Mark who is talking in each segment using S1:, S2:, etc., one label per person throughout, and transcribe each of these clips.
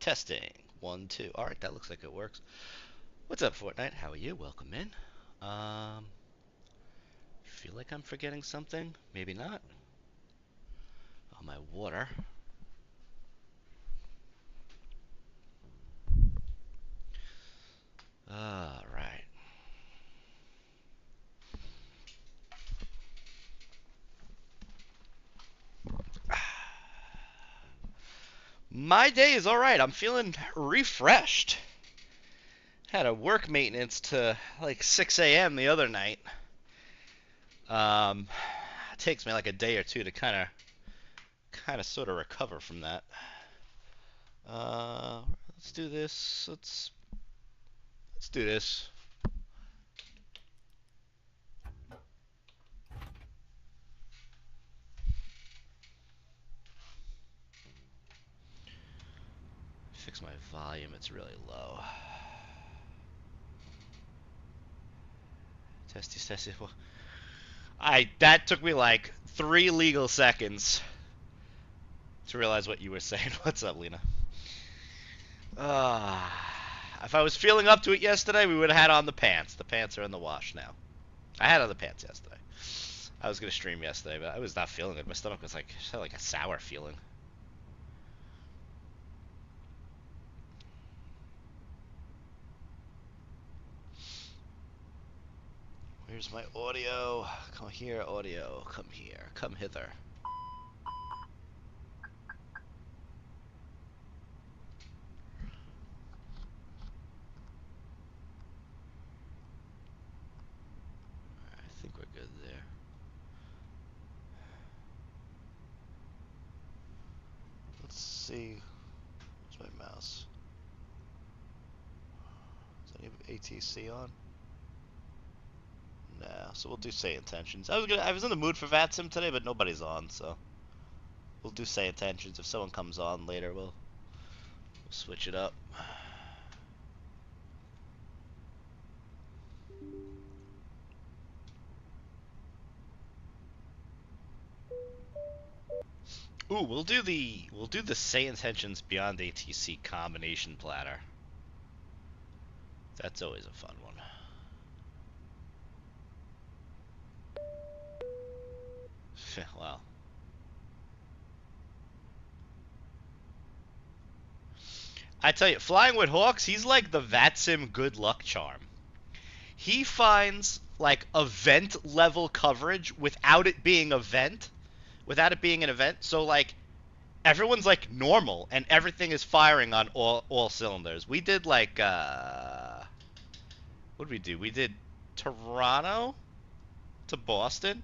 S1: Testing. 1, 2. All right, that looks like it works. What's up, Fortnite? How are you? Welcome in. Feel like I'm forgetting something. Maybe not. Oh, my water. All right. My day is all right. I'm feeling refreshed. Had a work maintenance to like 6 a.m. the other night. Um, it takes me like a day or two to kind of sort of recover from that. Let's do this. Let's do this. Fix my volume. It's really low. Testy, testy. That took me like 3 legal seconds to realize what you were saying. What's up, Lena? Uh, if I was feeling up to it yesterday, we would have had on the pants. The pants are in the wash now. I had on the pants yesterday. I was gonna stream yesterday, but I was not feeling it. My stomach was like, just had like a sour feeling. Where's my audio? Come here, audio. Come here. Come hither. I think we're good there. Let's see. Where's my mouse? Is any ATC on? Nah, so we'll do say intentions. I was in the mood for VATSIM today, but nobody's on, so we'll do say intentions. If someone comes on later, we'll switch it up. Ooh, we'll do the say intentions beyond ATC combination platter. That's always a fun one. Well, I tell you, flying with Hawks, he's like the VATSIM good luck charm. He finds like event level coverage without it being without it being an event. So like everyone's like normal and everything is firing on all cylinders. We did like what did we do? We did Toronto to Boston,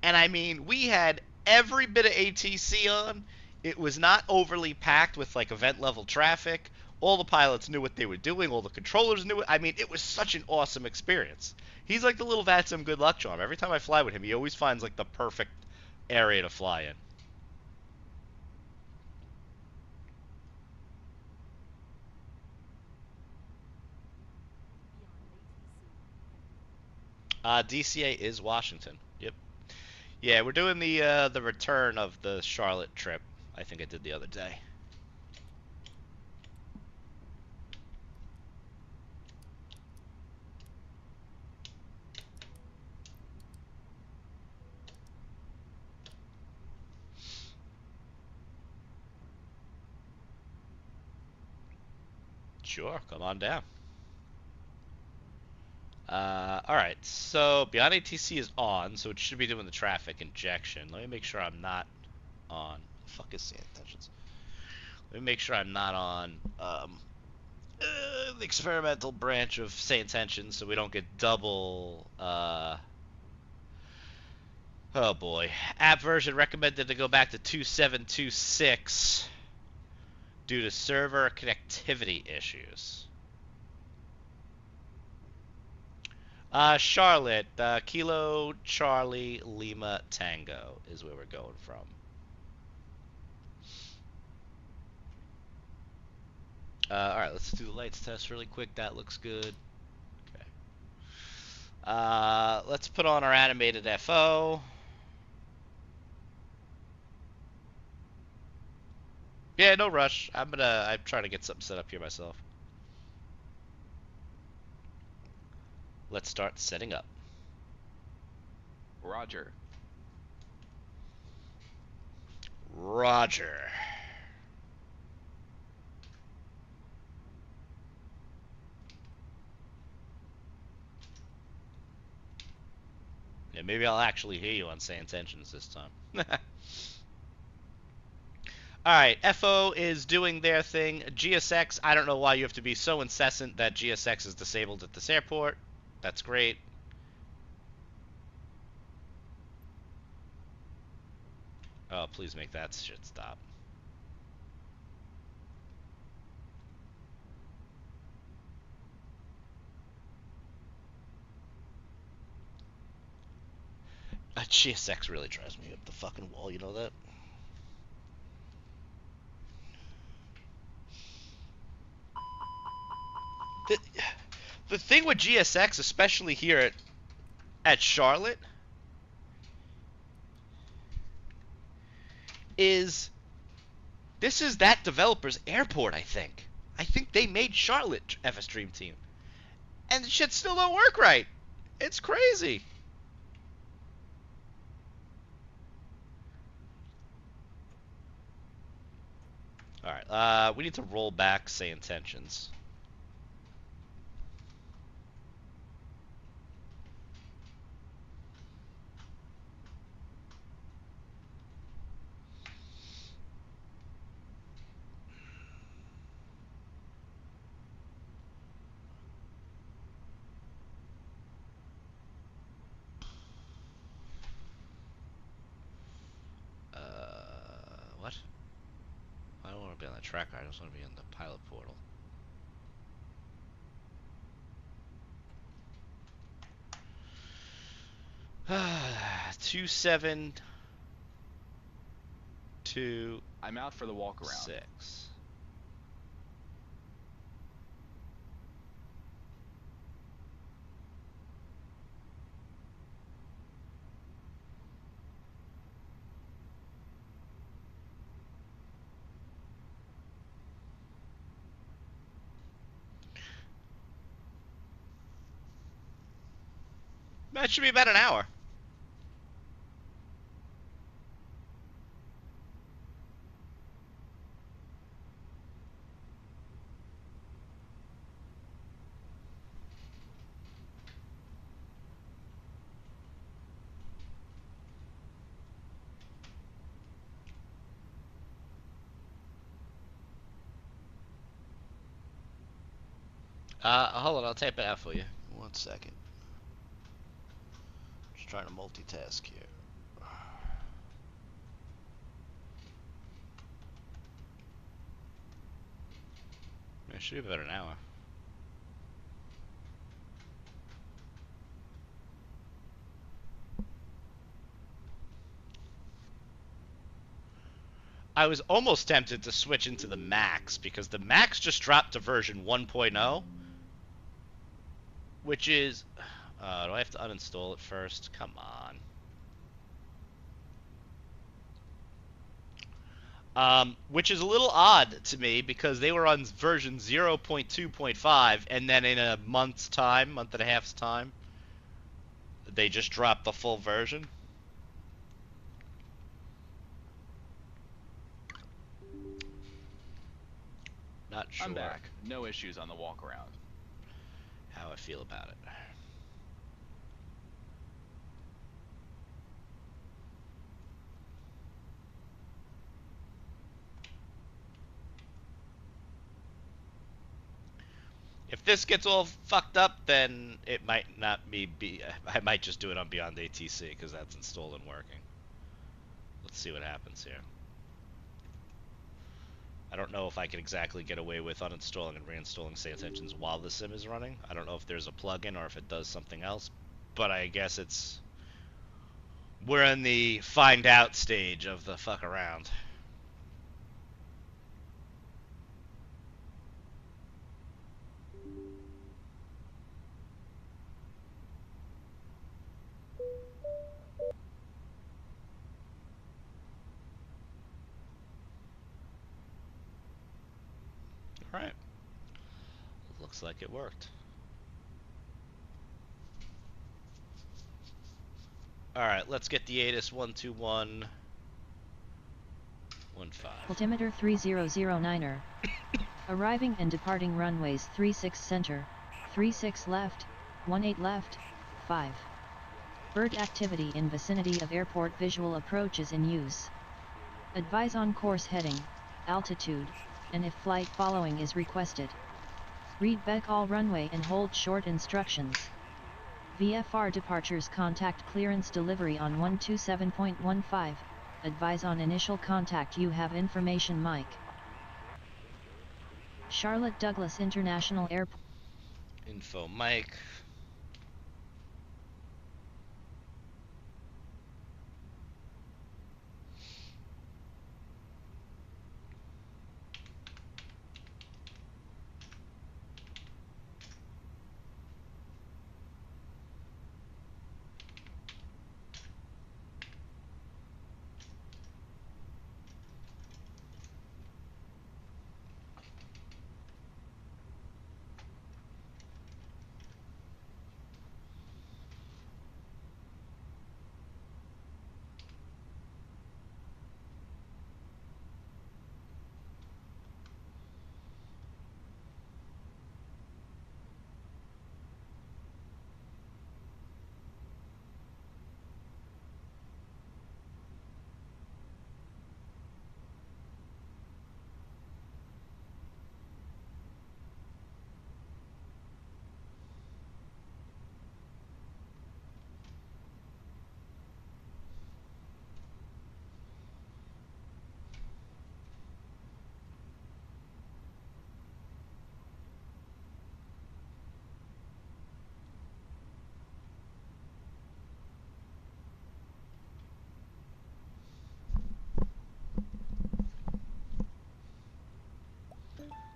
S1: and I mean we had every bit of ATC on. It was not overly packed with like event level traffic. All the pilots knew what they were doing. All the controllers knew it. I mean, it was such an awesome experience. He's like the little VATSIM good luck charm. Every time I fly with him, he always finds like the perfect area to fly in. DCA is Washington. Yep. Yeah, we're doing the return of the Charlotte trip. I think I did the other day. Sure, come on down. All right, so Beyond ATC is on, so it should be doing the traffic injection. Let me make sure I'm not on. The fuck is the intentions? Let me make sure I'm not on the experimental branch of say intentions, so we don't get double. Oh boy, app version recommended to go back to 2726 due to server connectivity issues. Charlotte, Kilo Charlie Lima Tango is where we're going from. Alright, let's do the lights test really quick. That looks good. Okay. Let's put on our animated FO. Yeah, no rush. I'm trying to get something set up here myself. Let's start setting up.
S2: Roger.
S1: Roger. Yeah, maybe I'll actually hear you on Say Intentions this time. Alright, FO is doing their thing. GSX, I don't know why you have to be so incessant that GSX is disabled at this airport. That's great. Oh, please make that shit stop. GSX really drives me up the fucking wall, you know that? The, the thing with GSX, especially here at Charlotte, is this is that developer's airport, I think. I think they made Charlotte FS Dream Team. And the shit still don't work right. It's crazy. Alright, we need to roll back Say Intentions. What? I don't want to be on the tracker, I just want to be in the pilot portal. Two seven two
S2: I'm out for the walk around.
S1: 6. That should be about an hour. Hold on, I'll type it out for you. 1 second. Just trying to multitask here. It should be about an hour. I was almost tempted to switch into the Max because the Max just dropped to version 1.0, which is... do I have to uninstall it first? Come on. Which is a little odd to me because they were on version 0.2.5 and then in a month's time, month and a half's time, they just dropped the full version. Not sure
S2: I'm back. No issues on the walk around.
S1: how I feel about it. If this gets all fucked up, then it might not be. I might just do it on Beyond ATC because that's installed and working. Let's see what happens here. I don't know if I can exactly get away with uninstalling and reinstalling Say Intentions while the sim is running. I don't know if there's a plugin or if it does something else, but I guess it's... We're in the find out stage of the fuck around. Alright. Looks like it worked. Alright, let's get the ATIS 12115.
S3: Altimeter 3009er. Arriving and departing runways 36 center, 36 left, 18 left, 5. Bird activity in vicinity of airport. Visual approach is in use. Advise on course heading, altitude, and if flight following is requested. Read back all runway and hold short instructions. VFR departures. Contact clearance delivery on 127.15. Advise on initial contact. You have information. Mike. Charlotte Douglas International Airport.
S1: Info Mike.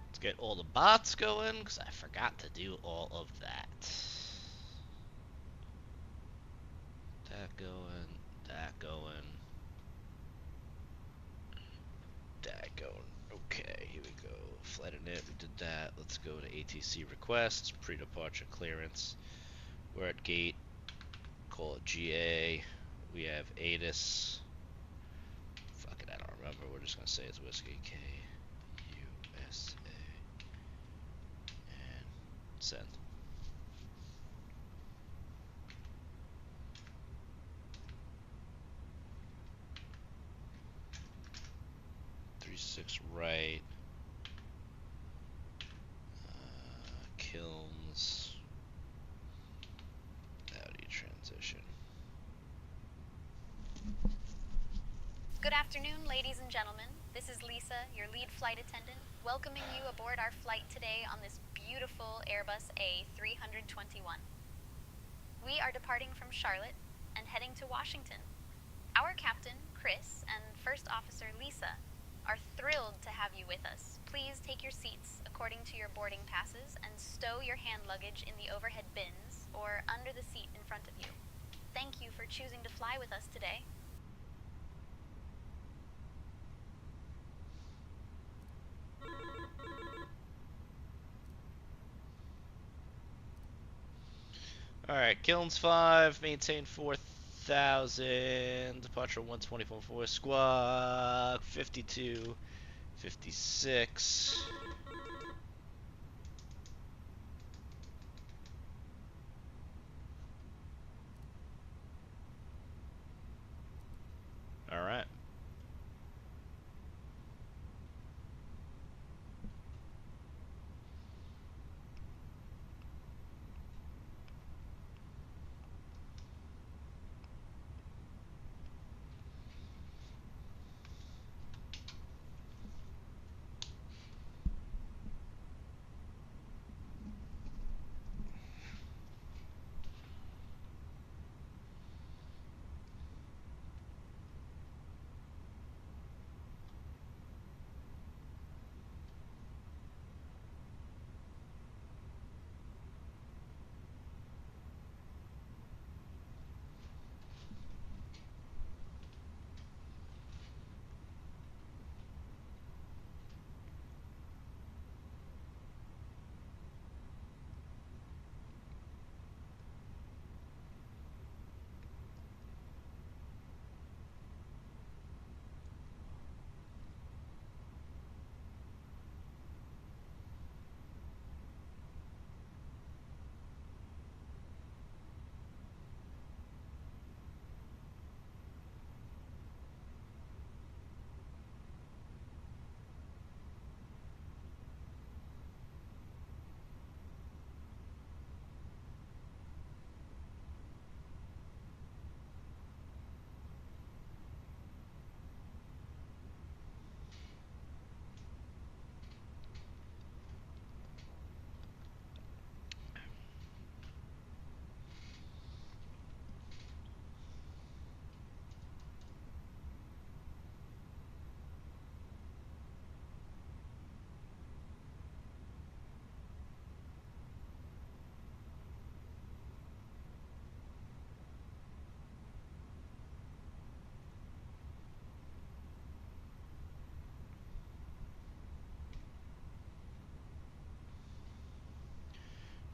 S1: Let's get all the bots going, because I forgot to do all of that. That going, that going, that going. Okay, here we go. Flight init, we did that. Let's go to ATC requests, pre-departure clearance. We're at gate, call it GA. We have ATIS. Fuck it, I don't remember. We're just gonna say it's Whiskey K USA and send. Six right. Kilns. Audi transition.
S4: Good afternoon, ladies and gentlemen. This is Lisa, your lead flight attendant, welcoming you aboard our flight today on this beautiful Airbus A321. We are departing from Charlotte and heading to Washington. Our captain, Chris, and First Officer Lisa are thrilled to have you with us. Please take your seats according to your boarding passes and stow your hand luggage in the overhead bins or under the seat in front of you. Thank you for choosing to fly with us today.
S1: Alright, Kilns 5, maintain 4,000, departure 124.4, squawk 52, 56. Alright.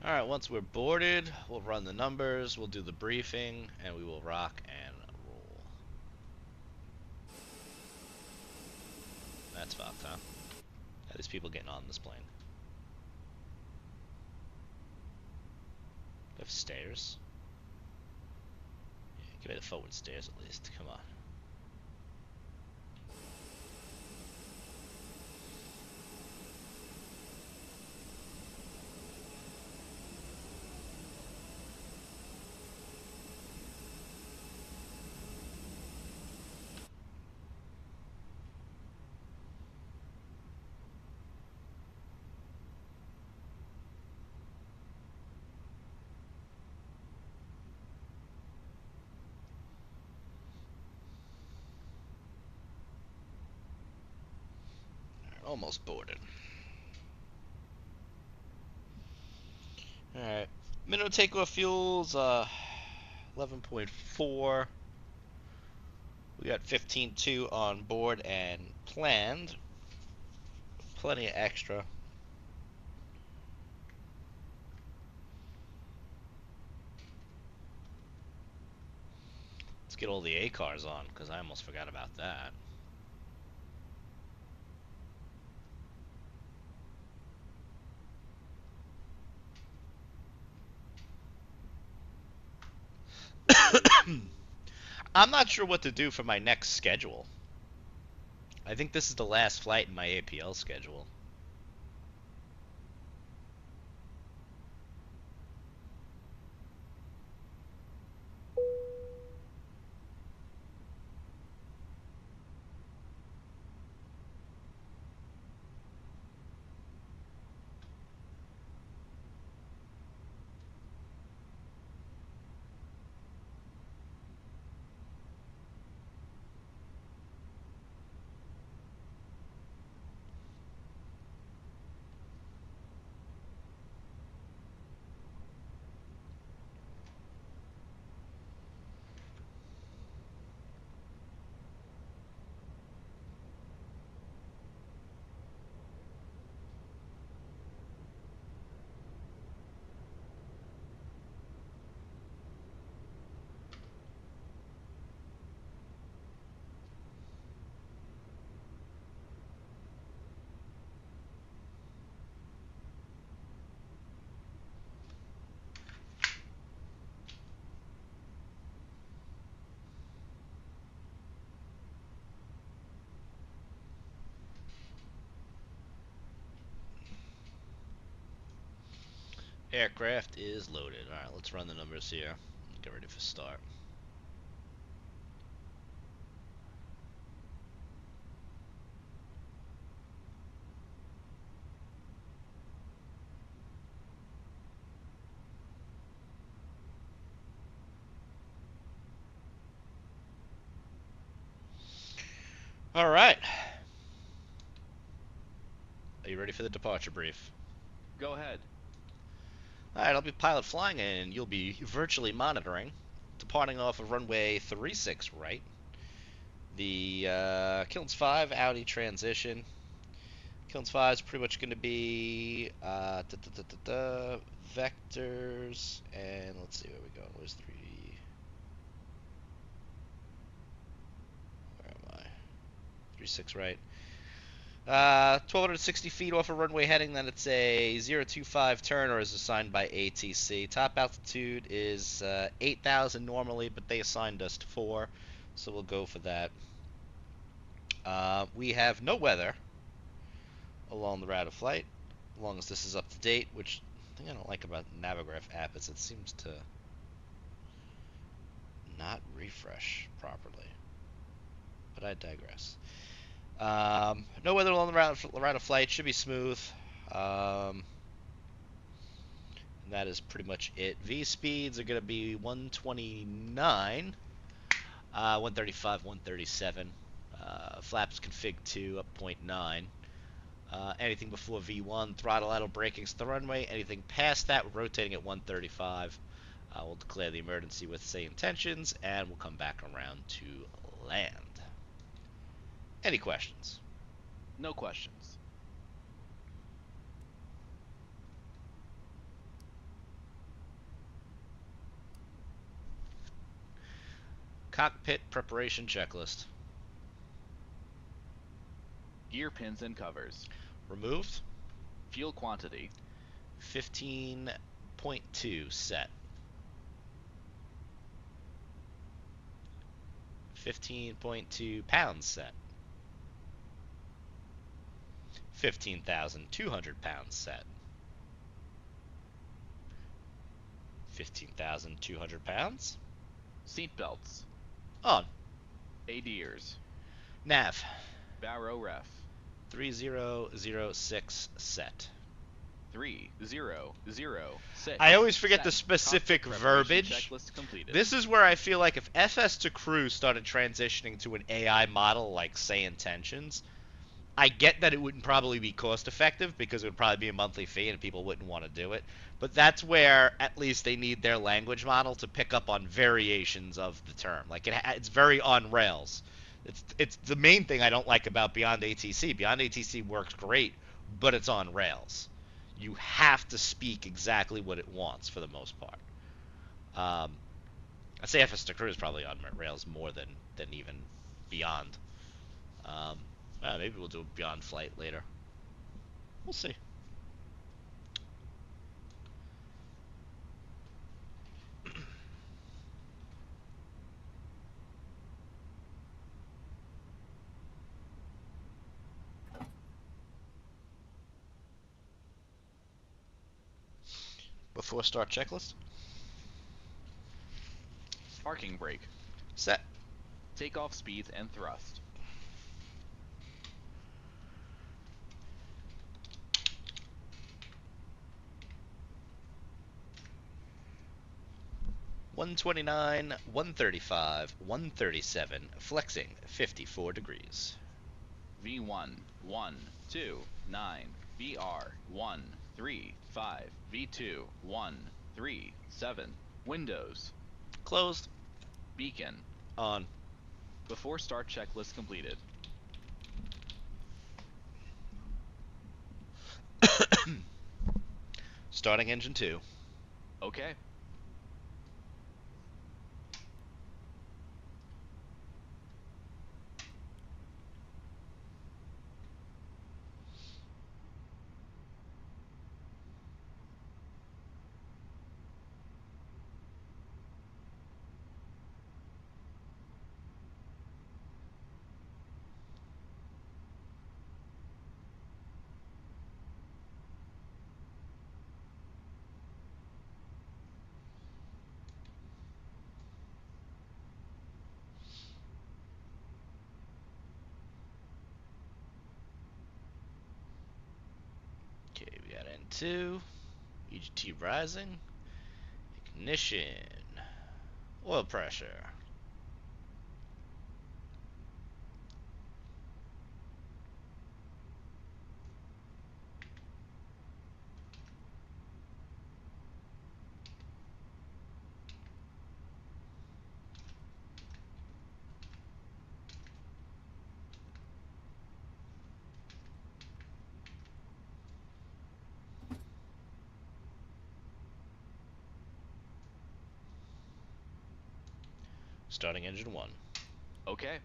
S1: Alright, once we're boarded, we'll run the numbers, we'll do the briefing, and we will rock and roll. That's fucked, huh? Yeah, there's people getting on this plane. They have stairs? Yeah, give me the forward stairs at least, come on. Almost boarded. Alright. Minimum takeoff fuels, 11.4. We got 15.2 on board and planned. Plenty of extra. Let's get all the A cars on, because I almost forgot about that. I'm not sure what to do for my next schedule. I think this is the last flight in my APL schedule. Aircraft is loaded. Alright, let's run the numbers here. Get ready for start. Alright. Are you ready for the departure brief?
S2: Go ahead.
S1: Alright, I'll be pilot flying and you'll be virtually monitoring. Departing off of runway 36 right. The Kilns 5 Audi transition. Kilns 5 is pretty much going to be vectors, and let's see where we're going. Where's 3? Where am I? 36 right. 1,260 feet off a runway heading, then it's a 025 turn, or is assigned by ATC. Top altitude is 8,000 normally, but they assigned us to 4, so we'll go for that. We have no weather along the route of flight, as long as this is up to date, which the thing I don't like about the Navigraph app is it seems to not refresh properly. But I digress. No weather along the route of flight, should be smooth. And that is pretty much it. V speeds are going to be 129, 135, 137. Flaps config 2 up 0.9. Anything before V1, throttle idle, braking's the runway. Anything past that, we're rotating at 135. We'll declare the emergency with say intentions, and we'll come back around to land. Any questions?
S2: No questions.
S1: Cockpit preparation checklist.
S2: Gear pins and covers.
S1: Removed.
S2: Fuel quantity.
S1: 15.2 set. 15.2 pounds set. 15,200 pounds set. 15,200 pounds.
S2: Seat belts.
S1: On.
S2: ADERs.
S1: Nav.
S2: Barrow ref.
S1: 3006 set.
S2: 3006.
S1: I always forget the
S2: Set.
S1: specific
S2: Cockpit preparation
S1: verbiage.
S2: Checklist completed.
S1: This is where I feel like if FS to Cruise started transitioning to an AI model like Say Intentions, I get that it wouldn't probably be cost effective because it would probably be a monthly fee and people wouldn't want to do it. But that's where at least they need their language model to pick up on variations of the term. Like it's very on rails. It's the main thing I don't like about Beyond ATC. Beyond ATC works great, but it's on rails. You have to speak exactly what it wants for the most part. I'd say FS to Cruise is probably on rails more than even Beyond. Maybe we'll do a Beyond flight later. We'll see. Before start checklist.
S2: Parking brake.
S1: Set.
S2: Takeoff speeds and thrust.
S1: $129, $135, $137, flexing 54 degrees.
S2: V1 1 2 9 VR 1 3 5 V2 1 3 7 Windows.
S1: Closed.
S2: Beacon.
S1: On.
S2: Before start checklist completed.
S1: Starting engine 2.
S2: Okay.
S1: Okay, we got N2. EGT rising. Ignition. Oil pressure. Starting engine 1.
S2: Okay.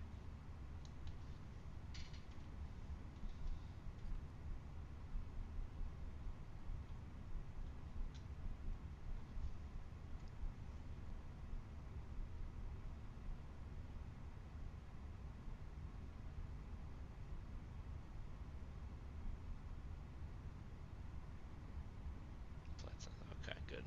S1: Okay, good.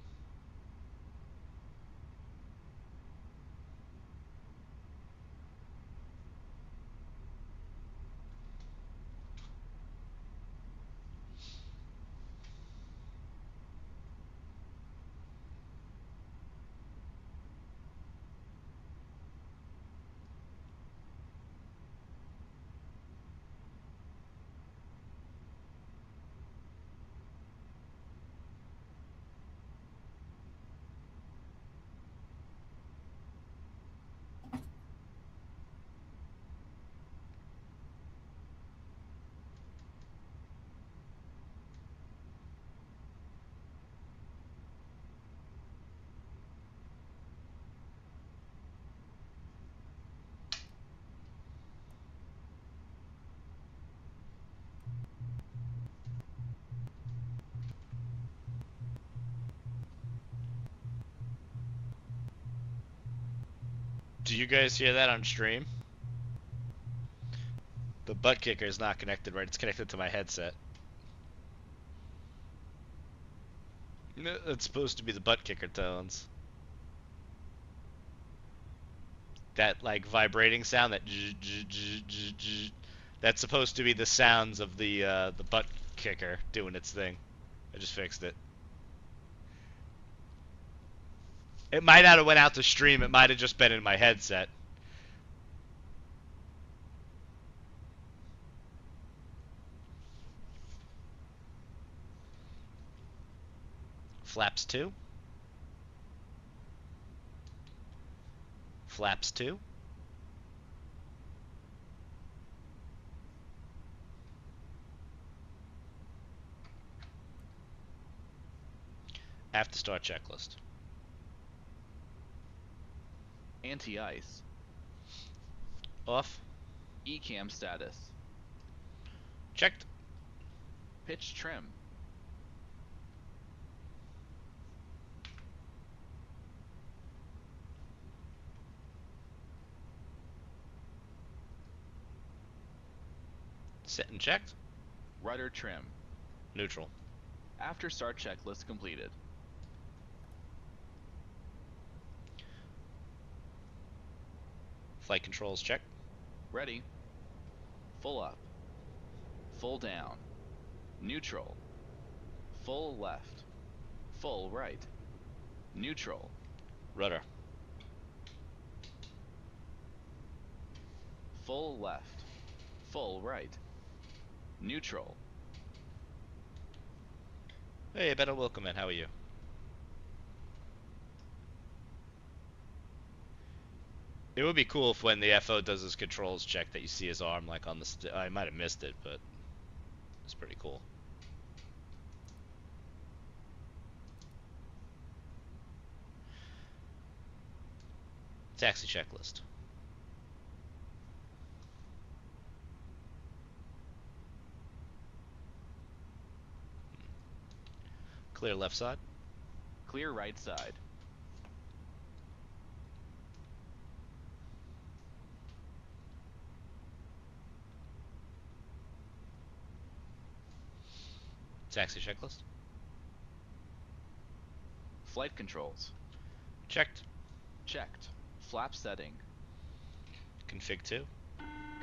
S1: Do you guys hear that on stream? The butt kicker is not connected right. It's connected to my headset. It's supposed to be the butt kicker tones. That like vibrating sound, that that's supposed to be the sounds of the butt kicker doing its thing. I just fixed it. It might not have went out to stream. It might have just been in my headset. Flaps 2. Flaps 2. After start checklist.
S2: Anti-ice.
S1: Off.
S2: ECAM status.
S1: Checked.
S2: Pitch trim.
S1: Set and checked.
S2: Rudder trim.
S1: Neutral.
S2: After start checklist completed.
S1: Flight controls check.
S2: Ready. Full up. Full down. Neutral. Full left. Full right. Neutral.
S1: Rudder.
S2: Full left. Full right. Neutral.
S1: Hey, better welcome in. How are you? It would be cool if when the FO does his controls check that you see his arm like on the I might have missed it, but it's pretty cool. Taxi checklist. Clear left side.
S2: Clear right side.
S1: Taxi checklist.
S2: Flight controls.
S1: Checked.
S2: Checked. Flap setting.
S1: Config 2.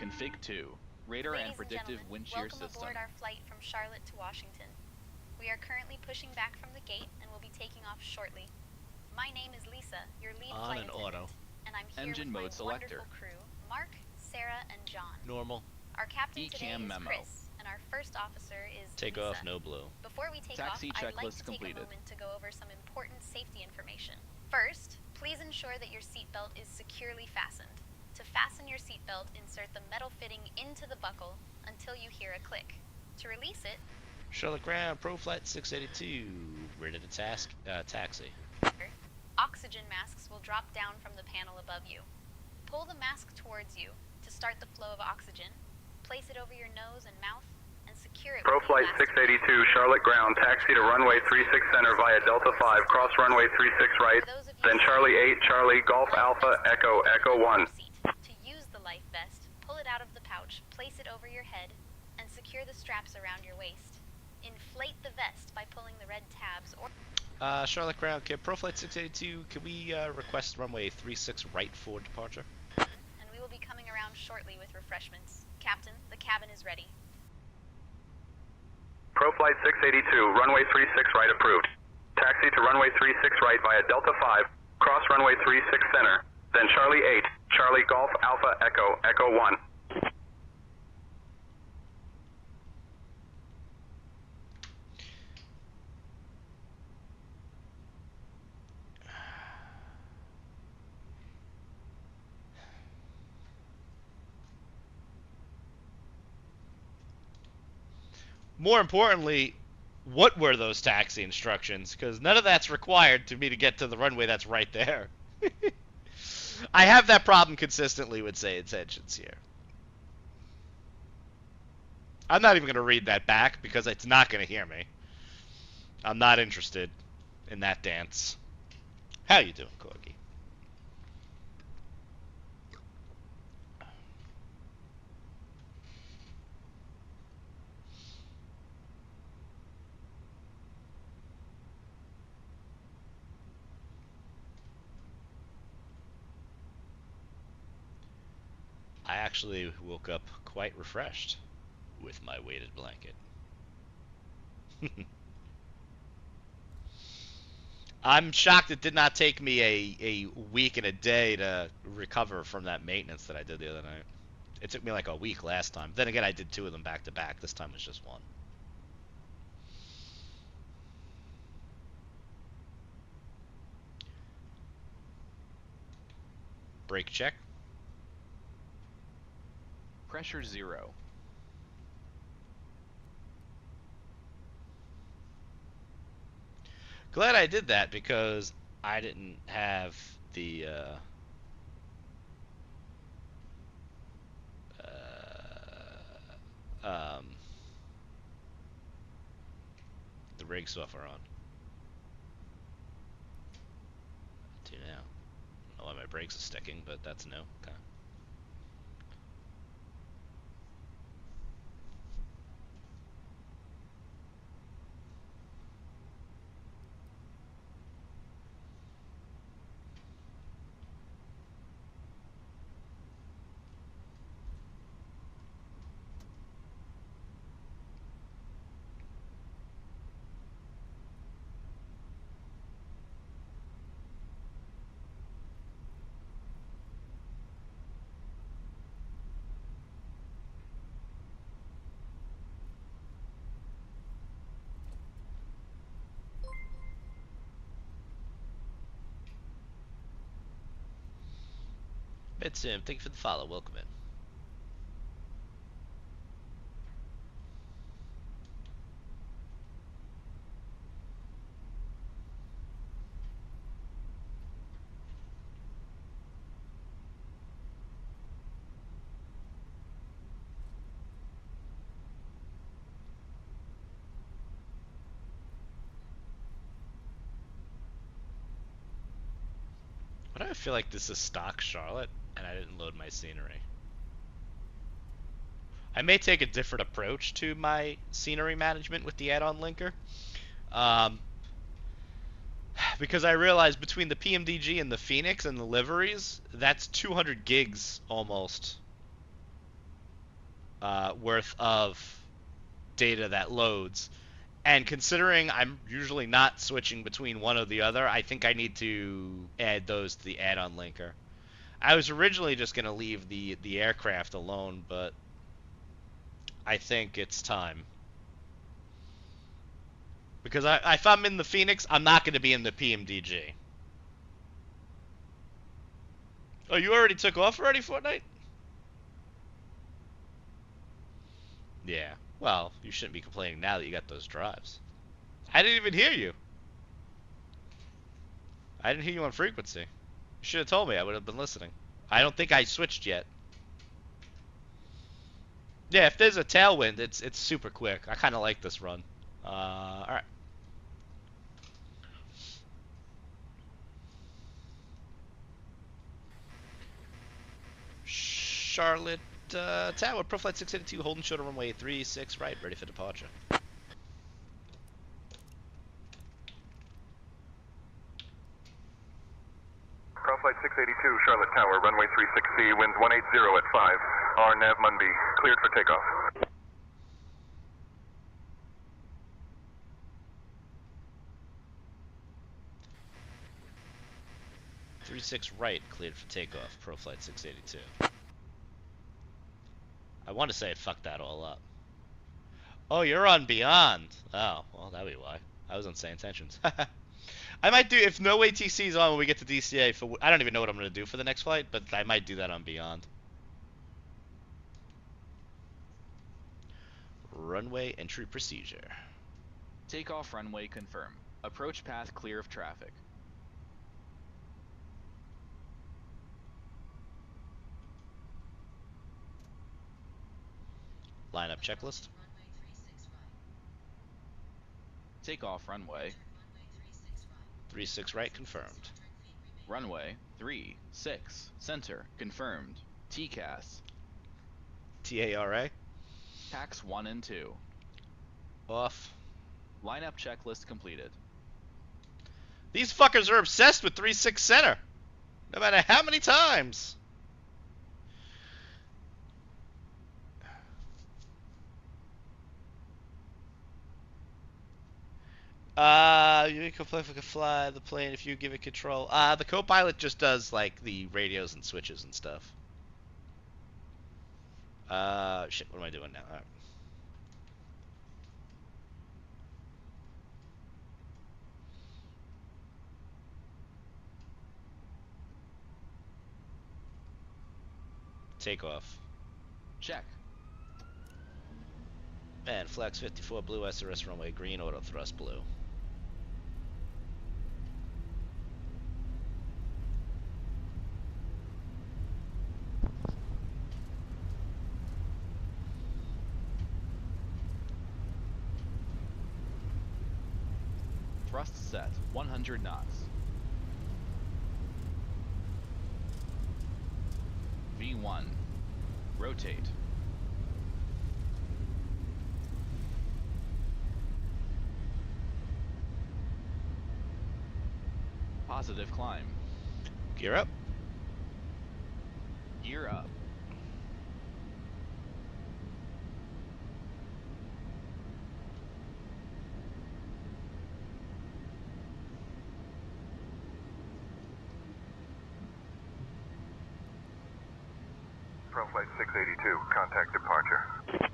S2: Config 2. Radar
S4: Ladies
S2: and predictive
S4: gentlemen,
S2: wind shear
S4: welcome
S2: system.
S4: aboard our flight from Charlotte to Washington. We are currently pushing back from the gate and will be taking off shortly. My name is Lisa, your lead
S1: On
S4: flight
S1: an
S4: attendant,
S1: auto.
S4: and I'm here
S2: Engine
S4: with
S2: mode
S4: my
S2: selector.
S4: wonderful crew, Mark, Sarah, and John.
S1: Normal.
S4: Our captain today
S2: ECAM
S4: is
S2: memo.
S4: Chris, and our first officer is
S1: Take
S4: Lisa.
S1: off, no blue.
S4: Before we take
S2: Taxi
S4: off, I'd like
S2: checklist
S4: to take
S2: completed.
S4: a moment to go over some important safety information. First, please ensure that your seatbelt is securely fastened. To fasten your seatbelt, insert the metal fitting into the buckle until you hear a click. To release it,
S1: Charlotte Ground, Pro Flight 682. Ready to taxi.
S4: oxygen masks will drop down from the panel above you. Pull the mask towards you to start the flow of oxygen. Place it over your nose and mouth and secure it
S5: Pro
S4: with the
S5: Flight
S4: elastic
S5: 682, Charlotte Ground, taxi to runway 36 center via Delta 5, cross runway 36 right,
S4: For those of you
S5: then Charlie 8, Charlie, Golf
S4: life
S5: Alpha,
S4: vest
S5: Echo,
S4: is
S5: Echo
S4: on
S5: 1.
S4: your seat. To use the life vest, pull it out of the pouch, place it over your head, and secure the straps around your waist. Inflate the vest by pulling the red tabs or
S1: Charlotte Ground, Pro Flight 682. Can we request runway 36 right for departure?
S4: and we will be coming around shortly with refreshments. Captain, the cabin is ready.
S5: Pro Flight 682, runway 36 right approved. Taxi to runway 36 right via Delta 5, cross runway 36 center, then Charlie 8, Charlie, Golf Alpha, Echo, Echo 1.
S1: More importantly, what were those taxi instructions? Because none of that's required to me to get to the runway that's right there. I have that problem consistently with say intentions here. I'm not even going to read that back because it's not going to hear me. I'm not interested in that dance. How you doing, Corgi? actually woke up quite refreshed with my weighted blanket. I'm shocked it did not take me a week and a day to recover from that maintenance that I did the other night. It took me like a week last time. Then again, I did 2 of them back to back. This time was just 1. Brake check.
S2: Pressure 0.
S1: Glad I did that because I didn't have the um, the rig software on. Do now. I don't know why my brakes are sticking, but that's no. Okay. Sim, thank you for the follow. Welcome in. Why do I feel like this is stock Charlotte and I didn't load my scenery? I may take a different approach to my scenery management with the add-on linker. Because I realized between the PMDG and the Phoenix and the liveries, that's 200 gigs almost worth of data that loads. And considering I'm usually not switching between one or the other, I think I need to add those to the add-on linker. I was originally just going to leave the aircraft alone, but I think it's time. Because if I'm in the Phoenix, I'm not going to be in the PMDG. Oh, you already took off already, Fortnite? Yeah. Well, you shouldn't be complaining now that you got those drives. I didn't even hear you. I didn't hear you on frequency. You should have told me. I would have been listening. I don't think I switched yet. Yeah, if there's a tailwind, it's super quick. I kind of like this run. All right. Charlotte Tower, Proflight 682, holding short of runway 36 right, ready for departure.
S5: Proflight 682, Charlotte Tower, runway 36C, winds 180 at 5. R nav Munby, cleared for takeoff.
S1: 36 right, cleared for takeoff, Proflight 682. I want to say it fucked that all up. Oh, you're on Beyond. Oh, well, that'd be why. I was on Say Intentions. I might do, if no ATC is on when we get to DCA, for I don't even know what I'm going to do for the next flight, but I might do that on Beyond. Runway entry procedure.
S2: Takeoff runway confirm. Approach path clear of traffic.
S1: Lineup checklist.
S2: Takeoff runway.
S1: 36 right, confirmed.
S2: Runway 36 center confirmed. TCAS.
S1: TARA.
S2: Tax 1 and 2.
S1: Off.
S2: Lineup checklist completed.
S1: These fuckers are obsessed with 36 center. No matter how many times. You can fly the plane if you give it control. The co-pilot just does like the radios and switches and stuff. Shit, what am I doing now? All right. Takeoff.
S2: Check.
S1: Man, flags 54 blue, SRS runway green, auto thrust blue.
S2: Thrust set. 100 knots. V1. Rotate. Positive climb.
S1: Gear up.
S2: Gear up.
S5: ProFlight 682, contact departure.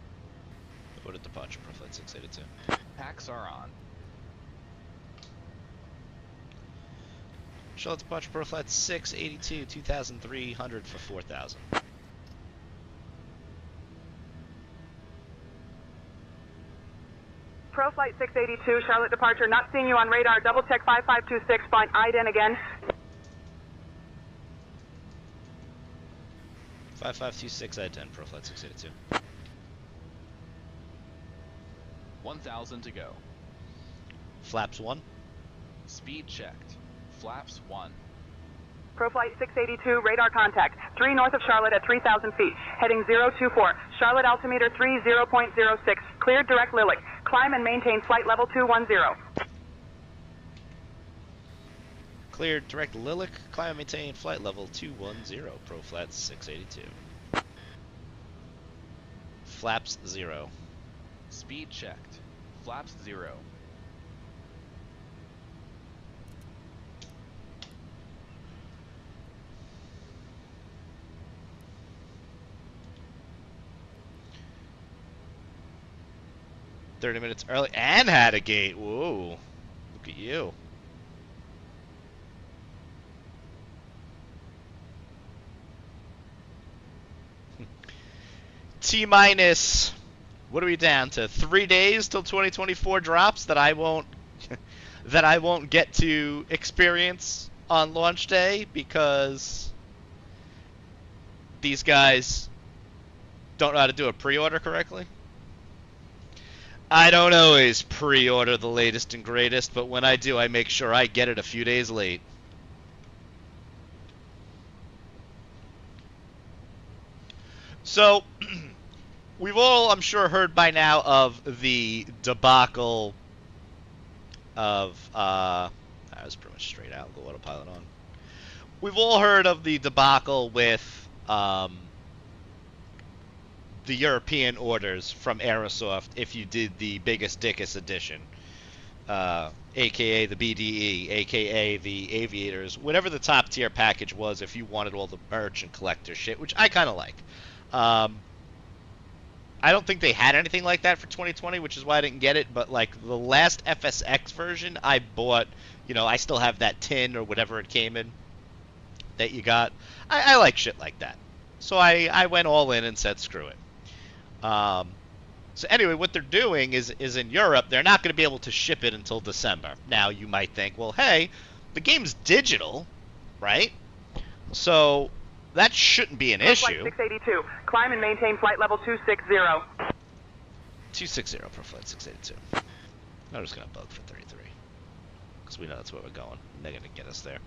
S1: What a departure, ProFlight 682.
S2: Packs are on.
S1: Charlotte departure, ProFlight 682, 2,300 for 4,000.
S6: ProFlight 682, Charlotte departure, not seeing you on radar, double check 5526, flying IDEN again.
S1: 5526 I-10, ProFlight 682.
S2: 1,000 to go.
S1: Flaps 1.
S2: Speed checked. Flaps 1.
S6: ProFlight 682, radar contact, 3 north of Charlotte at 3,000 feet, heading 024, Charlotte altimeter 30.06, cleared direct Lilic, climb and maintain flight level 210.
S1: Cleared direct Lilic, climb and maintain flight level 210, ProFlight 682. Flaps 0.
S2: Speed checked. Flaps 0.
S1: .30 early and had a gate. Whoa. Look at you. T-minus, what are we down to? 3 days till 2024 drops that I won't that I won't get to experience on launch day because these guys don't know how to do a pre-order correctly. I don't always pre-order the latest and greatest, but when I do, I make sure I get it a few days late. So, we've all, I'm sure, heard by now of the debacle of, that was pretty much straight out, go autopilot on. We've all heard of the debacle with, the European orders from Aerosoft if you did the biggest dickest edition, aka the BDE, aka the Aviators, whatever the top tier package was if you wanted all the merch and collector shit, which I kind of like. I don't think they had anything like that for 2020, which is why I didn't get it, but like the last FSX version I bought, you know, I still have that tin or whatever it came in that you got. I like shit like that. So I went all in and said screw it. So anyway, what they're doing is in Europe, they're not going to be able to ship it until December. Now, you might think, well, hey, the game's digital, right? So that shouldn't be an issue.
S6: Flight 682, climb and maintain flight level 260.
S1: 260 for Flight 682. I'm just going to bug for 33. Because we know that's where we're going. And they're going to get us there.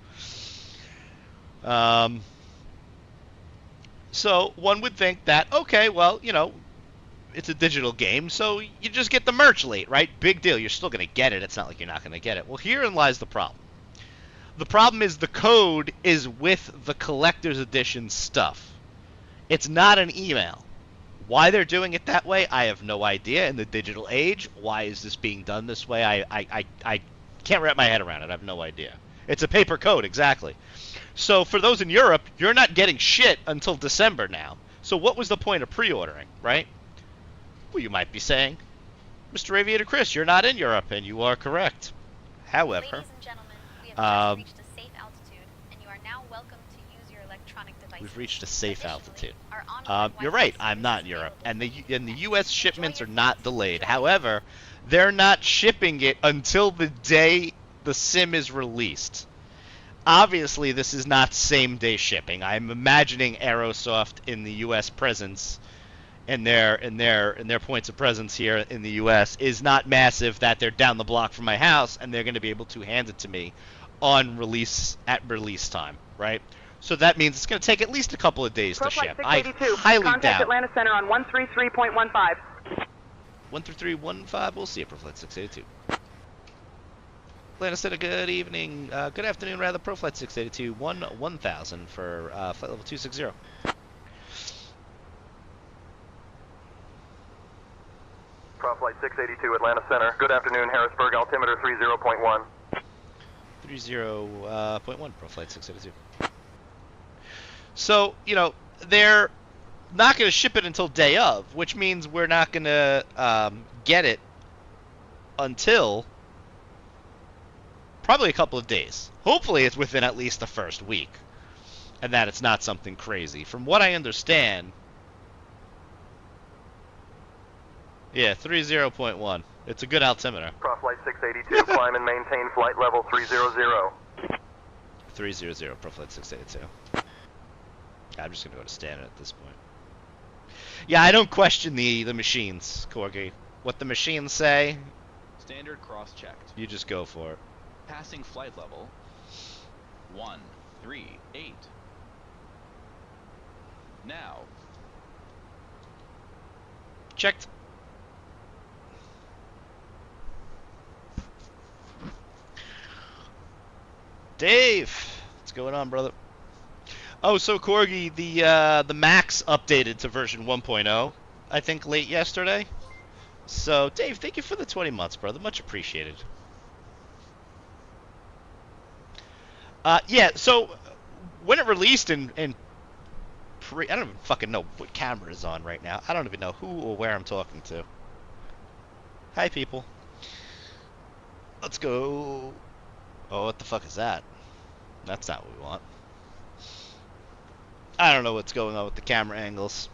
S1: So one would think that, okay, well, you know, it's a digital game, so you just get the merch late, right? Big deal. You're still going to get it. It's not like you're not going to get it. Well, herein lies the problem. The problem is the code is with the collector's edition stuff. It's not an email. Why they're doing it that way, I have no idea. In the digital age, why is this being done this way? I can't wrap my head around it. I have no idea. It's a paper code, exactly. So for those in Europe, you're not getting shit until December now. So what was the point of pre-ordering, right? Well, you might be saying, Mr. Aviator Chris, you're not in Europe, and you are correct. However,
S4: Ladies and gentlemen, we have just reached a safe altitude, and you are now welcome to use your electronic devices.
S1: we've reached a safe
S4: Additionally,
S1: altitude.
S4: our onboard
S1: You're
S4: Wi-Fi
S1: right. I'm
S4: service
S1: not
S4: is
S1: in Europe,
S4: available.
S1: and the U.S. shipments
S4: Enjoy
S1: are
S4: your
S1: not
S4: flight.
S1: delayed.
S4: Enjoy.
S1: However, they're not shipping it until the day the sim is released. Obviously, this is not same-day shipping. I'm imagining Aerosoft in the U.S. presence and their points of presence here in the U.S. is not massive that they're down the block from my house and they're going to be able to hand it to me on release at release time, right? So that means it's going to take at least a couple of days to
S6: ProFlight
S1: ship. I
S6: 682.
S1: highly
S6: Contact
S1: doubt.
S6: Atlanta Center on 133.15.
S1: 13315, we'll see you, ProFlight 682. Atlanta Center, good evening, good afternoon rather, ProFlight 682, 1000 for flight level 260.
S5: ProFlight 682, Atlanta Center. Good afternoon, Harrisburg, altimeter 30.1.
S1: 30.1, ProFlight 682. So, you know, they're not going to ship it until day of, which means we're not going to get it until probably a couple of days. Hopefully it's within at least the first week, and that it's not something crazy. From what I understand, yeah, 30.1. It's a good altimeter.
S5: ProFlight 682, climb and maintain flight level 300.
S1: 300, ProFlight 682. I'm just going to go to standard at this point. Yeah, I don't question the machines, Corgi. What the machines say,
S2: Standard cross-checked.
S1: you just go for it.
S2: Passing flight level 138. Now,
S1: Checked. Dave, what's going on, brother? Oh, so Corgi, the Max updated to version 1.0, I think late yesterday. So, Dave, thank you for the 20 months, brother. Much appreciated. Yeah, so when it released I don't even fucking know what camera is on right now. I don't even know who or where I'm talking to. Hi, people. Let's go. Oh, what the fuck is that? That's not what we want. I don't know what's going on with the camera angles.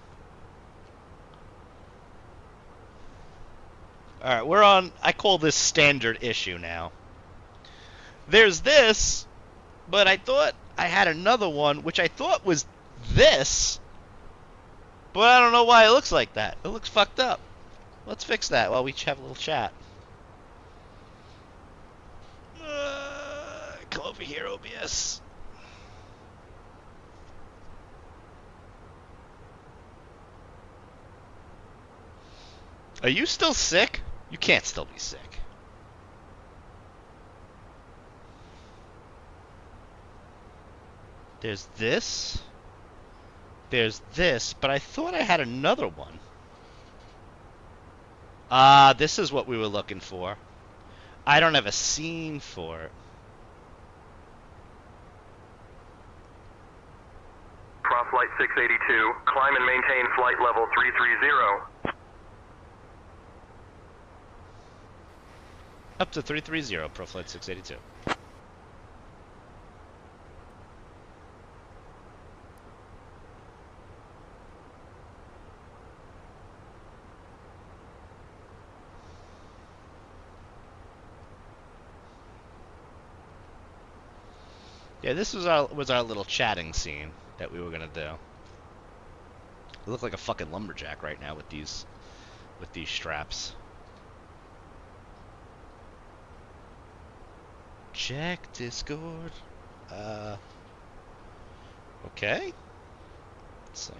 S1: Alright, we're on, I call this standard issue now. There's this, but I thought I had another one, which I thought was this, but I don't know why it looks like that. It looks fucked up. Let's fix that while we have a little chat. Come over here, OBS. Are you still sick? You can't still be sick. There's this. There's this, but I thought I had another one. Ah, this is what we were looking for. I don't have a scene for it.
S5: ProFlight 682, climb and maintain flight level 330.
S1: Up to 330, ProFlight 682. Yeah, this was our little chatting scene that we were gonna do. I look like a fucking lumberjack right now with these straps. Check Discord. Okay. Let's see.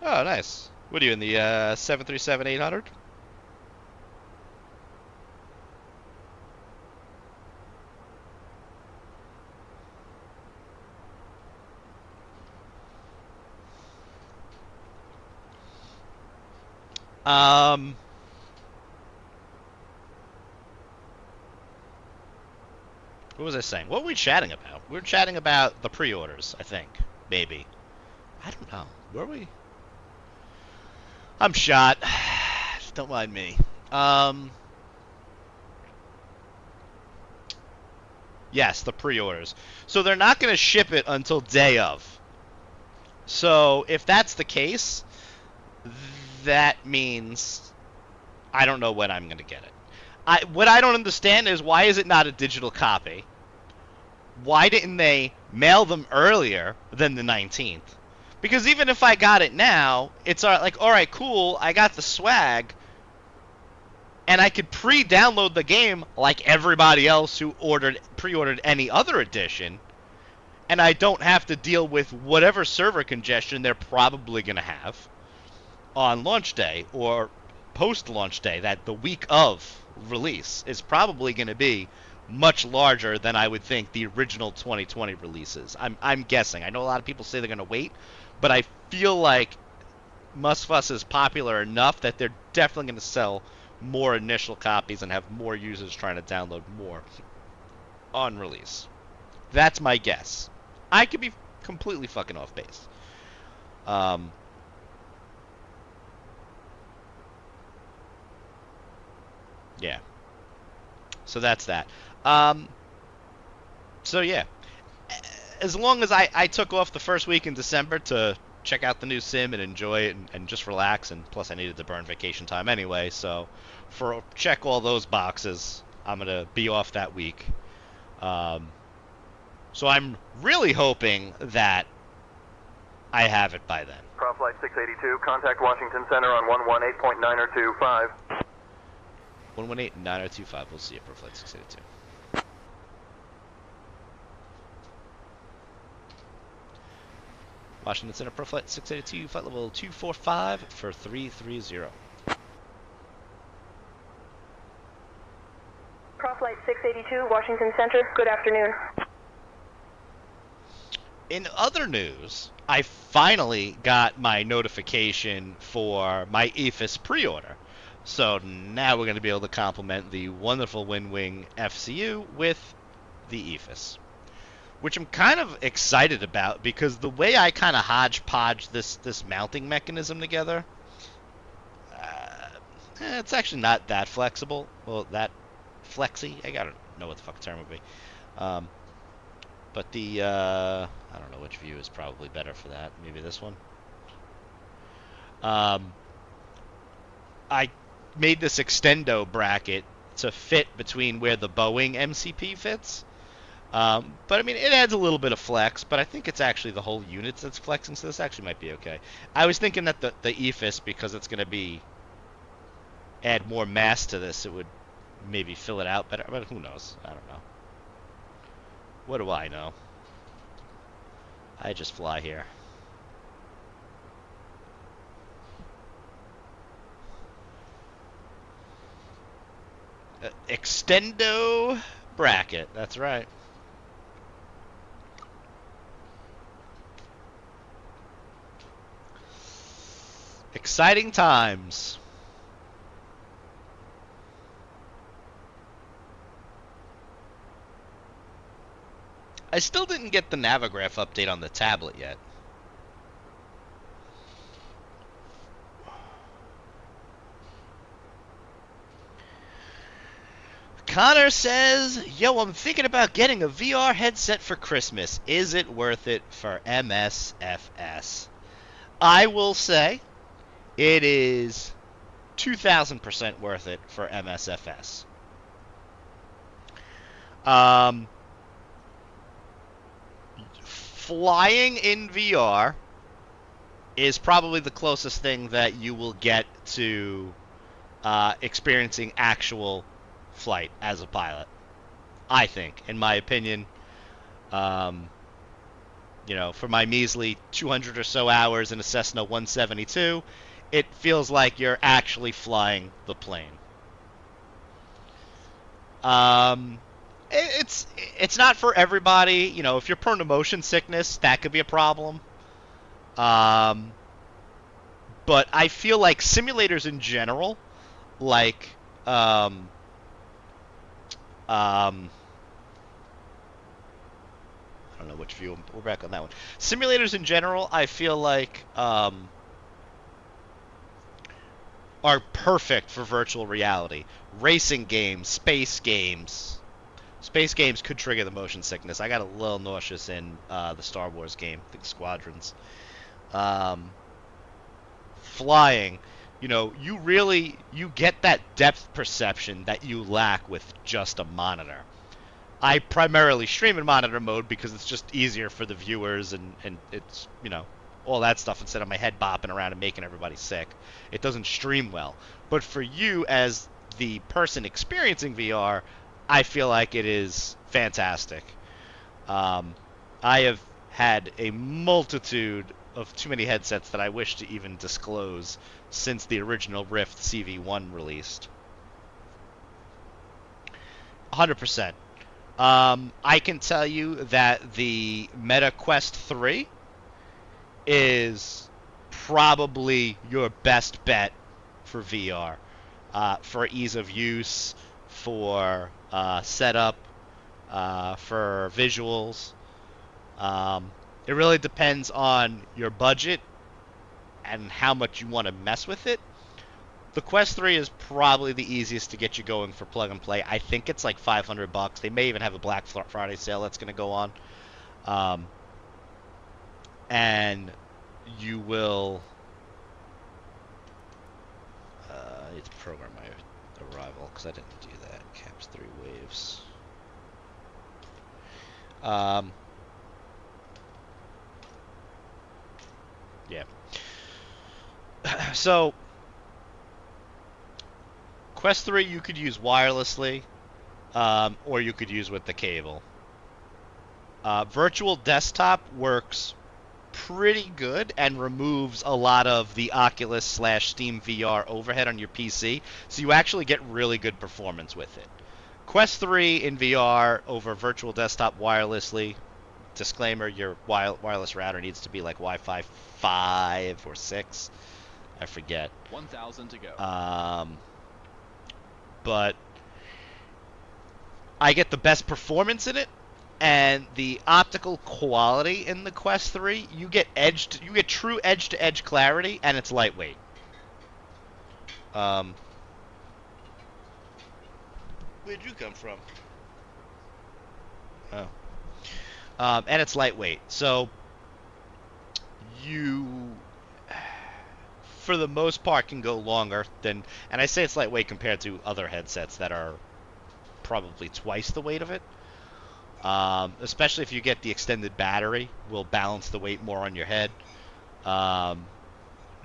S1: Oh, nice. What are you in the 737-800? Um, what was I saying? What were we chatting about? We were chatting about the pre-orders, I think. Maybe. I don't know. Were we? I'm shot. Don't mind me. Yes, the pre-orders. So they're not going to ship it until day of. So if that's the case, that means I don't know when I'm going to get it. What I don't understand is why is it not a digital copy? Why didn't they mail them earlier than the 19th? Because even if I got it now, it's like, all right, cool, I got the swag, and I could pre-download the game like everybody else who pre-ordered any other edition, and I don't have to deal with whatever server congestion they're probably going to have on launch day or post-launch day. That the week of release is probably going to be much larger than I would think the original 2020 releases. I'm guessing. I know a lot of people say they're going to wait, but I feel like Mustfuss is popular enough that they're definitely going to sell more initial copies and have more users trying to download more on release. That's my guess. I could be completely fucking off base. Yeah. So that's that. So yeah. As long as I took off the first week in December to check out the new sim and enjoy it and just relax, and plus I needed to burn vacation time anyway, so check all those boxes, I'm going to be off that week. So I'm really hoping that I have it by then.
S5: Prop Flight 682, contact Washington Center on 118.9025.
S1: 118-9025, we'll see you, Pro Flight 682. Washington Center, Pro Flight 682, flight level 245 for 330.
S6: Prop Flight 682, Washington Center, good afternoon.
S1: In other news, I finally got my notification for my EFIS pre-order. So now we're going to be able to complement the wonderful WinWing FCU with the EFIS, which I'm kind of excited about because the way I kind of hodgepodge this mounting mechanism together, it's actually not that flexible. Well, that flexy. I don't know what the fuck the term would be. But the, I don't know which view is probably better for that. Maybe this one. I made this extendo bracket to fit between where the Boeing MCP fits. But I mean, it adds a little bit of flex, but I think it's actually the whole unit that's flexing, so this actually might be okay. I was thinking that the EFIS, because it's going to add more mass to this, it would maybe fill it out better, but who knows? I don't know. What do I know? I just fly here. Extendo bracket, that's right. Exciting times. I still didn't get the Navigraph update on the tablet yet. Connor says, yo, I'm thinking about getting a VR headset for Christmas. Is it worth it for MSFS? I will say it is 2,000% worth it for MSFS. Flying in VR is probably the closest thing that you will get to experiencing actual flight as a pilot, I think, in my opinion. You know, for my measly 200 or so hours in a Cessna 172, it feels like you're actually flying the plane. Um, it's not for everybody. You know, if you're prone to motion sickness, that could be a problem. Um, but I feel like simulators in general, like um, um, I don't know which view. We're back on that one. Simulators in general, I feel like are perfect for virtual reality. Racing games, space games. Space games could trigger the motion sickness. I got a little nauseous in the Star Wars game, the Squadrons. Um, Flying, you know, you get that depth perception that you lack with just a monitor. I primarily stream in monitor mode because it's just easier for the viewers and it's, you know, all that stuff instead of my head bopping around and making everybody sick. It doesn't stream well. But for you as the person experiencing VR, I feel like it is fantastic. Um, I have had a multitude of too many headsets that I wish to even disclose since the original Rift CV1 released. 100%. I can tell you that the Meta Quest 3 is probably your best bet for VR. For ease of use, for setup, for visuals. It really depends on your budget and how much you want to mess with it. The Quest 3 is probably the easiest to get you going for plug and play. I think it's like $500. They may even have a Black Friday sale that's going to go on. And you will... I need to program my arrival because I didn't do that. Caps 3 waves. Yeah. So, Quest 3 you could use wirelessly, or you could use with the cable. Virtual Desktop works pretty good and removes a lot of the Oculus / Steam VR overhead on your PC, so you actually get really good performance with it. Quest 3 in VR over Virtual Desktop wirelessly. Disclaimer, your wireless router needs to be like Wi-Fi 5 or 6. I forget.
S2: 1,000 to go.
S1: But I get the best performance in it, and the optical quality in the Quest 3, you get true edge-to-edge clarity, and it's lightweight. Where'd you come from? Oh. And it's lightweight, so you, for the most part, can go longer than, and I say it's lightweight compared to other headsets that are probably twice the weight of it. Especially if you get the extended battery, will balance the weight more on your head.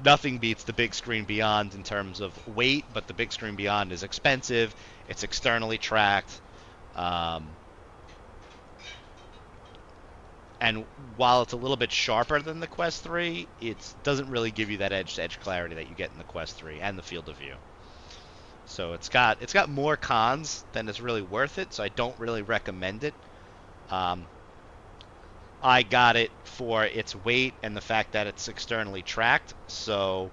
S1: Nothing beats the Big Screen Beyond in terms of weight, but the Big Screen Beyond is expensive. It's externally tracked. And while it's a little bit sharper than the Quest 3, it doesn't really give you that edge-to-edge clarity that you get in the Quest 3 and the field of view. So it's got more cons than is really worth it, so I don't really recommend it. I got it for its weight and the fact that it's externally tracked, so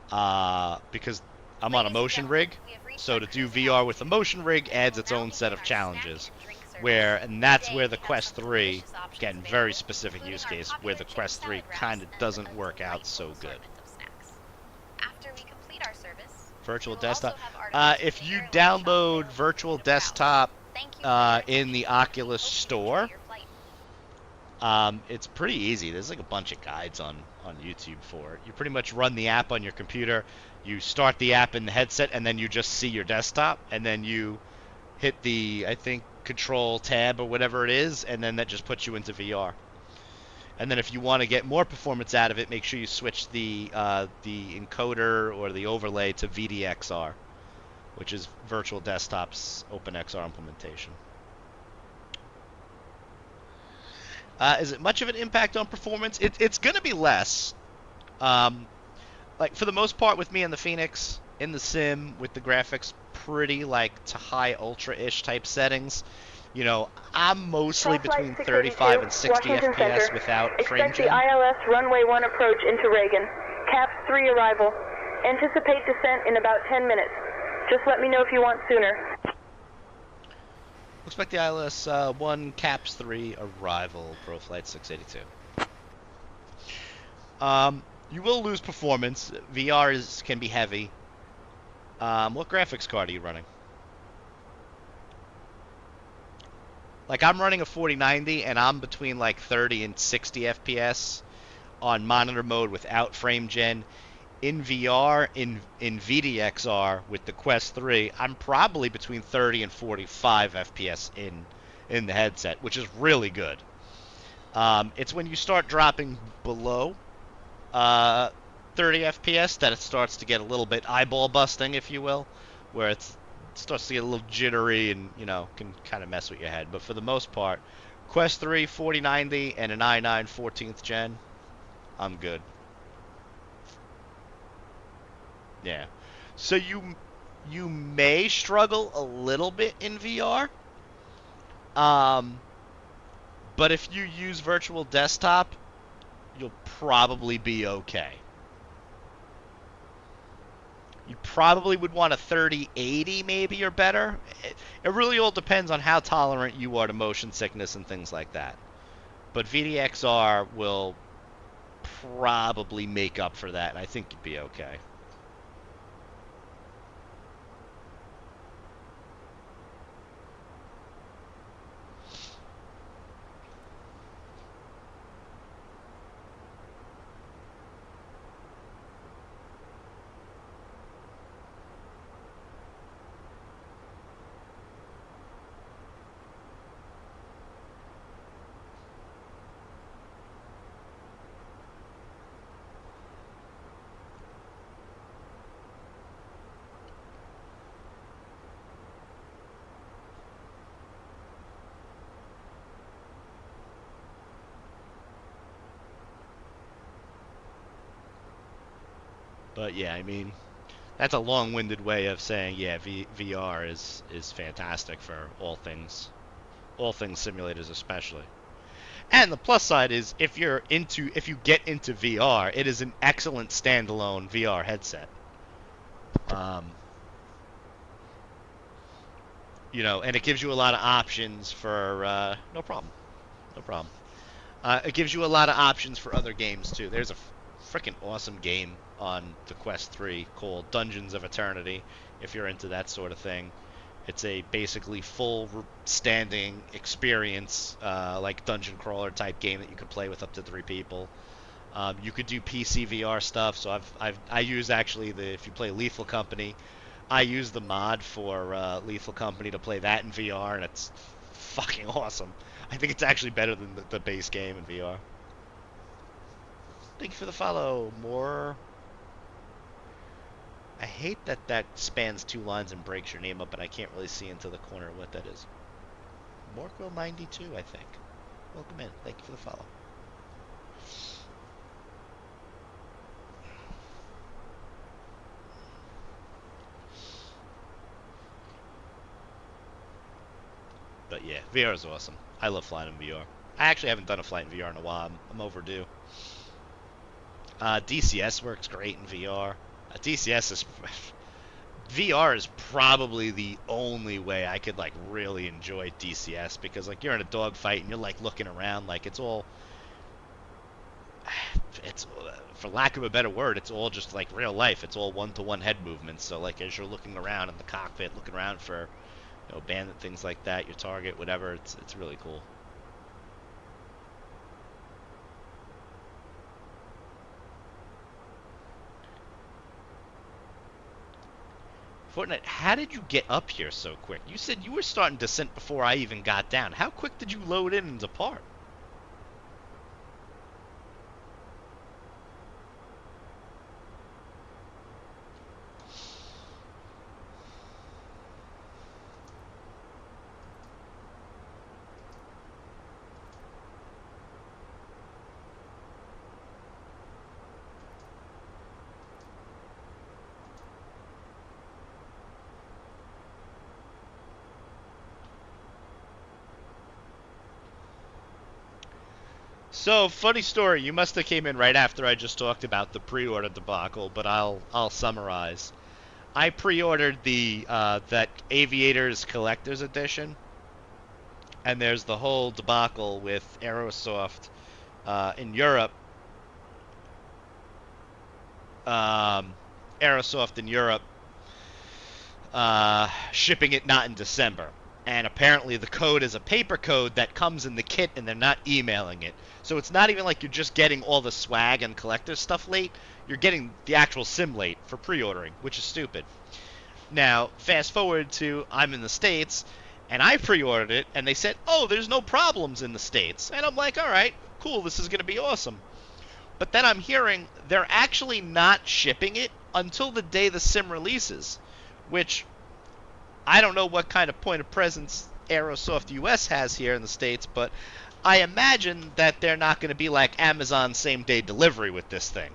S1: because I'm on a motion rig, so to do VR with a motion rig adds its own set of challenges. And that's where the Quest 3, again, very specific use case, where the Quest 3 kind of doesn't work out so good. Virtual Desktop. If you download Virtual Desktop in the Oculus Store, it's pretty easy. There's like a bunch of guides on YouTube for it. You pretty much run the app on your computer, you start the app in the headset, and then you just see your desktop, and then you hit the, I think, Control Tab or whatever it is, and then that just puts you into VR. And then if you want to get more performance out of it, make sure you switch the encoder or the overlay to VDXR, which is Virtual Desktop's OpenXR implementation. Is it much of an impact on performance? It's going to be less. Um, like for the most part with me and the Phoenix in the sim with the graphics pretty like to high ultra-ish type settings. You know, I'm mostly between 35 and 60
S7: Washington
S1: FPS
S7: Center.
S1: without frame
S7: Expect the
S1: gen.
S7: ILS runway 1 approach into Reagan. Caps 3 arrival. Anticipate descent in about 10 minutes. Just let me know if you want sooner.
S1: Looks like the ILS 1 Caps 3 arrival, Pro Flight 682. You will lose performance. VR can be heavy. What graphics card are you running? Like I'm running a 4090 and I'm between like 30 and 60 FPS on monitor mode without frame gen. In VR, in VDXR with the Quest 3, I'm probably between 30 and 45 FPS in the headset, which is really good. It's when you start dropping below 30 FPS that it starts to get a little bit eyeball busting, if you will, where it starts to get a little jittery and, you know, can kind of mess with your head. But for the most part, Quest 3 4090 and an i9 14th gen, I'm good. Yeah. So you may struggle a little bit in VR. Um, but if you use virtual desktop, you'll probably be okay. You probably would want a 3080 maybe or better. It really all depends on how tolerant you are to motion sickness and things like that. But VDXR will probably make up for that, and I think you'd be okay. But yeah, I mean, that's a long-winded way of saying, yeah, VR is fantastic for all things simulators especially. And the plus side is if you get into VR, it is an excellent standalone VR headset. Um, you know, and it gives you a lot of options for no problem, no problem. It gives you a lot of options for other games too. There's a freaking awesome game on the Quest 3 called Dungeons of Eternity. If you're into that sort of thing, it's a basically full standing experience, like dungeon crawler type game that you can play with up to 3 people. You could do PC VR stuff. So I use actually if you play Lethal Company, I use the mod for Lethal Company to play that in VR, and it's fucking awesome. I think it's actually better than the base game in VR. Thank you for the follow. More. I hate that spans 2 lines and breaks your name up, but I can't really see into the corner what that is. Morquill92, I think. Welcome in. Thank you for the follow. But yeah, VR is awesome. I love flying in VR. I actually haven't done a flight in VR in a while. I'm overdue. DCS works great in VR. DCS is VR is probably the only way I could like really enjoy DCS because like you're in a dogfight and you're like looking around like it's for lack of a better word, it's all just like real life. It's all one-to-one head movements. So like as you're looking around in the cockpit, looking around for bandit things like that, your target, whatever, it's really cool. Fortnite, how did you get up here so quick? You said you were starting descent before I even got down. How quick did you load in and depart? So, funny story. You must have came in right after I just talked about the pre-order debacle, but I'll summarize. I pre-ordered the that Aviators Collector's Edition, and there's the whole debacle with Aerosoft in Europe. Aerosoft in Europe shipping it not in December. And apparently the code is a paper code that comes in the kit and they're not emailing it. So it's not even like you're just getting all the swag and collector stuff late. You're getting the actual sim late for pre-ordering, which is stupid. Now, fast forward to I'm in the States, and I pre-ordered it, and they said, oh, there's no problems in the States. And I'm like, all right, cool, this is going to be awesome. But then I'm hearing they're actually not shipping it until the day the sim releases, which I don't know what kind of point of presence Aerosoft US has here in the States, but I imagine that they're not going to be like Amazon same-day delivery with this thing.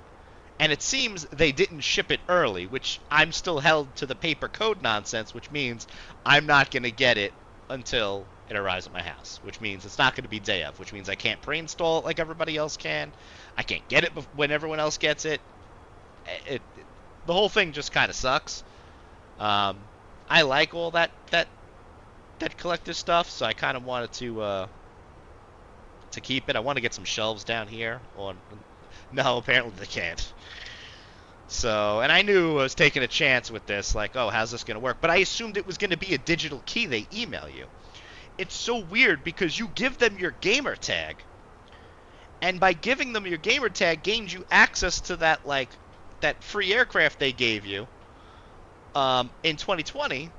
S1: And it seems they didn't ship it early, which I'm still held to the paper code nonsense, which means I'm not going to get it until it arrives at my house, which means it's not going to be day of, which means I can't pre-install it like everybody else can. I can't get it when everyone else gets it. The whole thing just kind of sucks. I like all that collector stuff, so I kind of wanted to keep it. I want to get some shelves down here. No, apparently they can't. So, and I knew I was taking a chance with this, like, oh, how's this going to work? But I assumed it was going to be a digital key they email you. It's so weird because you give them your gamer tag, and by giving them your gamer tag gains you access to that, like, that free aircraft they gave you in 2020.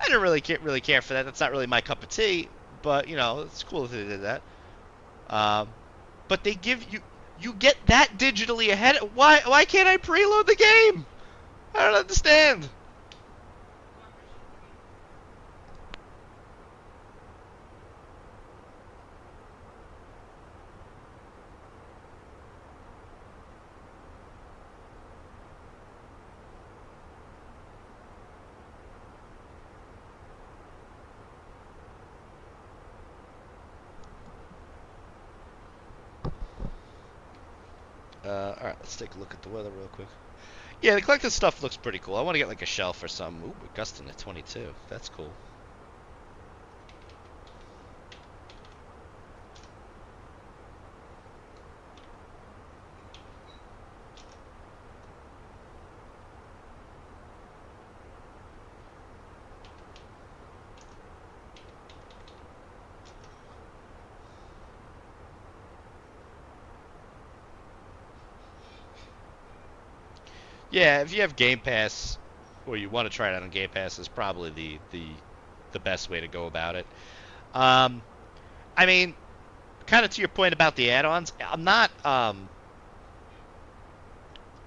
S1: I didn't really care for that. That's not really my cup of tea, but, you know, it's cool if they did that. But they give you get that digitally ahead. Why can't I preload the game? I don't understand. Alright, let's take a look at the weather real quick. Yeah, the collected stuff looks pretty cool. I want to get like a shelf or some. Ooh, we're gusting at 22. That's cool. Yeah, if you have Game Pass, or you want to try it out on Game Pass, is probably the best way to go about it. I mean, kind of to your point about the add-ons, I'm not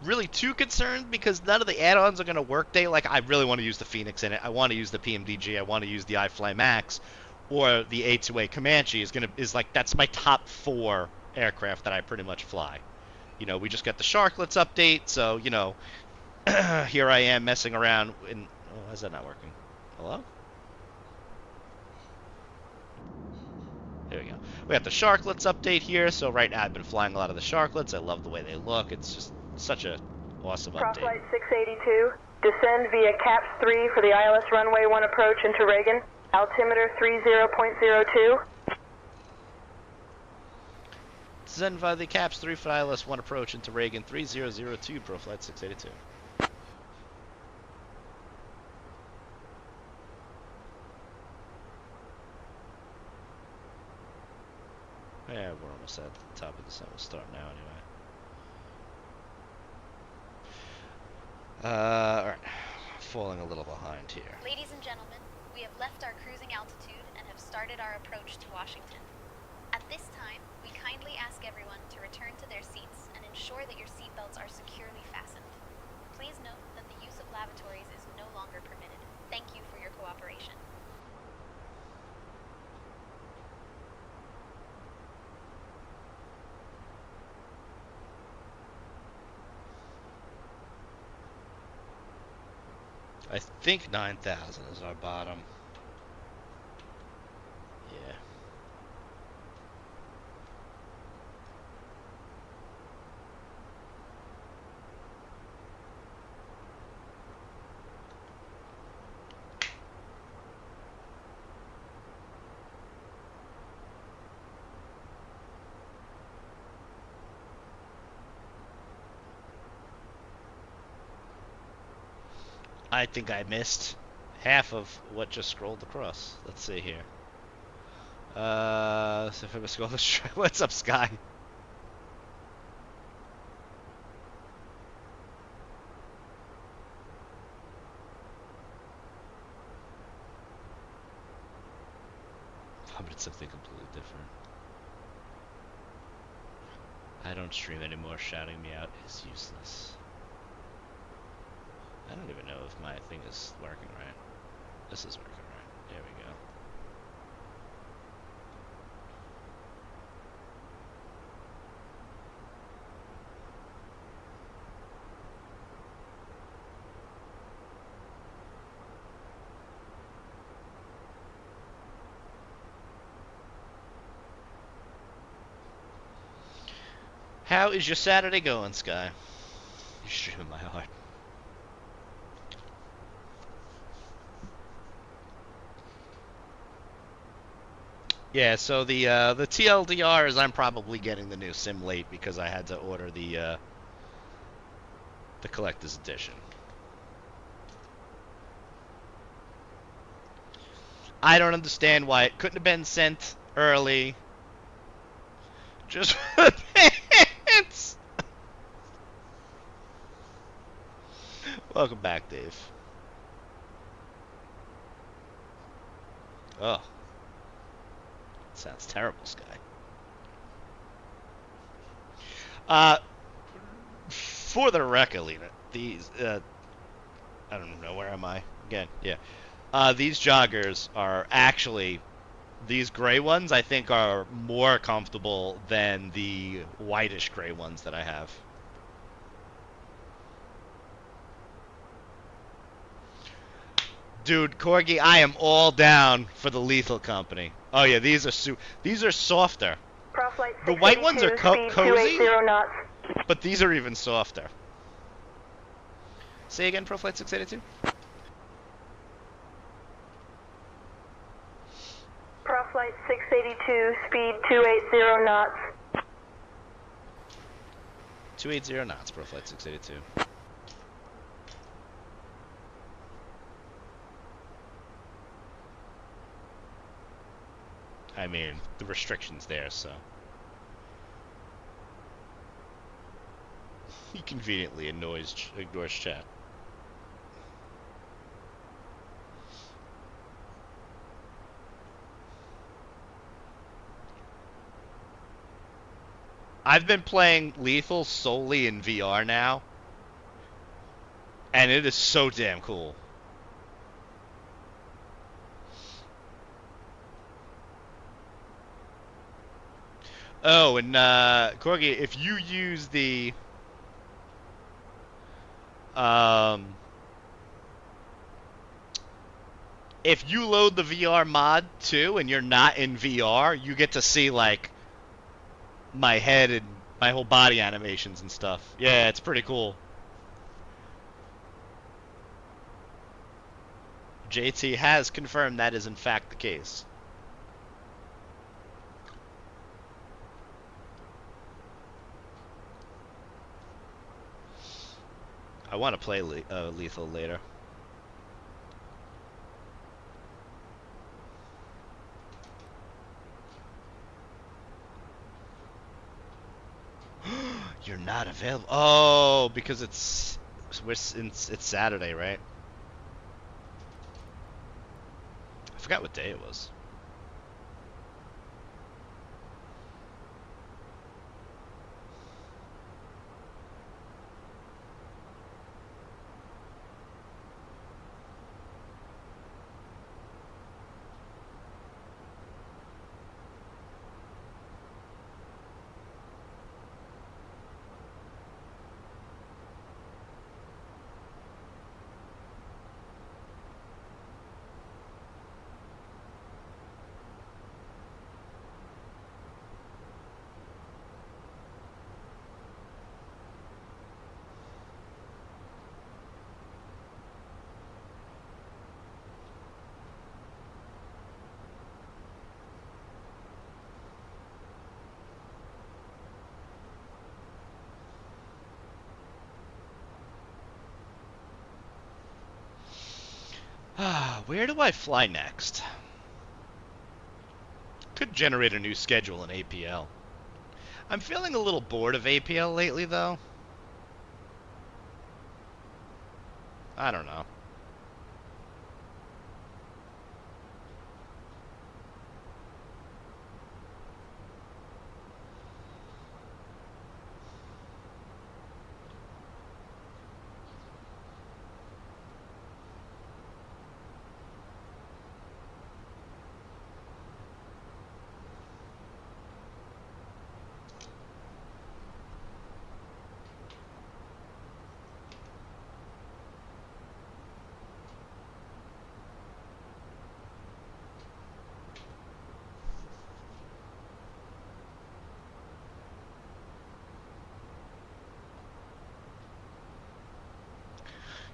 S1: really too concerned because none of the add-ons are going to work day. Like, I really want to use the Phoenix in it. I want to use the PMDG. I want to use the iFly Max, or the A2A Comanche is like that's my top 4 aircraft that I pretty much fly. You know, we just got the Sharklets update, so, you know, here I am messing around in... Oh, why is that not working? Hello? There we go. We got the Sharklets update here, so right now I've been flying a lot of the Sharklets. I love the way they look. It's just such a awesome update.
S7: Flight 682, descend via CAPS 3 for the ILS runway 1 approach into Reagan, altimeter 30.02.
S1: Descend via the CAPS 3 for ILS 1 approach into Reagan 3002, Pro Flight 682. Yeah, we're almost at the top of the sun. We'll start now anyway. Alright. Falling a little behind here.
S4: Ladies and gentlemen, we have left our cruising altitude and have started our approach to Washington. At this time, we kindly ask everyone to return to their seats and ensure that your seatbelts are securely fastened. Please note that the use of lavatories is no longer permitted. Thank you for your cooperation.
S1: I think 9,000 is our bottom. Yeah. I think I missed half of what just scrolled across. Let's see here. So if I scroll this, what's up, Sky? Oh, but it's something completely different. I don't stream anymore. Shouting me out is useless. I don't even know if my thing is working right. This is working right. There we go. How is your Saturday going, Sky? You're streaming my heart. Yeah, so the TLDR is I'm probably getting the new sim late because I had to order the collector's edition. I don't understand why it couldn't have been sent early. Just for the pants. Welcome back, Dave. Oh, sounds terrible, Sky. For the record, Lena, these I don't know, where am I again? Yeah, these joggers are actually, these gray ones I think are more comfortable than the whitish gray ones that I have. Dude, Corgi, I am all down for the Lethal Company. Oh yeah, these are softer. The white ones are cozy,
S7: knots.
S1: but these are even softer. Say again, Proflight 682.
S7: Proflight 682, speed 280 knots.
S1: 280 knots, Proflight 682. I mean, the restriction's there, so. He conveniently ignores chat. I've been playing Lethal solely in VR now, and it is so damn cool. Oh, and Corgi, if you use the if you load the VR mod too, and you're not in VR, you get to see like my head and my whole body animations and stuff. Yeah, it's pretty cool. JT has confirmed that is in fact the case. I want to play Lethal later. You're not available. Oh, because it's Saturday, right? I forgot what day it was. Where do I fly next? Could generate a new schedule in APL. I'm feeling a little bored of APL lately, though. I don't know.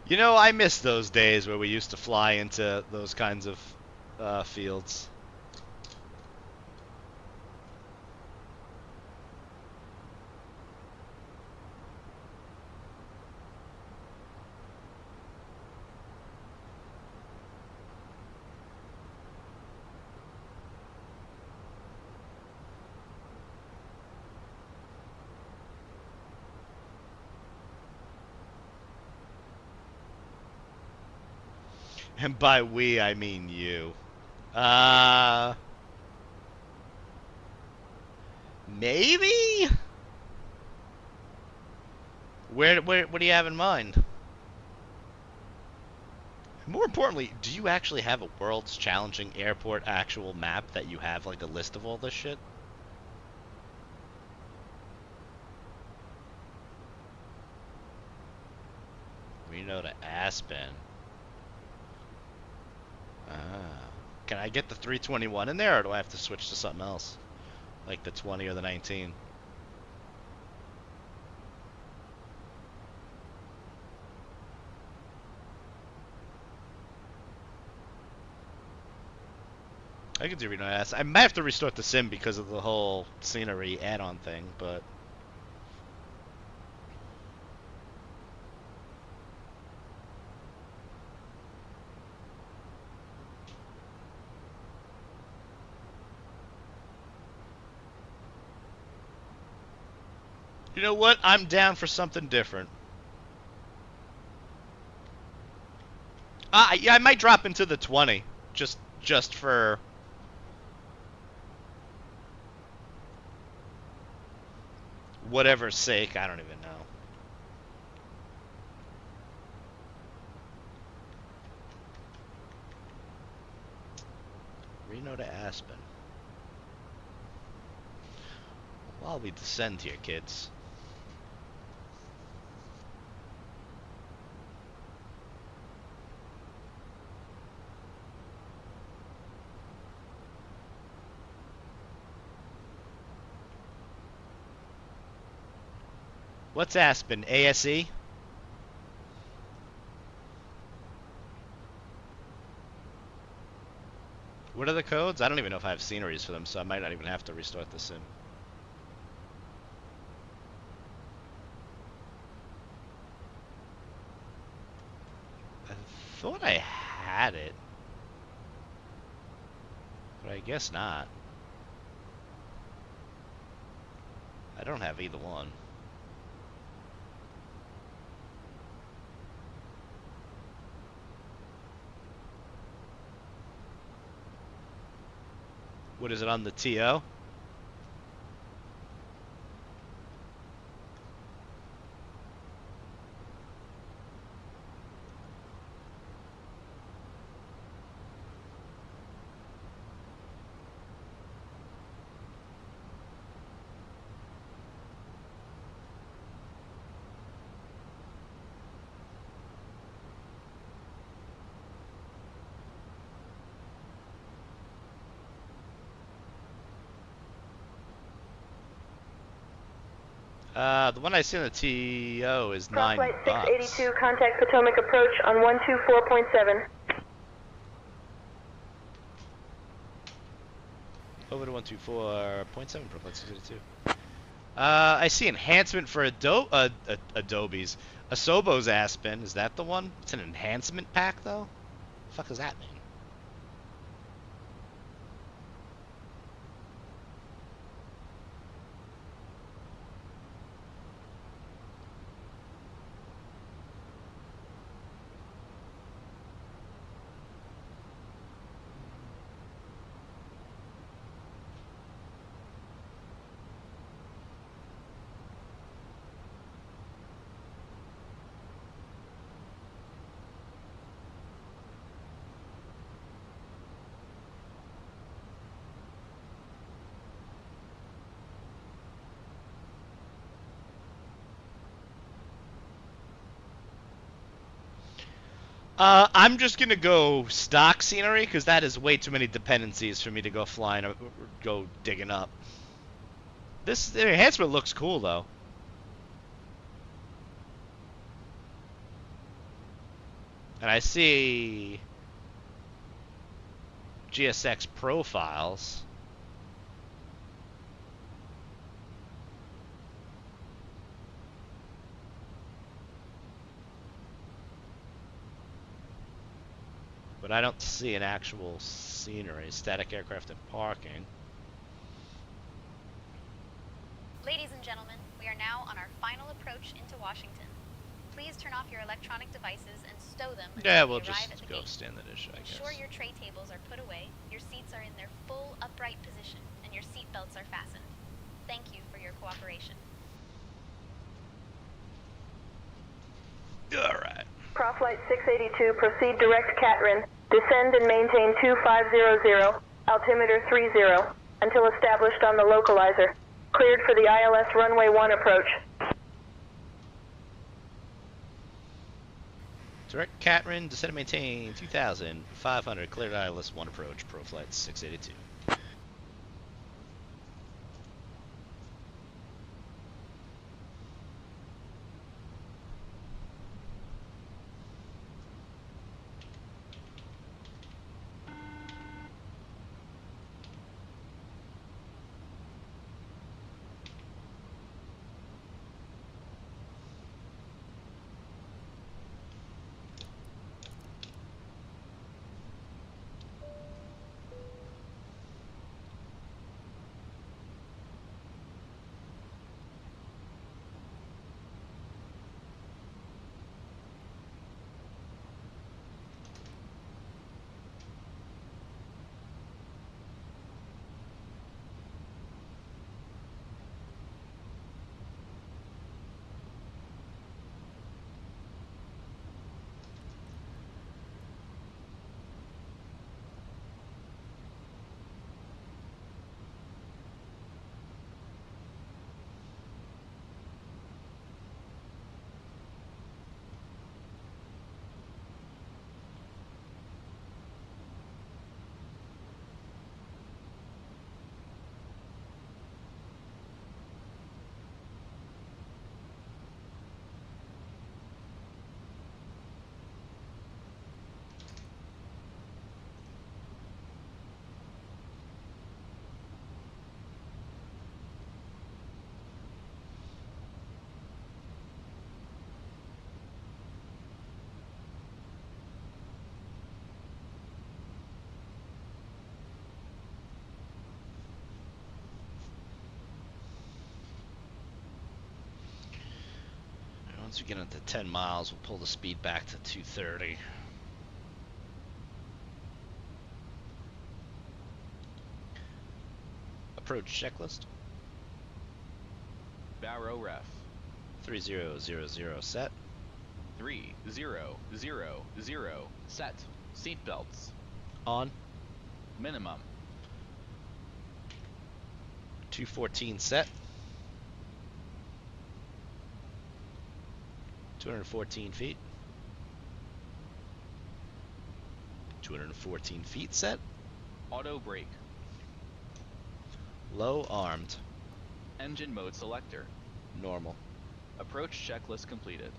S1: You know, I miss those days where we used to fly into those kinds of fields. And by we, I mean you. Maybe? What do you have in mind? More importantly, do you actually have a World's Challenging Airport actual map that you have, like, a list of all this shit? Reno to Aspen. Can I get the 321 in there, or do I have to switch to something else? Like the 20 or the 19? I could do Reno to Aspen. I might have to restart the sim because of the whole scenery add-on thing, but... You know what? I'm down for something different. Yeah, I might drop into the 20. Just for... whatever's sake, I don't even know. Reno to Aspen. While we descend here, kids. What's Aspen? ASE? What are the codes? I don't even know if I have sceneries for them, so I might not even have to restart the sim. I thought I had it, but I guess not. I don't have either one. What is it on the TO? The one I see on the TO is $9.
S7: Flight 682, contact Potomac approach on 124.7.
S1: Over to 124.7, Flight 682. I see enhancement for Adobe's. Asobo's Aspen, is that the one? It's an enhancement pack, though? The fuck does that mean? I'm just gonna go stock scenery because that is way too many dependencies for me to go flying or go digging up. This enhancement looks cool though. And I see GSX profiles. But I don't see an actual scenery. Static aircraft and parking.
S4: Ladies and gentlemen, we are now on our final approach into Washington. Please turn off your electronic devices and stow them until
S1: Yeah,
S4: we
S1: we'll
S4: arrive at
S1: just
S4: the
S1: go
S4: gate.
S1: stand the dish, I guess.
S4: Ensure your tray tables are put away, your seats are in their full upright position, and your seat belts are fastened. Thank you for your cooperation.
S1: Alright.
S7: Proflight 682, proceed direct Catrin. Descend and maintain 2500, altimeter 30, until established on the localizer. Cleared for the ILS runway 1 approach.
S1: Direct Catrin, descend and maintain 2,500, cleared ILS 1 approach, Proflight 682. Once we get into 10 miles, we'll pull the speed back to 230. Approach checklist.
S2: Barrow ref.
S1: 3000 set.
S2: 3000 set. Seatbelts.
S1: On.
S2: Minimum.
S1: 214 set. 214 feet. 214 feet set.
S2: Auto brake.
S1: Low armed.
S2: Engine mode selector.
S1: Normal.
S2: Approach checklist completed.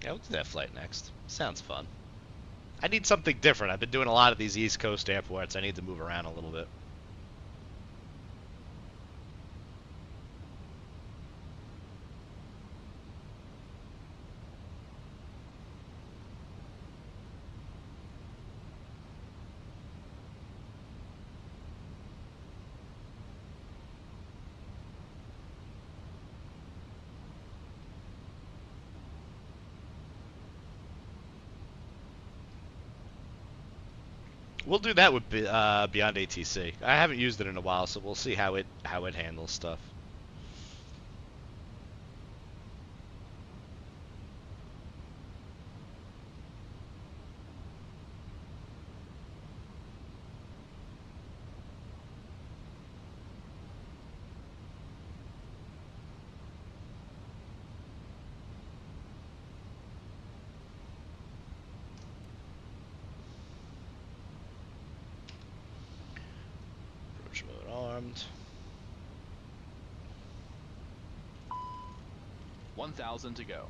S1: Yeah, we'll do that flight next. Sounds fun. I need something different. I've been doing a lot of these East Coast airports. I need to move around a little bit. We'll do that with Beyond ATC. I haven't used it in a while, so we'll see how it handles stuff. approach mode armed.
S2: 1,000 to go.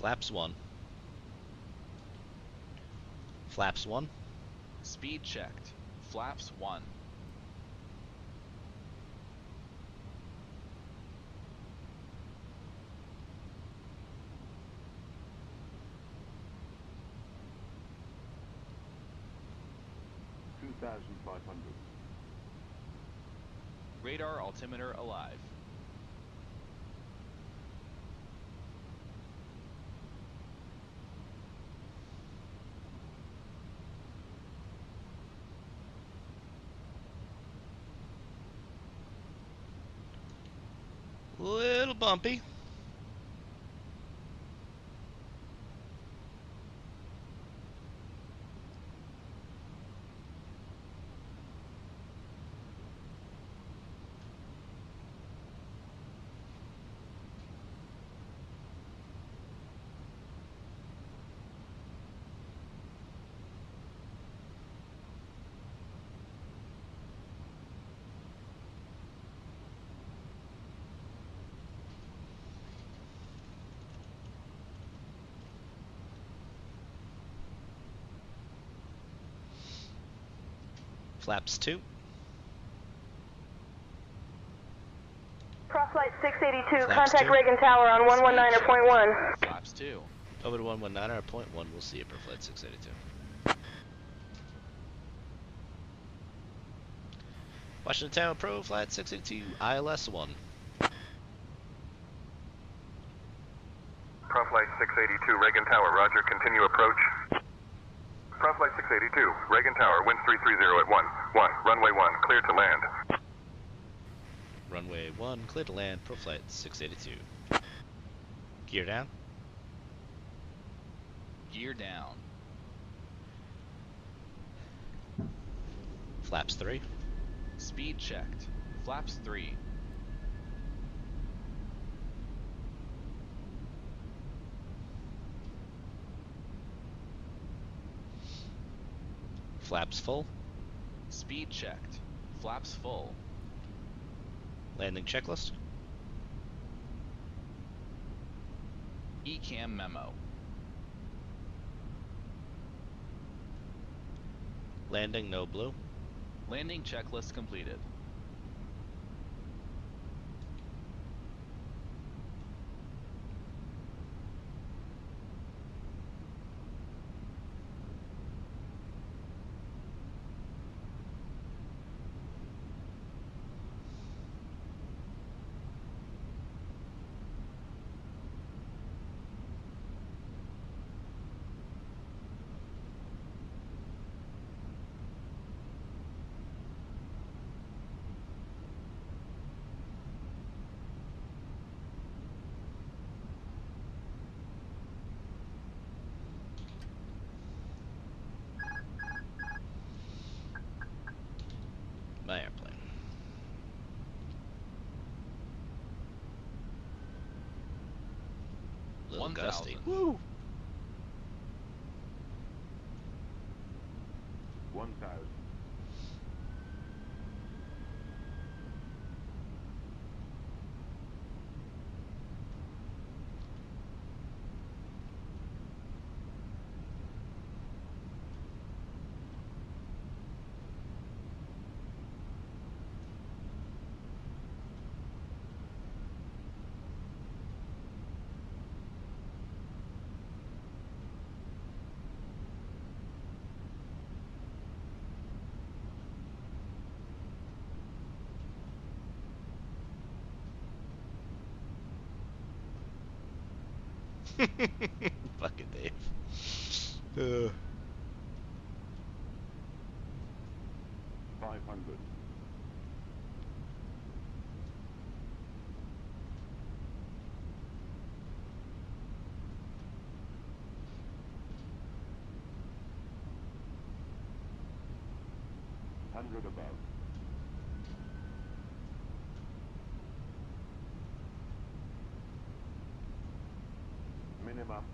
S1: Flaps 1. Flaps 1.
S2: Speed checked. Flaps 1. Radar altimeter alive.
S1: Little bumpy. Flaps 2.
S7: Crossflight 682,
S1: Flaps
S7: contact
S1: 2.
S7: Reagan Tower on
S2: Speed
S7: 119.1.
S2: checked. Flaps 2.
S1: Over to 119 or point 1. We'll see you per flight 682. Washington Town Pro flight 682 ILS 1.
S5: Proflight 682, Reagan Tower, roger, continue approach. Proflight 682, Reagan Tower, wind 330 at 1, runway 1, clear to land.
S1: Runway 1, clear to land, pro flight 682. Gear down.
S2: Gear down.
S1: Flaps 3.
S2: Speed checked. Flaps 3.
S1: Flaps full.
S2: Speed checked. Flaps full.
S1: Landing checklist.
S2: ECAM memo.
S1: Landing no blue.
S2: Landing checklist completed.
S1: My airplane. Little
S2: 1,000.
S1: gusty. Woo!
S8: 1,000.
S1: Fucking Dave.
S8: 500. Hundred above. Minimum.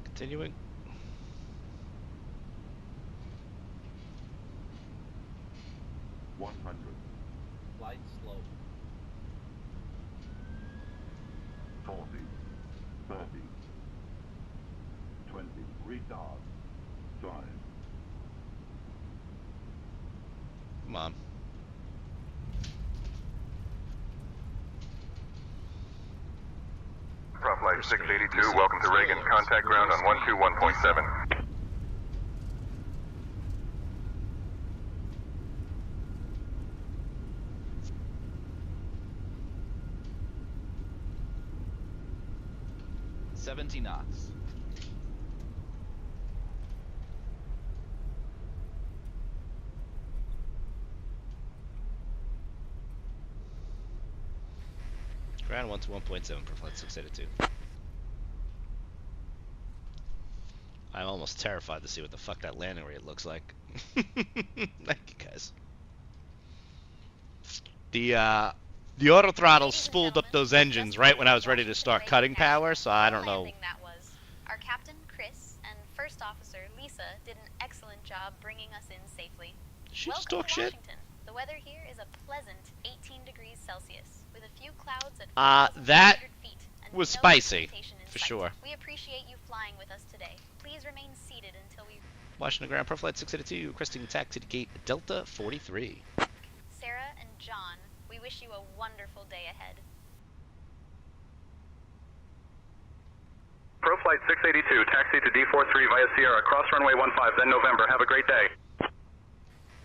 S1: Continuing.
S8: 100.
S9: Light slow.
S8: 40. 30. 20. Retard. Drive.
S1: Come on.
S5: Prop Flight 682, welcome to Reagan. Contact ground on 121.7.
S2: Seventy knots.
S1: Ground 1 to 1.7 per flight 682. I'm almost terrified to see what the fuck that landing rate looks like. Thank you guys. The auto throttle spooled up those engines right when I was ready to start cutting power, so I don't know.
S4: That was. Our captain, Chris, and first officer, Lisa, did an excellent job bringing us in safely.
S1: Did she just
S4: Welcome
S1: talk
S4: to
S1: shit?
S4: Washington. The weather here is a pleasant 18 degrees Celsius, with a few clouds at
S1: That
S4: 4,500 feet and
S1: was
S4: no
S1: spicy,
S4: precipitation in
S1: for
S4: sight.
S1: sure.
S4: We appreciate you flying with us today. Please remain seated until we...
S1: Washington Ground, per flight 682, requesting taxi to gate Delta 43.
S4: Sarah and John, we wish you a wonderful day ahead.
S5: Pro Flight 682, taxi to D43 via Sierra, cross runway 15, then November. Have a great day.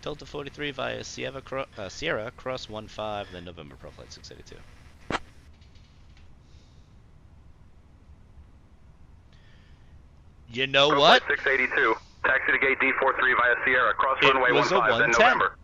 S1: Delta 43 via Sierra, cross 15, then November, pro flight 682. You know
S5: Pro
S1: what?
S5: Flight 682, taxi to gate D43 via Sierra, cross
S1: It
S5: runway
S1: was
S5: 15,
S1: a
S5: then
S1: 110.
S5: November.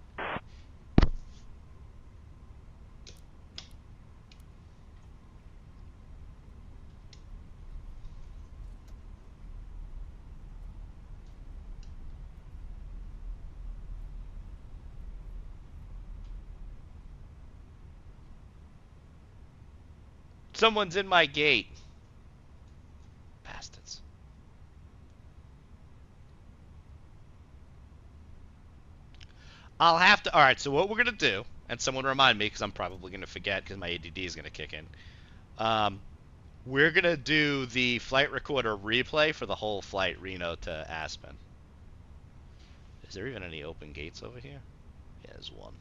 S1: Someone's in my gate. Bastards. I'll have to... Alright, so what we're going to do, and someone remind me, because I'm probably going to forget, because my ADD is going to kick in. We're going to do the flight recorder replay for the whole flight, Reno to Aspen. Is there even any open gates over here? Yeah, there's one.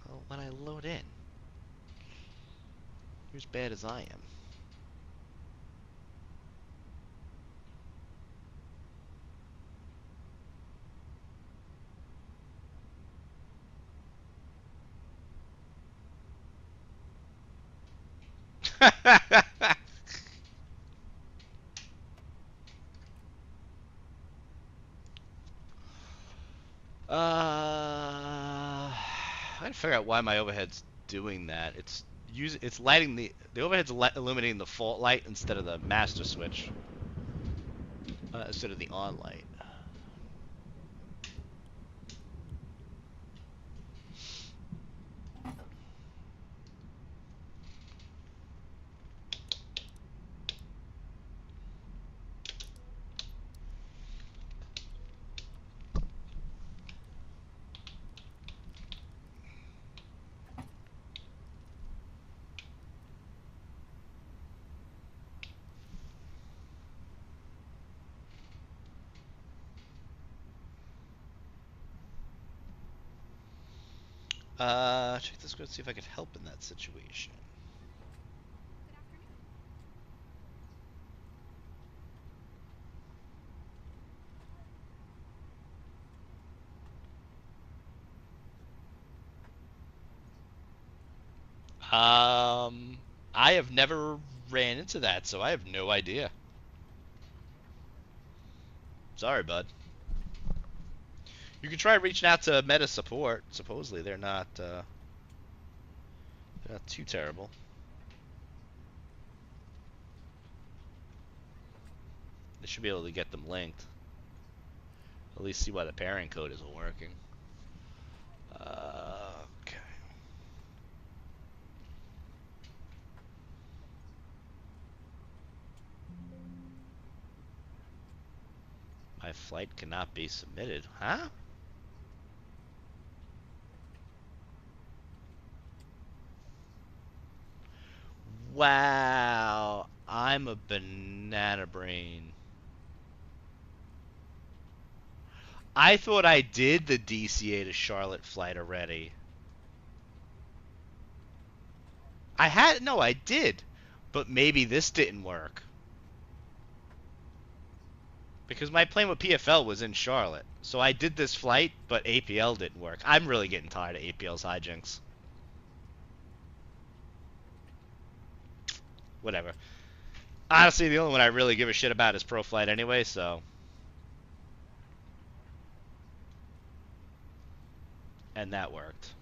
S1: Well, when I load in, you're as bad as I am. I gotta figure out why my overhead's doing that. It's lighting the overhead's illuminating the fault light instead of the master switch, instead of the on light. Check this code, see if I could help in that situation. I have never ran into that, so I have no idea. Sorry, bud. You can try reaching out to Meta support. Supposedly they're not too terrible. They should be able to get them linked. At least see why the pairing code isn't working. Okay. My flight cannot be submitted. Huh? Wow. I'm a banana brain. I thought I did the DCA to Charlotte flight already. No, I did. But maybe this didn't work. Because my plane with PFL was in Charlotte. So I did this flight, but APL didn't work. I'm really getting tired of APL's hijinks. Whatever. Honestly, the only one I really give a shit about is ProFlight anyway, so. And that worked.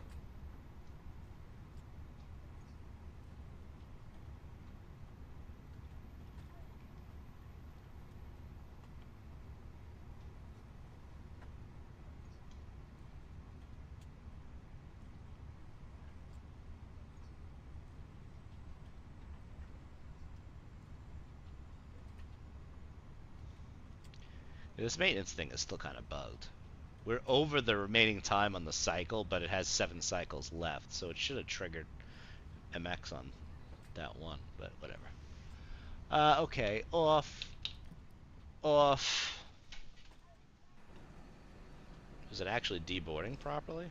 S1: This maintenance thing is still kind of bugged. We're over the remaining time on the cycle, but it has 7 cycles left, so it should have triggered MX on that one, but whatever. Okay, off. Off. Is it actually deboarding properly?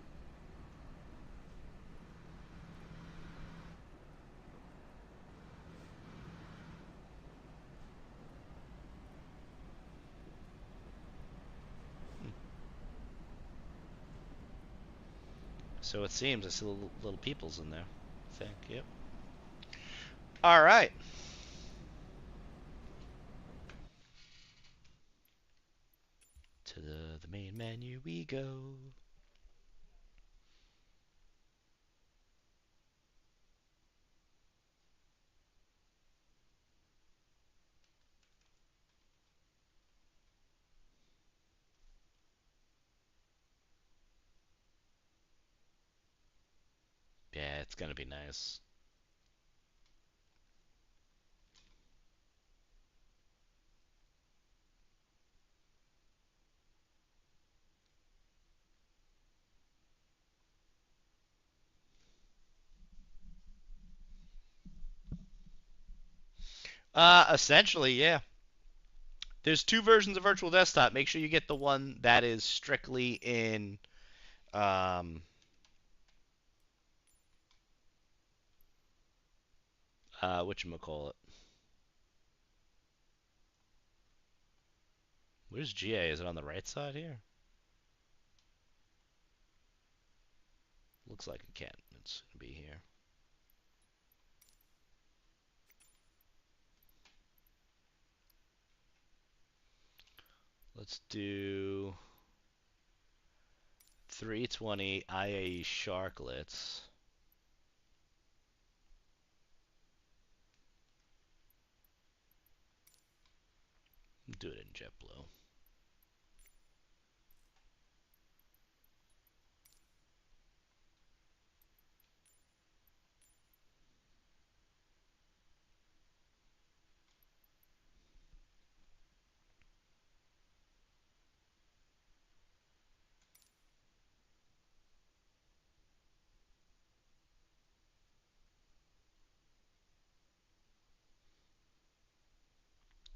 S1: So it seems I see little peoples in there. I think, yep. Alright. To the main menu we go. Yeah, it's gonna be nice. Essentially, yeah. There's 2 versions of Virtual Desktop. Make sure you get the one that is strictly in um, whatchamacallit. Where's GA? Is it on the right side here? Looks like it can't. It's gonna be here. Let's do 320 IAE Sharklets. Do it in JetBlue.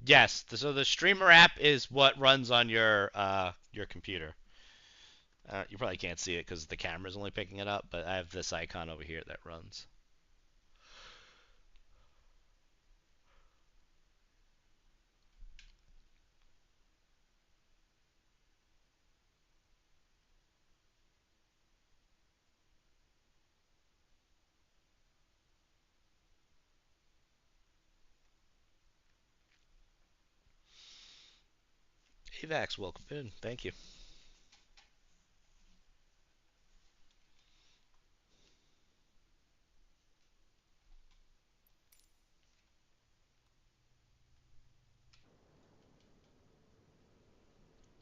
S1: Yes, so the streamer app is what runs on your computer. You probably can't see it because the camera's only picking it up, but I have this icon over here that runs. AVAX, welcome in. Thank you.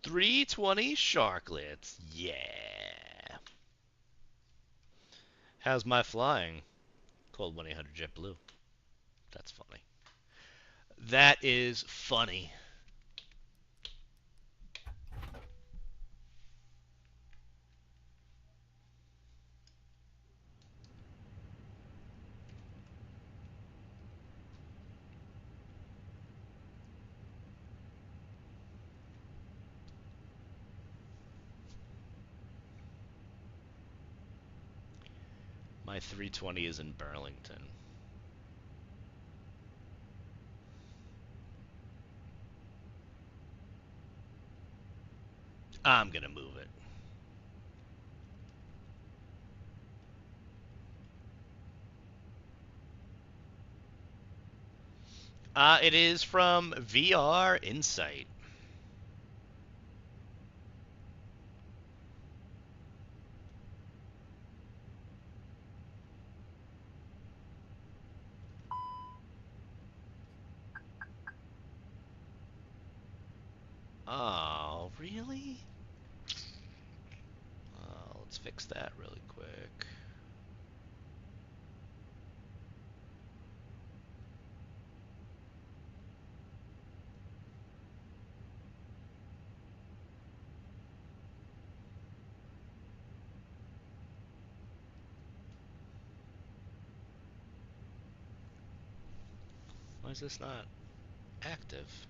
S1: $320 Sharklets. Yeah. How's my flying? Called 1-800-JET-BLUE. That's funny. That is funny. My 320 is in Burlington. I'm gonna move it. It is from VR Insight. Oh, really? Let's fix that really quick. Why is this not active?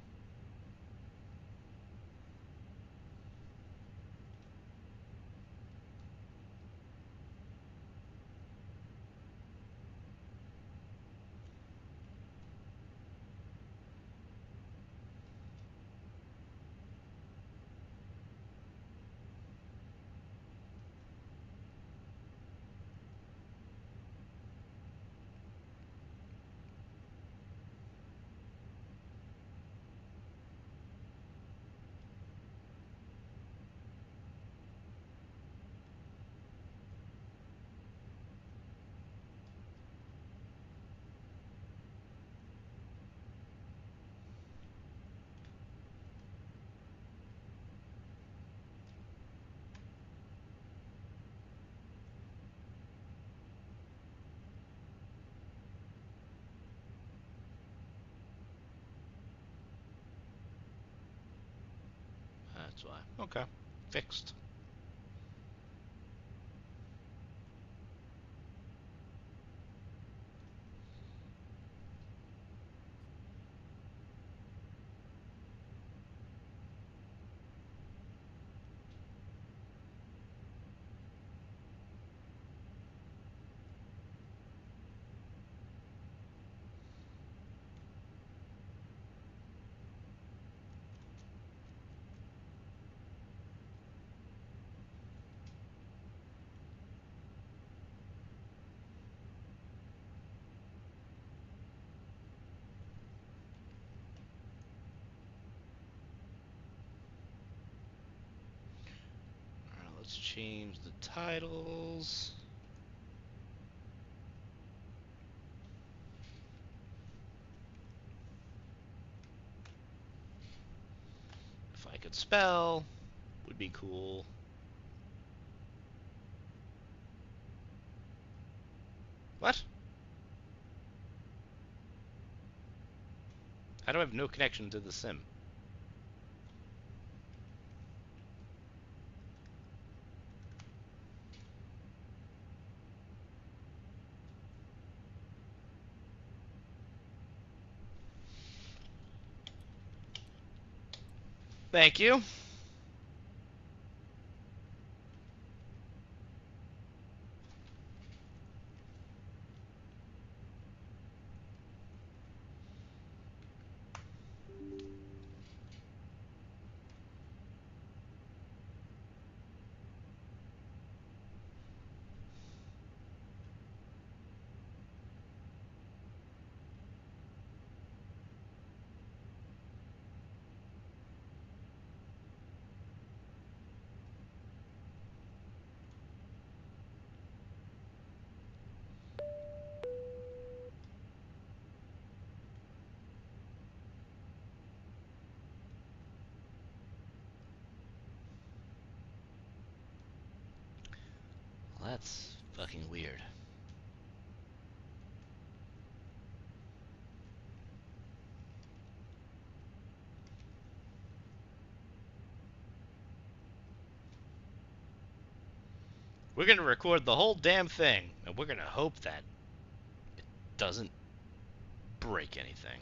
S1: That's why. Okay. Fixed. Alright, let's change the titles. If I could spell, would be cool. What? How do I have no connection to the sim? Thank you. that's fucking weird. We're gonna record the whole damn thing, and we're gonna hope that it doesn't break anything.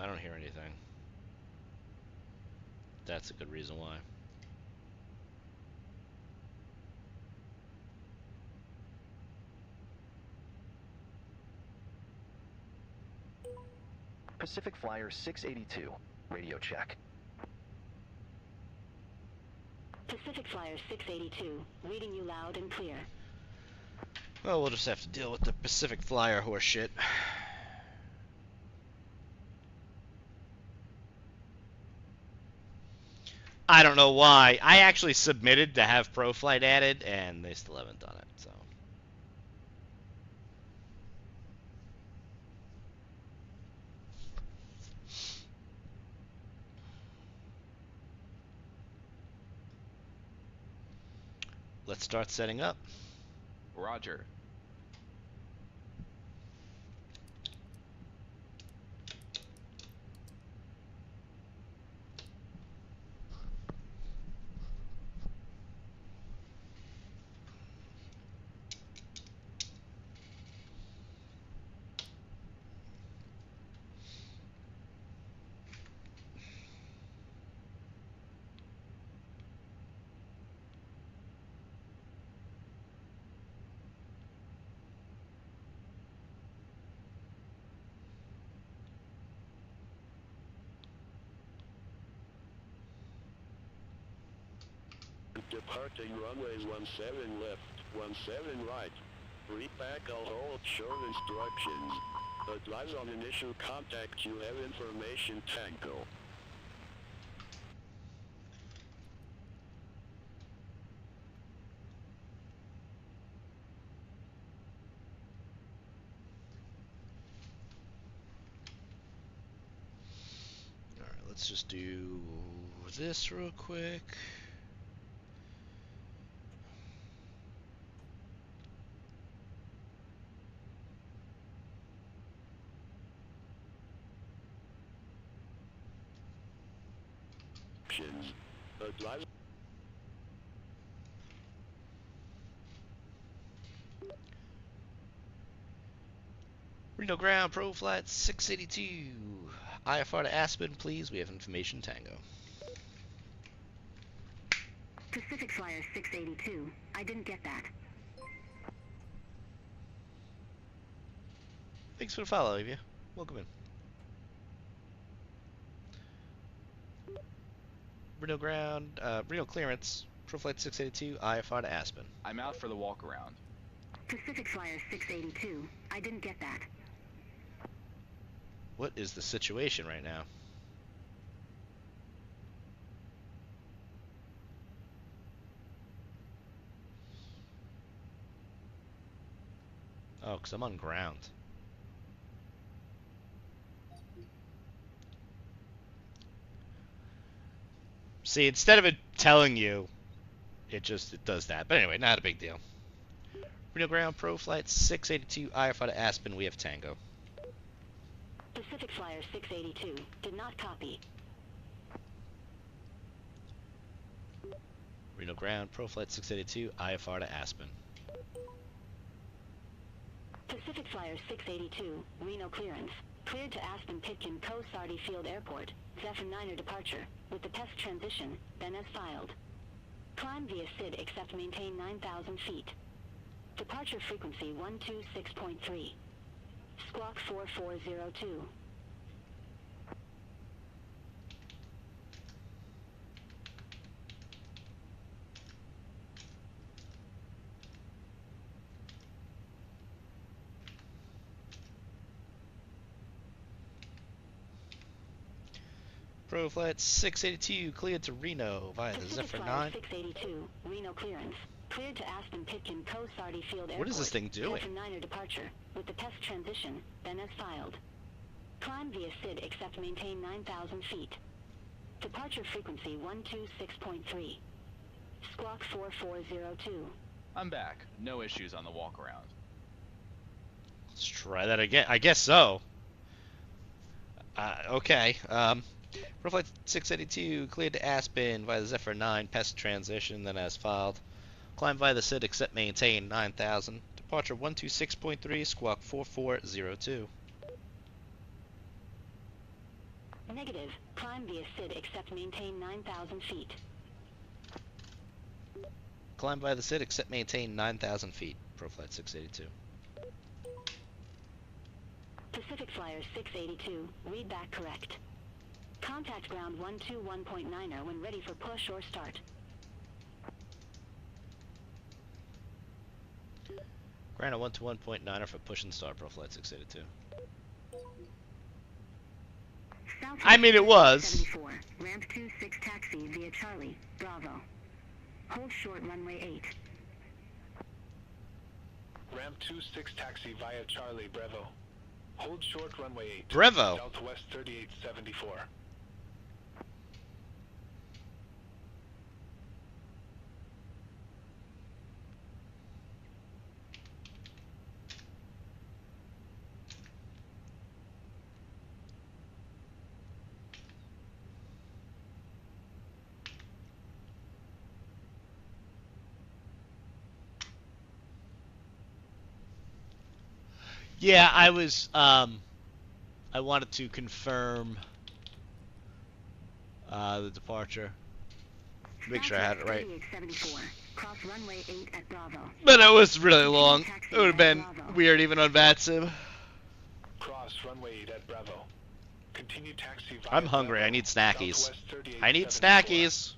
S1: I don't hear anything. That's a good reason why.
S10: Pacific Flyer 682, radio check.
S11: Pacific Flyer 682, reading you loud and clear.
S1: Well, we'll just have to deal with the Pacific Flyer horse shit. I don't know why. I actually submitted to have ProFlight added, and they still haven't done it, so. Let's start setting up.
S2: Roger.
S12: Departing runways 17 left, 17 right. Repack all hold short instructions. Advise on initial contact, you have information Tango.
S1: Alright, let's just do this real quick.
S12: Advise.
S1: Reno Ground, ProFlight 682. IFR to Aspen, please. We have information Tango.
S11: Pacific Flyer 682, I didn't get that.
S1: Thanks for the follow, Olivia. Welcome in. Reno Ground, Reno Clearance, ProFlight 682, IFR to Aspen.
S2: I'm out for the walk around.
S11: Pacific Flyer 682, I didn't get that.
S1: What is the situation right now? Oh, because I'm on ground. See, instead of it telling you, it does that. But anyway, not a big deal. Reno Ground, ProFlight 682, IFR to Aspen, we have Tango.
S11: Pacific Flyer 682, did not copy.
S1: Reno Ground, ProFlight 682, IFR to Aspen.
S11: Pacific Flyer 682, Reno clearance. Cleared to Aspen Pitkin Sardi Field Airport, Zephyr 9er departure, with the test transition, then as filed. Climb via SID except maintain 9,000 feet. Departure frequency 126.3. Squawk 4402.
S1: Pro Flight 682 cleared to Reno via the
S11: Pacific
S1: Zephyr
S11: Flyer
S1: 9.
S11: 682, Reno clearance. Cleared to Aspen Pitkin Coast Sardi Field Airport.
S1: What is this thing doing?
S11: Zephyr 9 departure, with the test transition, then as filed. Climb via SID except maintain 9,000 feet. Departure frequency 126.3. Squawk 4402.
S2: I'm back. No issues on the walk around.
S1: Let's try that again. I guess so. Okay. Pro Flight 682 cleared to Aspen via the Zephyr 9 pest transition, then as filed. Climb via the SID except maintain 9,000. Departure 126.3, squawk 4402.
S11: Negative. Climb via SID except maintain 9,000 feet.
S1: Climb via the SID except maintain 9,000 feet. Pro Flight 682.
S11: Pacific Flyer 682, read back correct. Contact ground 121.9er when ready for push or start.
S1: Ground at 121.9er for push and start, Pro Flight 682. I mean, it was.
S11: 74, ramp 26 taxi via Charlie, Bravo. Hold short runway 8.
S13: Ramp 26 taxi via Charlie, Bravo. Hold short runway 8.
S1: Bravo.
S13: Delta West 3874.
S1: Yeah, I wanted to confirm the departure. Make sure I had it right.
S11: Cross runway 8 at Bravo.
S1: But it was really long. It would have been weird even on VATSIM.
S13: Cross runway 8 at Bravo. Continue taxi via
S1: I'm hungry. I need snackies. I need snackies.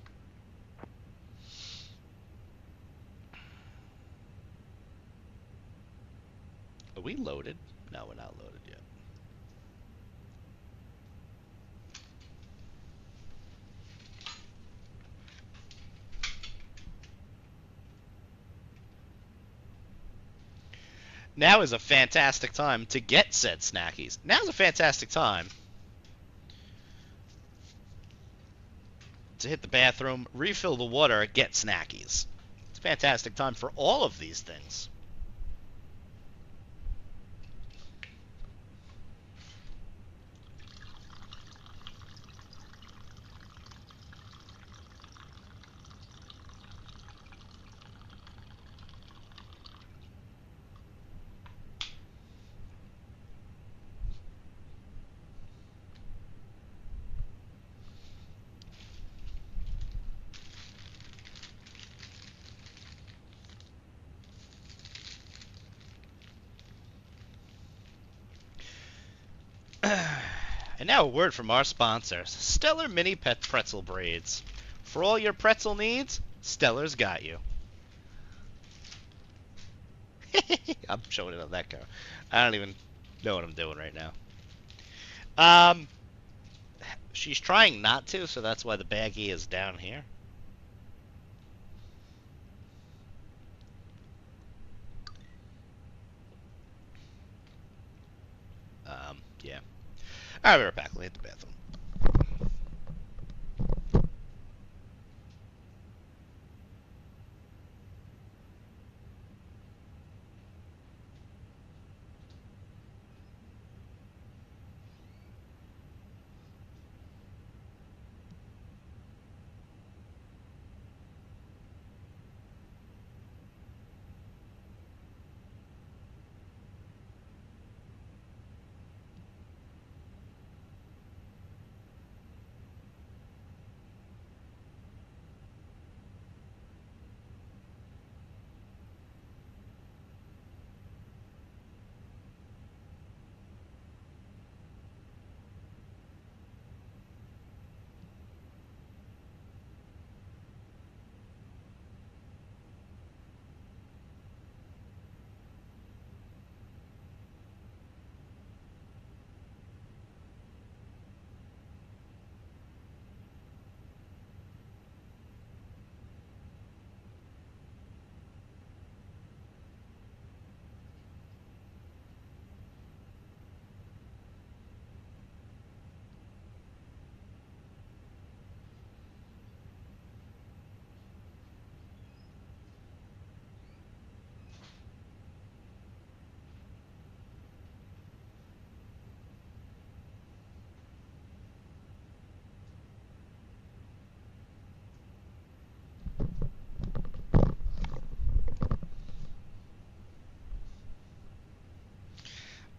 S1: Are we loaded? No, we're not loaded yet. Now is a fantastic time to get said snackies. Now's a fantastic time to hit the bathroom, refill the water, get snackies. It's a fantastic time for all of these things. And now a word from our sponsor, Stellar Mini Pet Pretzel Braids. For all your pretzel needs, Stellar's got you. I'm showing it on that car. I don't even know what I'm doing right now. She's trying not to, so that's why the baggie is down here. Yeah. Alright, we're back. We'll hit the bathroom.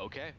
S2: Okay.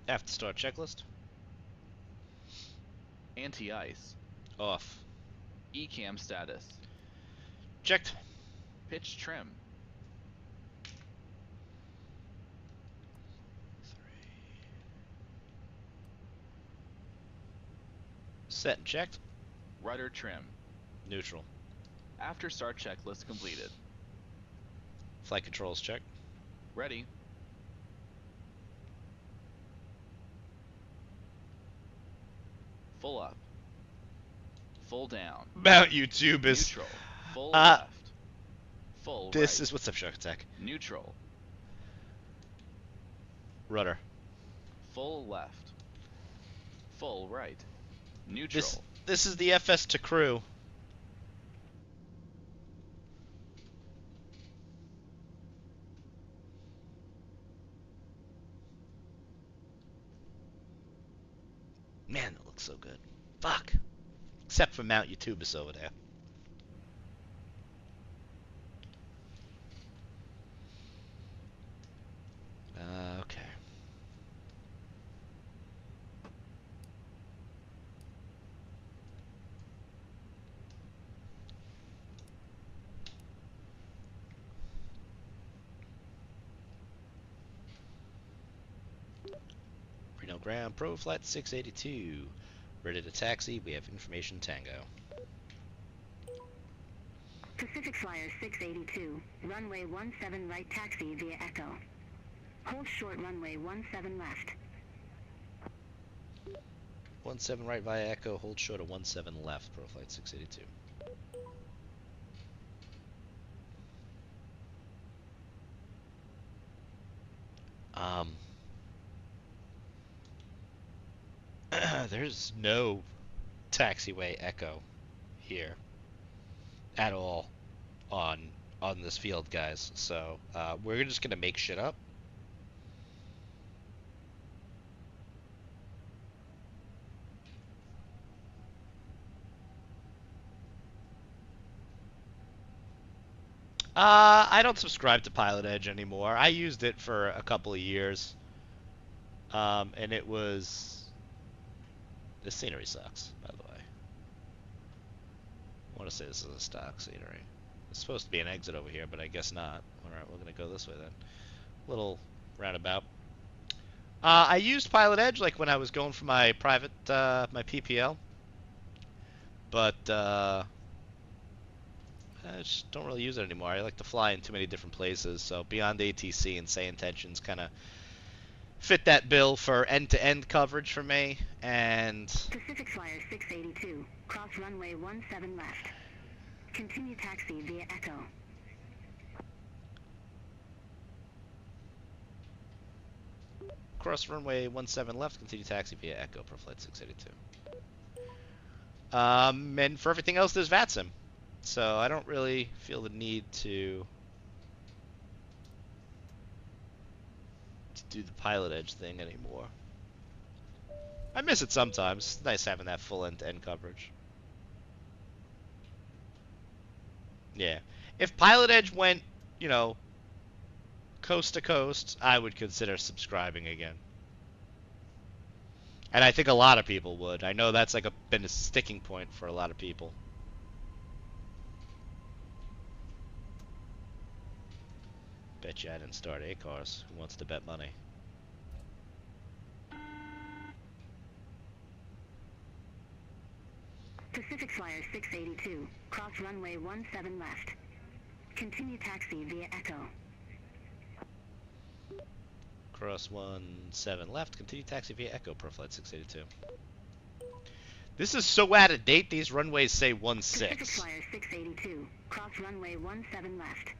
S1: Have to start checklist.
S2: Anti-ice.
S1: Off.
S2: ECAM status.
S1: Checked.
S2: Pitch trim.
S1: Set and checked.
S2: Rudder trim.
S1: Neutral.
S2: After start checklist completed.
S1: Flight controls checked.
S2: Ready. Full up. Full down.
S1: Mount YouTube is...
S2: Neutral. Full left. Full
S1: This
S2: right.
S1: is... What's up, Shark Attack?
S2: Neutral.
S1: Rudder.
S2: Full left. Full right. Neutral.
S1: This is the FS to crew. Man, that looks so good. Fuck. Except for Mount Utubis over there. Okay. Reno Ground, Pro Flight 682. Ready to taxi, we have information Tango.
S11: Pacific Flyer 682, runway 17 right taxi via Echo. Hold short runway 17 left.
S1: 17 right via Echo, hold short of 17 left, Pro Flight 682. There's no taxiway Echo here at all on this field, guys. So we're just gonna make shit up. I don't subscribe to Pilot Edge anymore. I used it for a couple of years, and it was... The scenery sucks, by the way. I want to say this is a stock scenery. It's supposed to be an exit over here, but I guess not. Alright, we're going to go this way then. Little roundabout. I used Pilot Edge like when I was going for my private, my PPL. But, I just don't really use it anymore. I like to fly in too many different places, so beyond ATC and say intentions kind of fit that bill for end-to-end coverage for me, and...
S11: Pacific Flyer 682, cross runway 17 left. Continue taxi via Echo.
S1: Cross runway 17 left, continue taxi via Echo, Pro Flight 682. And for everything else, there's VATSIM. So I don't really feel the need to do the Pilot Edge thing anymore. I miss it sometimes. It's nice having that full end-to-end coverage. Yeah. If Pilot Edge went, you know, coast to coast, I would consider subscribing again. And I think a lot of people would. I know that's like been a sticking point for a lot of people. bet you I didn't start ACARS. Who wants to bet money?
S11: Pacific Flyer 682, cross runway 17 left. Continue taxi via Echo.
S1: Cross 17 left. Continue taxi via Echo, Proflight 682. This is so out of date, these runways say 16.
S11: Pacific Flyer 682, cross runway 17 left.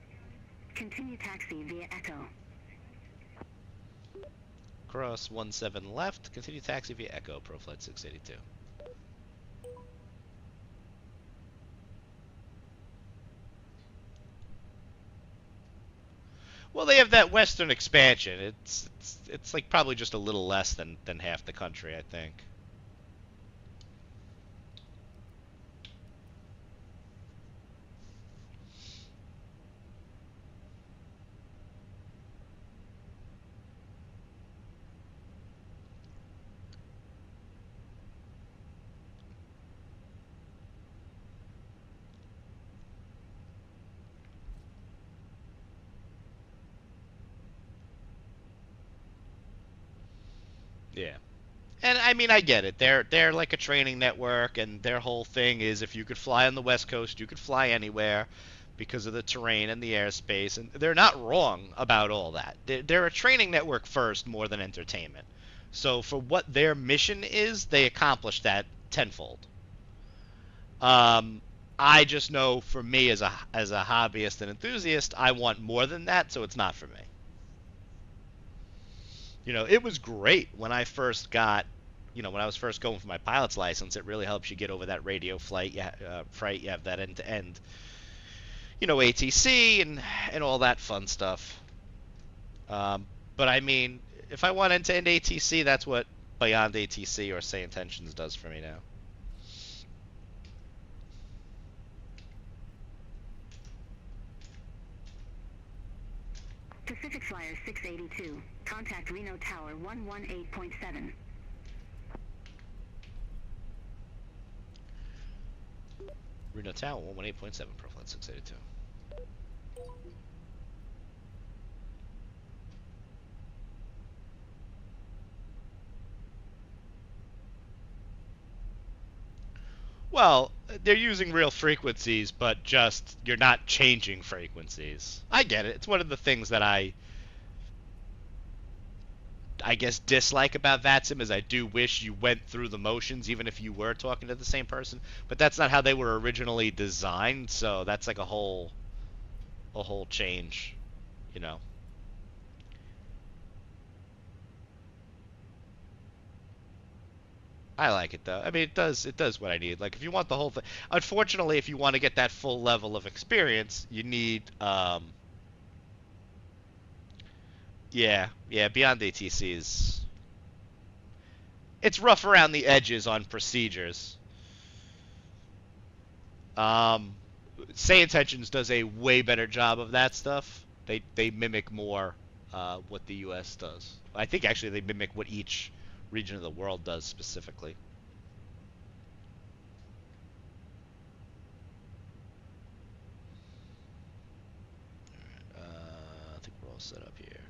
S11: Continue taxi via Echo.
S1: Cross 17 left. Continue taxi via Echo, Proflight 682. Well, they have that western expansion. It's like probably just a little less than half the country, I think. Yeah. And I mean, I get it. They're like a training network, and their whole thing is if you could fly on the West Coast, you could fly anywhere because of the terrain and the airspace. And they're not wrong about all that. They're a training network first more than entertainment. So for what their mission is, they accomplish that tenfold. I just know for me as a hobbyist and enthusiast, I want more than that, so it's not for me. You know, it was great when I first got, when I was first going for my pilot's license. It really helps you get over that radio flight. You have that end-to-end, ATC and all that fun stuff. But I mean, if I want end-to-end ATC, that's what Beyond ATC or Say Intentions does for me now.
S11: Pacific Flyer 682, contact Reno Tower 118.7.
S1: Reno Tower 118.7, Profile 682. Well, they're using real frequencies, but just you're not changing frequencies. I get it. It's one of the things that I guess dislike about VATSIM is I do wish you went through the motions even if you were talking to the same person, but that's not how they were originally designed, so that's like a whole change, I like it though. I mean, it does what I need. Like if you want the whole thing. Unfortunately, if you want to get that full level of experience, you need yeah, Beyond ATC it's rough around the edges on procedures. Say Intentions does a way better job of that stuff. They mimic more what the US does. I think actually they mimic what each region of the world does specifically. I think we're all set up here.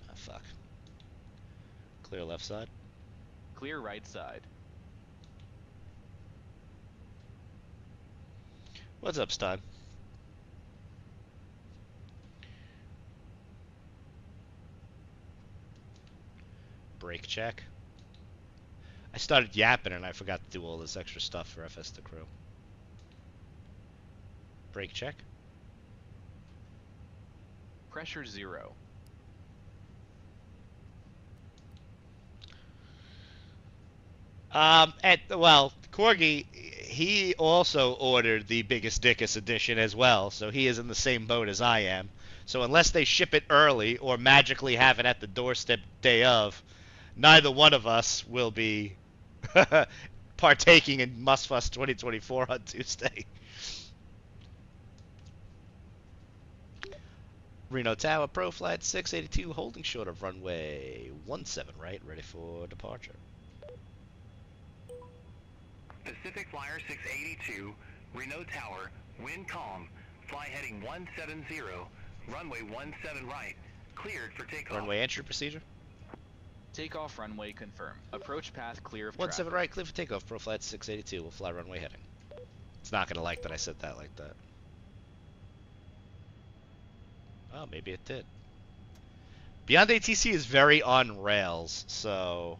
S1: Ah, fuck. Clear left side.
S2: Clear right side.
S1: What's up, Stein? Brake check. I started yapping and I forgot to do all this extra stuff for FS to crew. Brake check.
S2: Pressure 0.
S1: Corgi, he also ordered the Biggest Dickus edition as well, so he is in the same boat as I am. So unless they ship it early or magically have it at the doorstep day of, neither one of us will be partaking in Musfuss 2024 on Tuesday. Reno Tower, Pro Flight 682, holding short of runway 17 right, ready for departure.
S14: Pacific Flyer 682, Renault Tower, wind calm, fly heading 170, runway 17 right, cleared for takeoff.
S1: Runway entry procedure.
S2: Takeoff runway confirmed. Approach path clear of traffic.
S1: 17 right, clear for takeoff. Pro flight 682 will fly runway heading. It's not going to like that I said that like that. Oh, maybe it did. Beyond ATC is very on rails, so...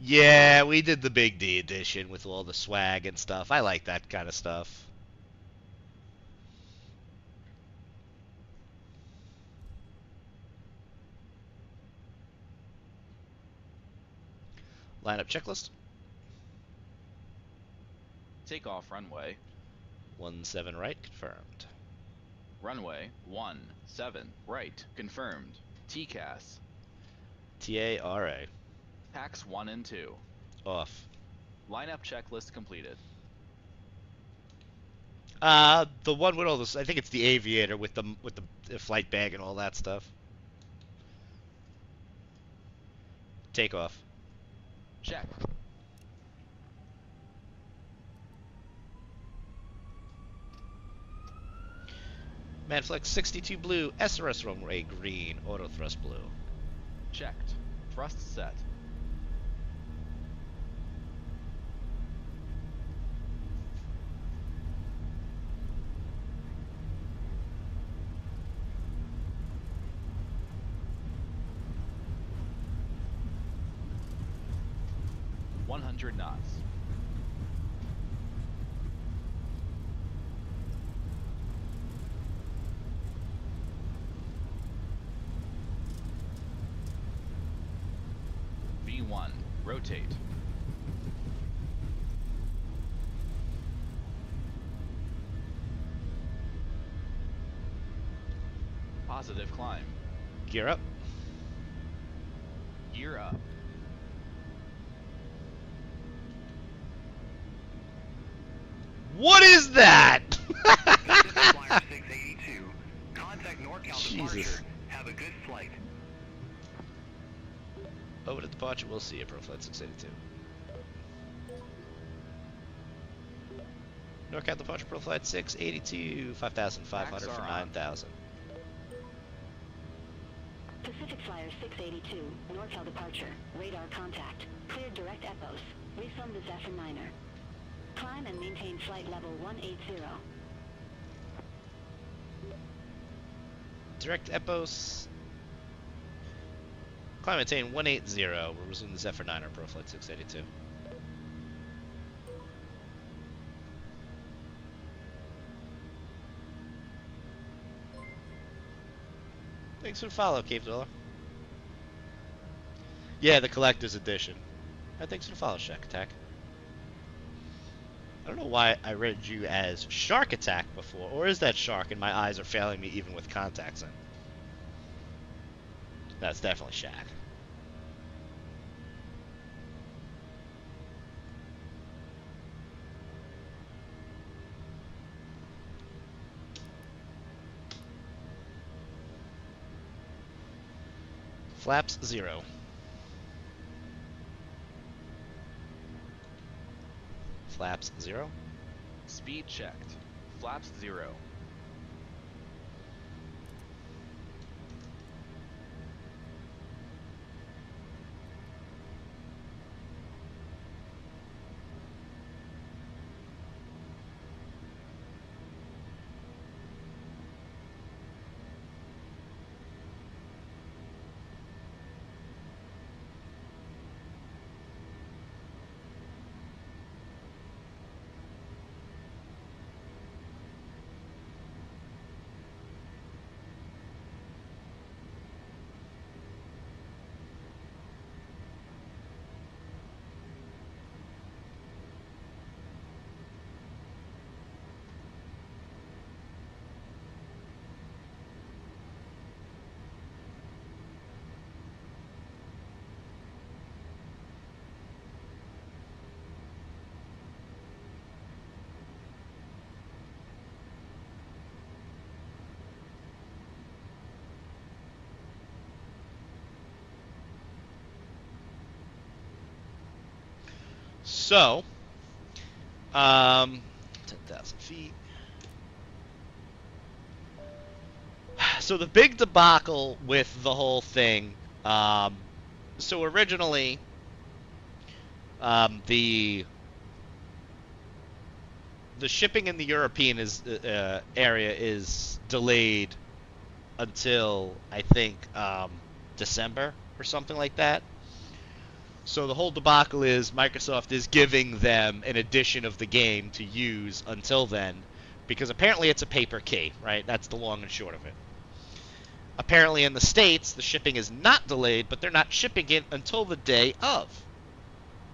S1: Yeah, we did the Big D edition with all the swag and stuff. I like that kind of stuff. Lineup checklist.
S2: Takeoff runway.
S1: 17 right, confirmed.
S2: Runway 17 right, confirmed. TCAS.
S1: TARA.
S2: Packs 1 and 2.
S1: Off.
S2: Lineup checklist completed.
S1: The one with all this, I think it's the Aviator with the flight bag and all that stuff. Takeoff.
S2: Check.
S1: Manflex 62 blue, SRS runway green, auto thrust blue.
S2: Checked. Thrust set. knots. V1, rotate. Positive climb.
S1: Gear up.
S2: Gear up.
S1: What is that?
S14: Flyer 682. Contact NorCal
S1: Jesus.
S14: departure. Have a good flight.
S1: Over to departure, we'll see you, Pro Flight 682. NorCal departure, Pro Flight 682, 5,500 for 9,000.
S11: Pacific Flyer 682, NorCal departure, radar contact, cleared direct EPOS, refund the Zephyr 9er. Climb and maintain flight level 180.
S1: Direct EPOS. Climb and maintain 180. We'll resume the Zephyr 9er, Pro Flight 682. Thanks for the follow, Cave Dweller. Yeah, the collector's edition. Thanks for the follow, Shack Attack. I don't know why I read you as Shark Attack before, or is that Shark and my eyes are failing me even with contacts in? That's definitely Shack. Flaps 0. Flaps 0.
S2: Speed checked. Flaps 0.
S1: So, 10,000 feet. So the big debacle with the whole thing, so originally, the shipping in the European area is delayed until I think December or something like that. So the whole debacle is Microsoft is giving them an edition of the game to use until then, because apparently it's a paper key, right? That's the long and short of it. Apparently in the States, the shipping is not delayed, but they're not shipping it until the day of,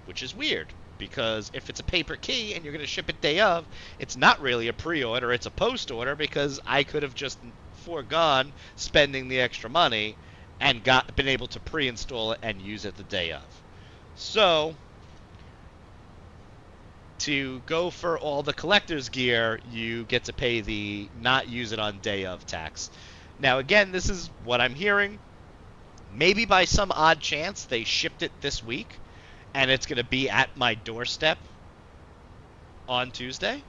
S1: which is weird, because if it's a paper key and you're going to ship it day of, it's not really a pre-order, it's a post-order, because I could have just foregone spending the extra money and been able to pre-install it and use it the day of. So, to go for all the collector's gear, you get to pay the not use it on day of tax. Now, again, this is what I'm hearing. Maybe by some odd chance they shipped it this week, and it's going to be at my doorstep on Tuesday.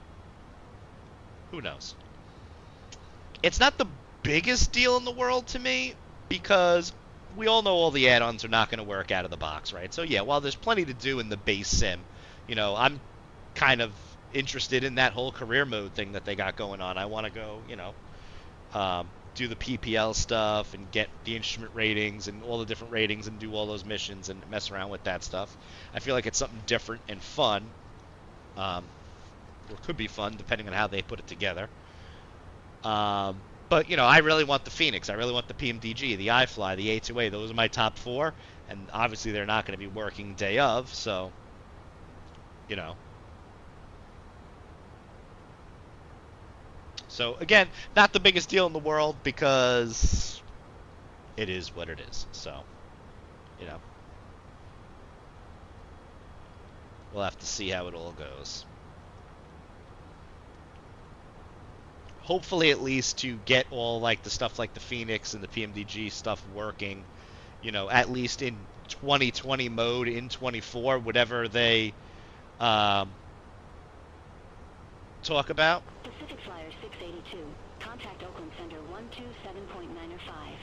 S1: Who knows? It's not the biggest deal in the world to me, because we all know all the add-ons are not going to work out of the box, right? So yeah, while there's plenty to do in the base sim, you know, I'm kind of interested in that whole career mode thing that they got going on. I want to go, you know, do the PPL stuff and get the instrument ratings and all the different ratings and do all those missions and mess around with that stuff. I feel like it's something different and fun, or could be fun depending on how they put it together. But, you know, I really want the Phoenix. I really want the PMDG, the iFly, the A2A. Those are my top four. And obviously they're not going to be working day of, so, you know. So, again, not the biggest deal in the world, because it is what it is. So, you know. We'll have to see how it all goes. Hopefully, at least, to get all like the stuff like the Phoenix and the PMDG stuff working, you know, at least in 2020 mode in 24, whatever they talk about.
S11: Pacific Flyer 682. Contact Oakland Center 127.905.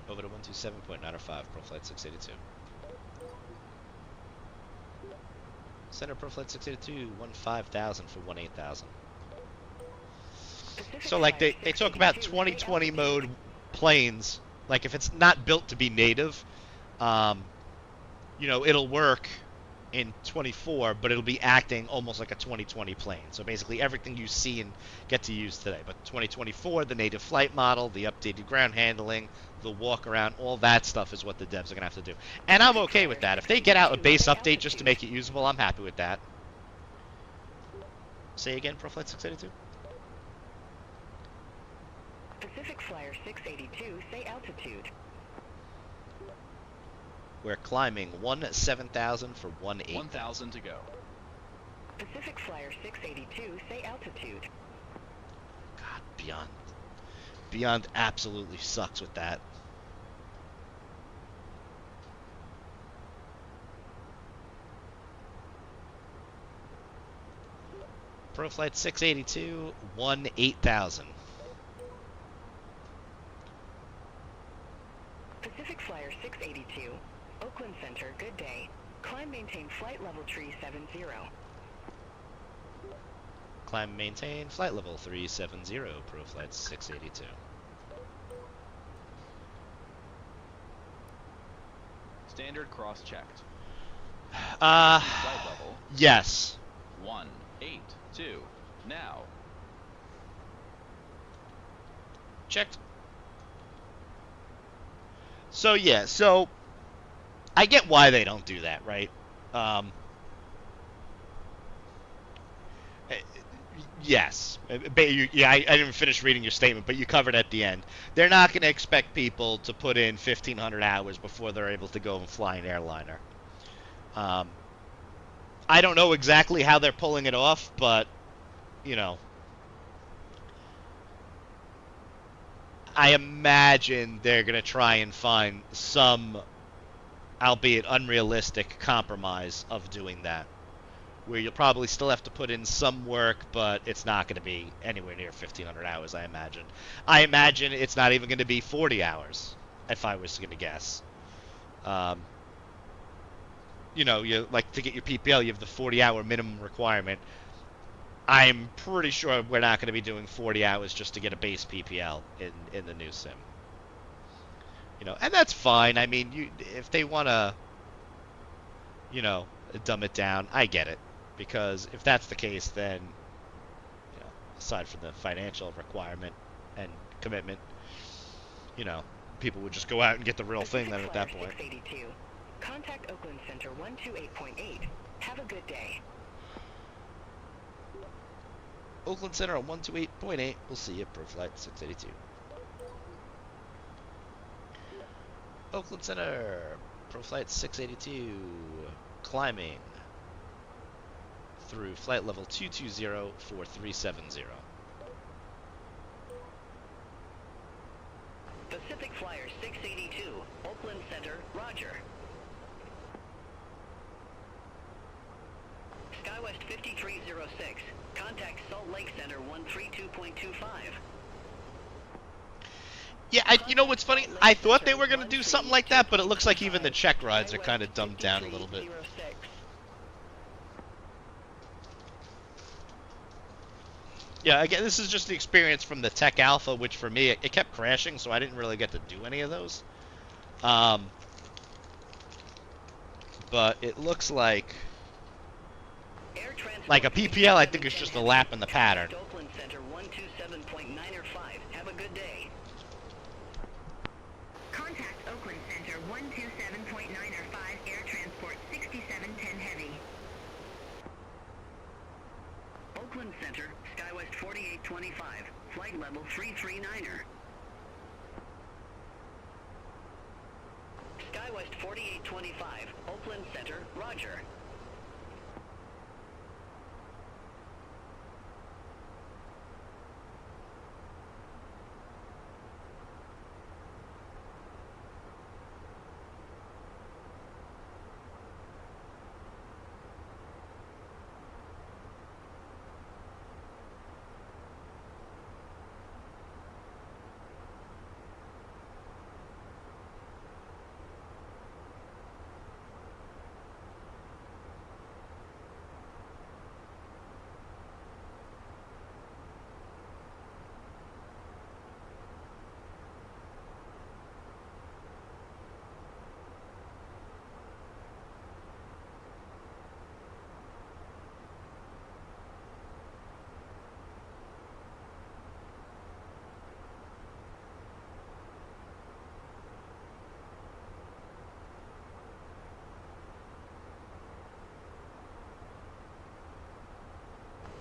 S1: Over to 127.905, ProFlight 682. Center ProFlight 682, 15,000 for 18,000. So, like, they talk about 2020 mode planes. Like, if it's not built to be native, you know, it'll work in 24, but it'll be acting almost like a 2020 plane. So basically everything you see and get to use today. But 2024, the native flight model, the updated ground handling, the walk around, all that stuff is what the devs are going to have to do. And I'm okay with that. If they get out a base update just to make it usable, I'm happy with that. Say again, ProFlight 682?
S15: Pacific Flyer 682, say altitude.
S1: We're climbing 17,000 for 18,000.
S2: 1,000 to go.
S15: Pacific Flyer 682, say altitude.
S1: God, Beyond absolutely sucks with that. ProFlight 682, 18,000.
S15: Pacific Flyer 682, Oakland Center, good day. Climb, maintain flight level 370.
S1: Climb, maintain flight level 370, ProFlight 682.
S2: Standard cross-checked.
S1: Flight
S2: level.
S1: Yes.
S2: 182. Now.
S1: Checked. So, yeah, so I get why they don't do that, right? Yes. Yeah, I didn't finish reading your statement, but you covered at the end. They're not going to expect people to put in 1,500 hours before they're able to go and fly an airliner. I don't know exactly how they're pulling it off, but, you know, I imagine they're going to try and find some albeit unrealistic, compromise of doing that, where you'll probably still have to put in some work, but it's not going to be anywhere near 1,500 hours, I imagine. I imagine it's not even going to be 40 hours, if I was going to guess. You like to get your PPL, you have the 40-hour minimum requirement. I'm pretty sure we're not going to be doing 40 hours just to get a base PPL in the new sim. And that's fine. I mean, if they want to, you know, dumb it down, I get it. Because if that's the case, then, aside from the financial requirement and commitment, people would just go out and get the real thing then at that point.
S15: 682. Contact Oakland Center 128.8. Have a good day.
S1: Oakland Center on 128.8. We'll see you per flight 682. Oakland Center, pro flight 682, climbing through flight level 220 for 370.
S15: Pacific Flyer 682, Oakland Center, roger. SkyWest 5306, contact Salt Lake Center 132.25.
S1: Yeah, you know what's funny? I thought they were going to do something like that, but it looks like even the check rides are kind of dumbed down a little bit. Yeah, again, this is just the experience from the Tech Alpha, which for me, it kept crashing, so I didn't really get to do any of those. But it looks like a PPL, I think, is just a lap in the pattern.
S15: Oakland Center 127.905. Have a good day.
S11: Contact Oakland Center 127.905, Air Transport 6710 Heavy.
S15: Oakland Center, SkyWest 4825, flight level 339er. SkyWest 4825, Oakland Center, roger.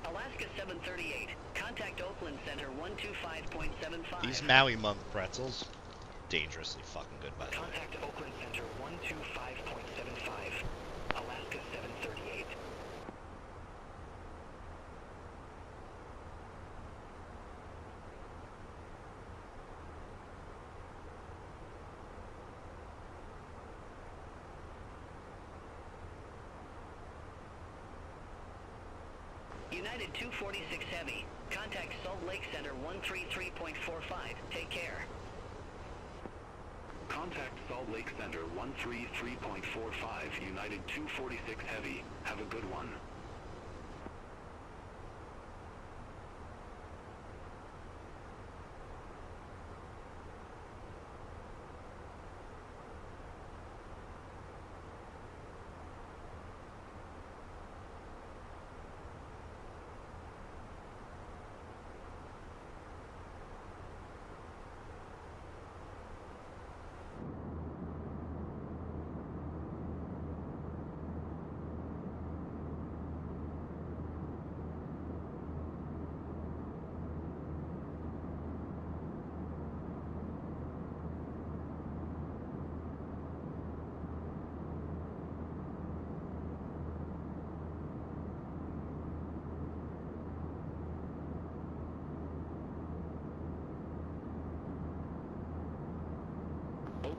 S15: Alaska 738, contact Oakland Center 125.75.
S1: These Maui Monk pretzels, dangerously fucking good, by the way.
S15: Contact Oakland Center 125.75. Alaska 738. United 246 Heavy, contact Salt Lake Center 133.45. Take care.
S12: Contact Salt Lake Center 133.45, United 246 Heavy. Have a good one.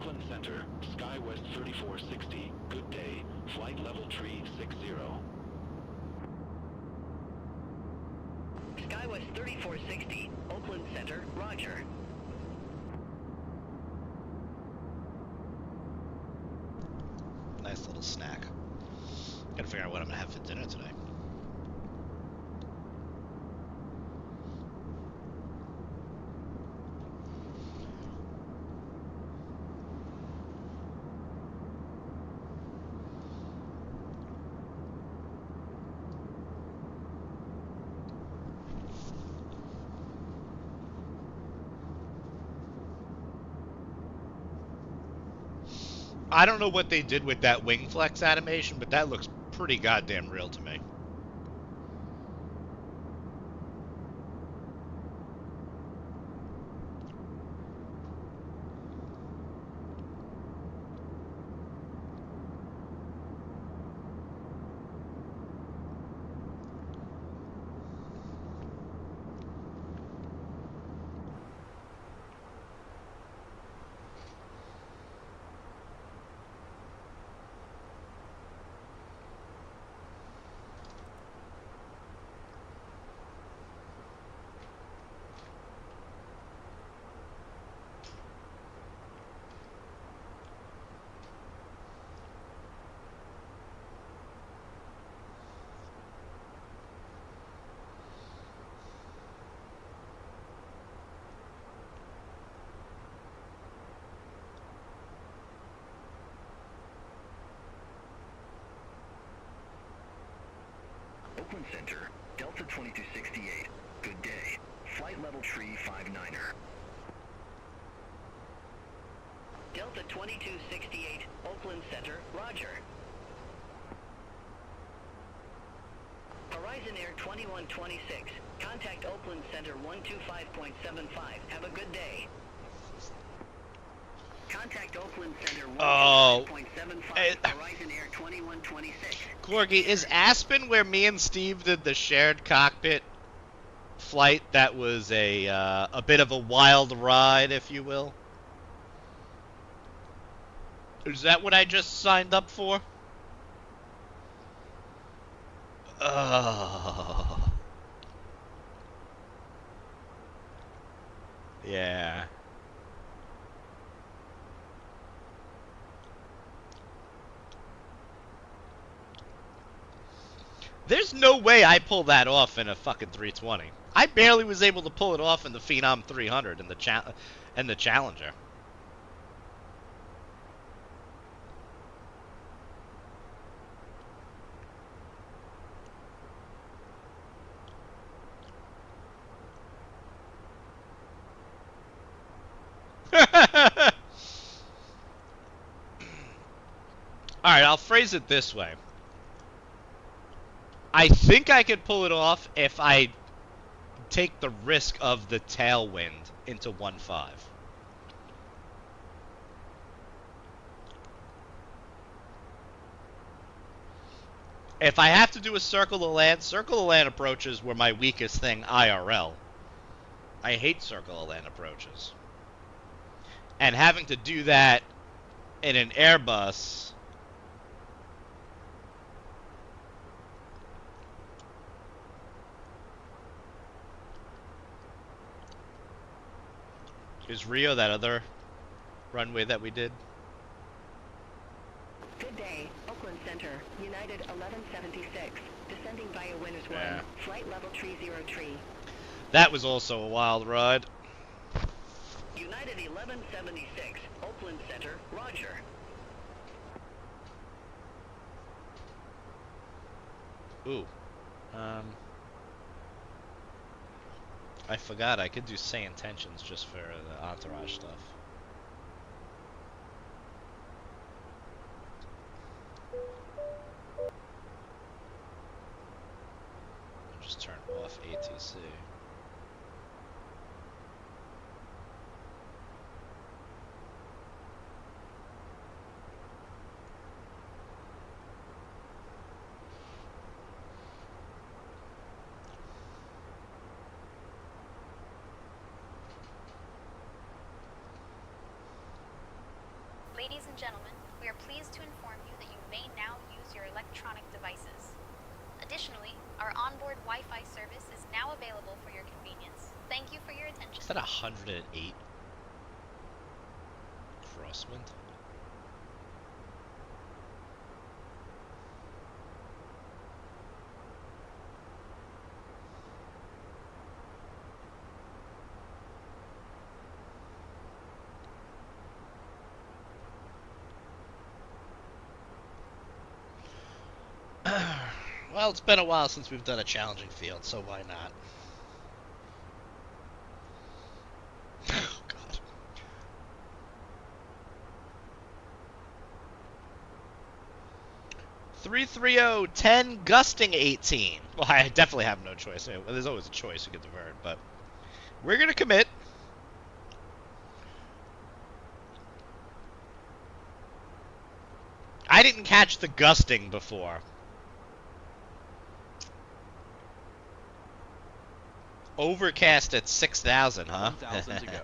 S13: Oakland Center, SkyWest 3460, good day. Flight level tree 60.
S15: SkyWest 3460, Oakland Center, roger.
S1: Nice little snack. Gotta figure out what I'm gonna have for dinner today. I don't know what they did with that wing flex animation, but that looks pretty goddamn real to me.
S15: Oakland Center, Delta 2268, good day. Flight level tree 59er. Delta 2268, Oakland Center, roger. Horizon Air 2126, contact Oakland Center 125.75. Have a good day. Contact Oakland Center 125.75, Horizon Air 2126.
S1: Corgi, is Aspen where me and Steve did the shared cockpit flight that was a bit of a wild ride, if you will? Is that what I just signed up for? Yeah. There's no way I pull that off in a fucking 320. I barely was able to pull it off in the Phenom 300 and the Challenger. Alright, I'll phrase it this way. I think I could pull it off if I take the risk of the tailwind into 1.5. If I have to do a circle of land approaches were my weakest thing IRL. I hate circle of land approaches. And having to do that in an Airbus is Rio that other runway that we did?
S15: Good day, Oakland Center, United 1176, descending via Winners 1, flight level tree 03.
S1: That was also a wild ride.
S15: United 1176, Oakland Center, roger.
S1: Ooh. I forgot I could do say intentions just for the entourage stuff. I'll just turn off ATC.
S4: Ladies and gentlemen, we are pleased to inform you that you may now use your electronic devices. Additionally, our onboard Wi-Fi service is now available for your convenience. Thank you for your attention.
S1: Is that 108 crosswind? Well, it's been a while since we've done a challenging field, so why not? Oh, God. .330, 10, gusting 18. Well, I definitely have no choice. Well, there's always a choice. You get divert, but we're going to commit. I didn't catch the gusting before. Overcast at 6,000, huh?
S2: 1,000 to go.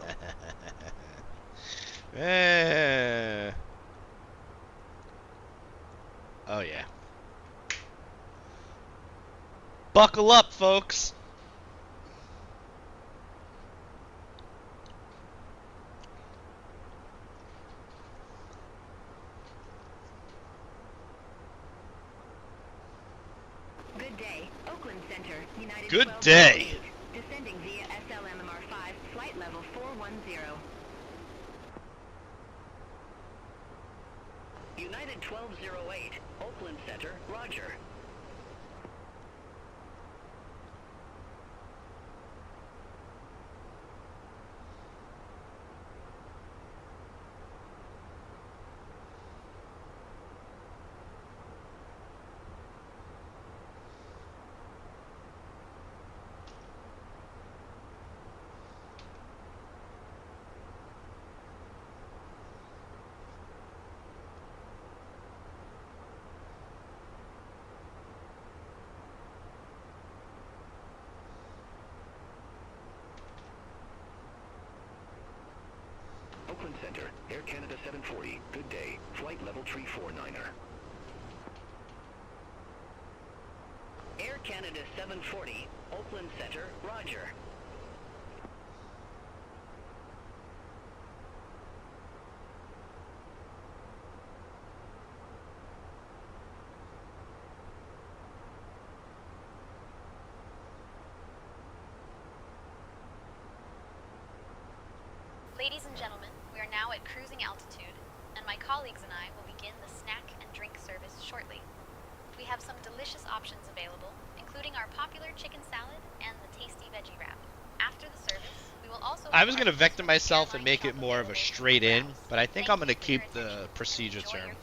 S1: Oh, yeah. Buckle up, folks.
S11: Good day. Oakland Center, United
S1: Good day.
S11: Descending via SLMMR5, flight level 410.
S15: United 1208, Oakland Center, roger.
S10: Oakland Center, Air Canada 740, good day, flight level 349er.
S15: Air Canada 740, Oakland Center, roger.
S4: Ladies and gentlemen, we are now at cruising altitude, and my colleagues and I will begin the snack and drink service shortly. We have some delicious options available, including our popular chicken salad and the tasty veggie wrap. After the service, we will also...
S1: I was going to vector myself and make it more of a straight in, but I think I'm going to keep the procedure term.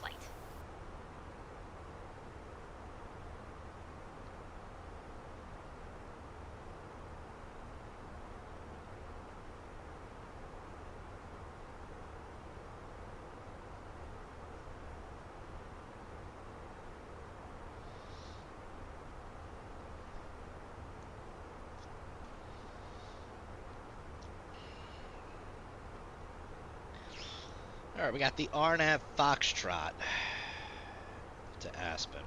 S1: Alright, we got the RNAV Foxtrot to Aspen.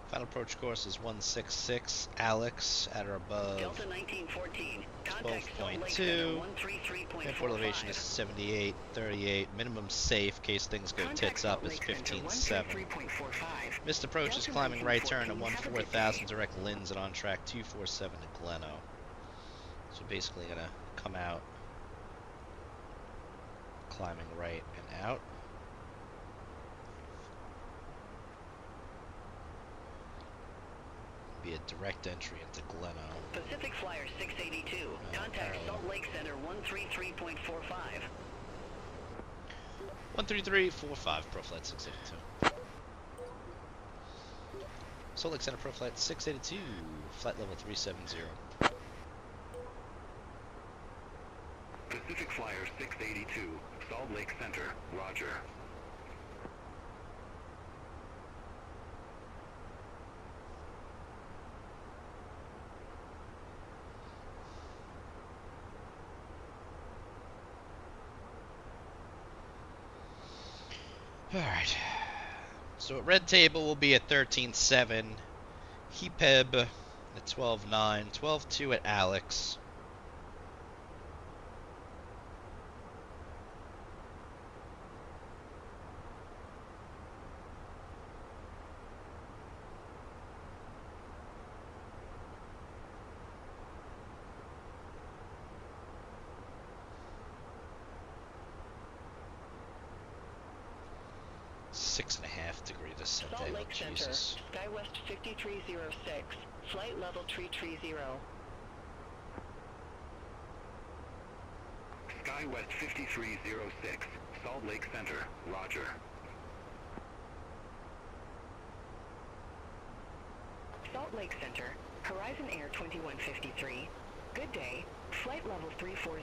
S1: Final approach course is 166, Alex, at or above
S15: Delta 1914, contact Salt Lake
S1: 12.2.
S15: Center 133.45.
S1: Airport elevation is 78, 38. Minimum safe, in case things go tits up, is 15.7. Missed approach is climbing right turn at 14,000, direct Linz and on track 247 to Gleno. So basically gonna come out, climbing right and out. Be a direct entry into Gleno.
S15: Pacific Flyer 682, contact Salt Lake Center 133.45.
S1: 13345, ProFlight 682. Salt Lake Center ProFlight 682, flight level 370.
S12: Pacific Flyer 682, Salt Lake Center, roger.
S1: Alright. So red table will be at 13.7. HEPEB at 12.9. 12.2 at Alex. Six and a half degree descent.
S15: Salt Lake Center,
S1: Jesus.
S15: SkyWest 5306, flight level tree 30.
S14: SkyWest 5306, Salt Lake Center, roger.
S15: Salt Lake Center, Horizon Air 2153, good day, flight level 340.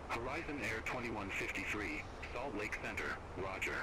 S14: Horizon Air 2153, Salt Lake Center, roger.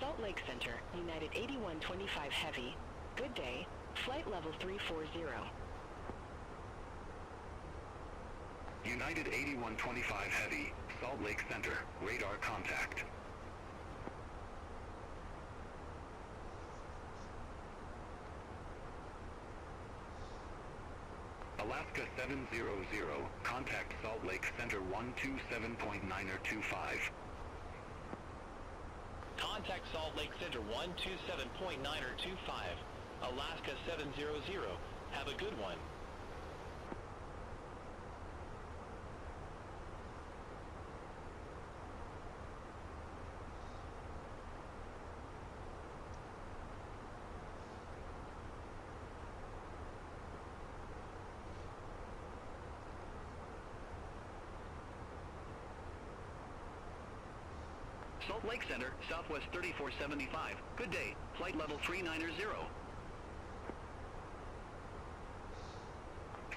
S15: Salt Lake Center, United 8125 Heavy, good day, flight level 340.
S14: United 8125 Heavy, Salt Lake Center, radar contact. Alaska 700, contact Salt Lake Center 127.925.
S16: Contact Salt Lake Center 127.925. Alaska 700. Have a good one.
S10: Salt Lake Center, Southwest 3475. Good day. Flight level 390.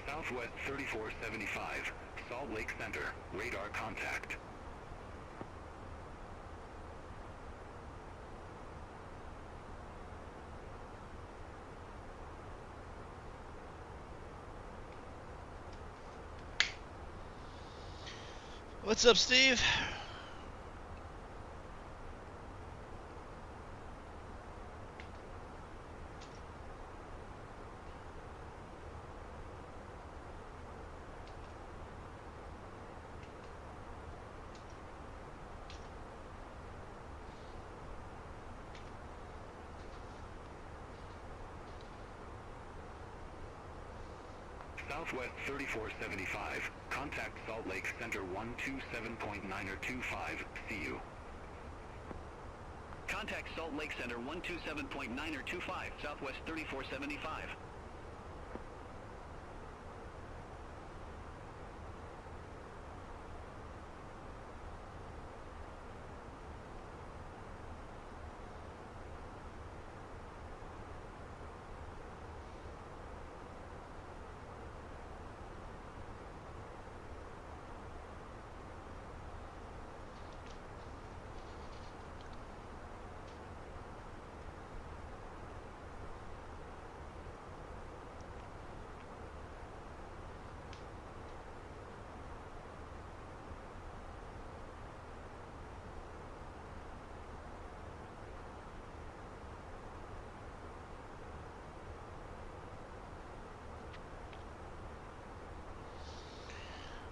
S14: Southwest 3475, Salt Lake Center, radar contact.
S1: What's up, Steve?
S14: Southwest 3475, contact Salt Lake Center 127.925, see you.
S10: Contact Salt Lake Center 127.925, Southwest 3475.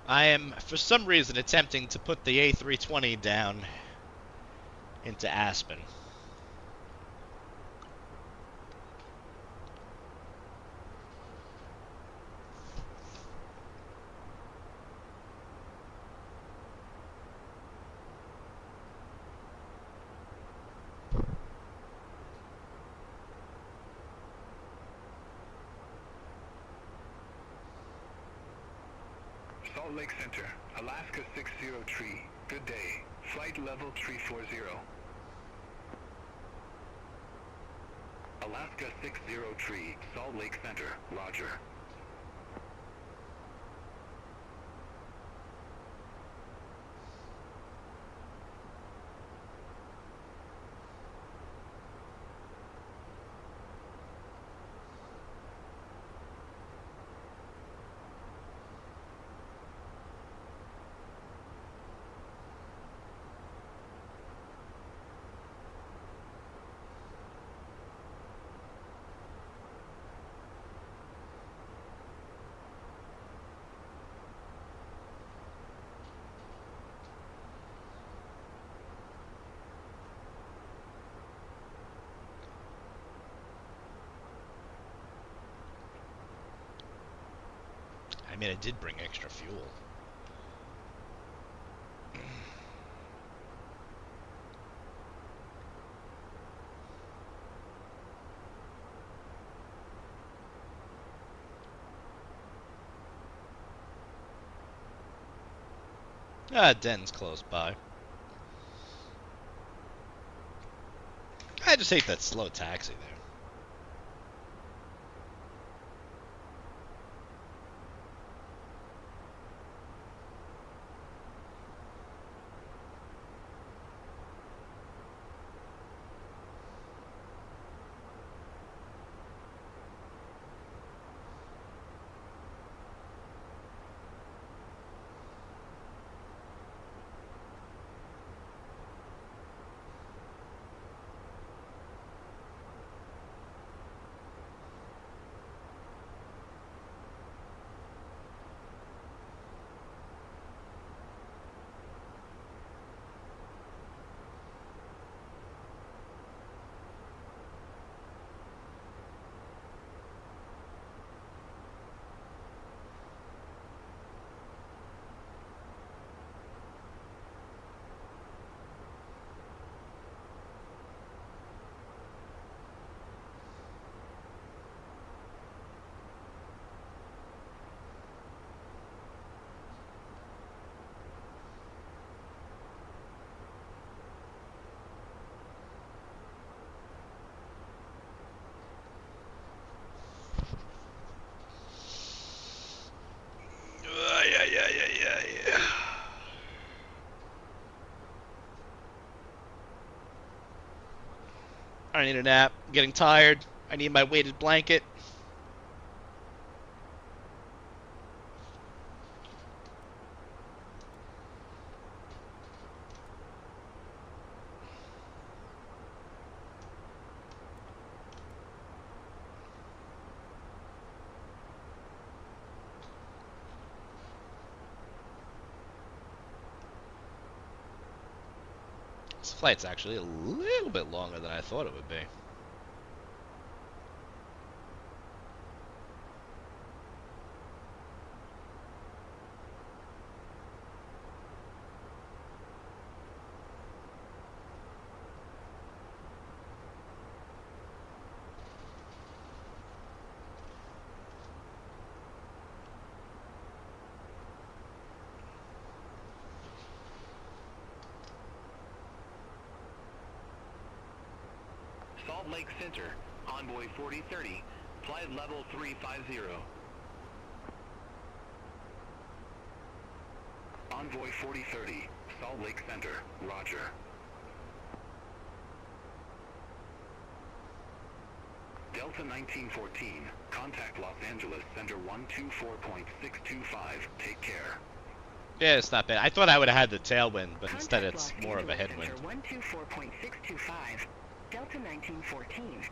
S1: I am, for some reason, attempting to put the A320 down into Aspen.
S13: Salt Lake Center, Alaska 603. Good day. Flight level 340.
S14: Alaska 603, Salt Lake Center, roger.
S1: I mean, I did bring extra fuel. Denton's close by. I just hate that slow taxi there. Yeah. I need a nap. I'm getting tired. I need my weighted blanket. This flight's actually a little bit longer than I thought it would be.
S14: Salt Lake Center, Envoy 4030, flight level 350. Envoy 4030, Salt Lake Center, roger. Delta 1914, contact Los Angeles Center 124.625, take care.
S1: Yeah, it's not bad. I thought I would have had the tailwind, but instead it's more of a headwind.
S15: 124.625, Delta 1914.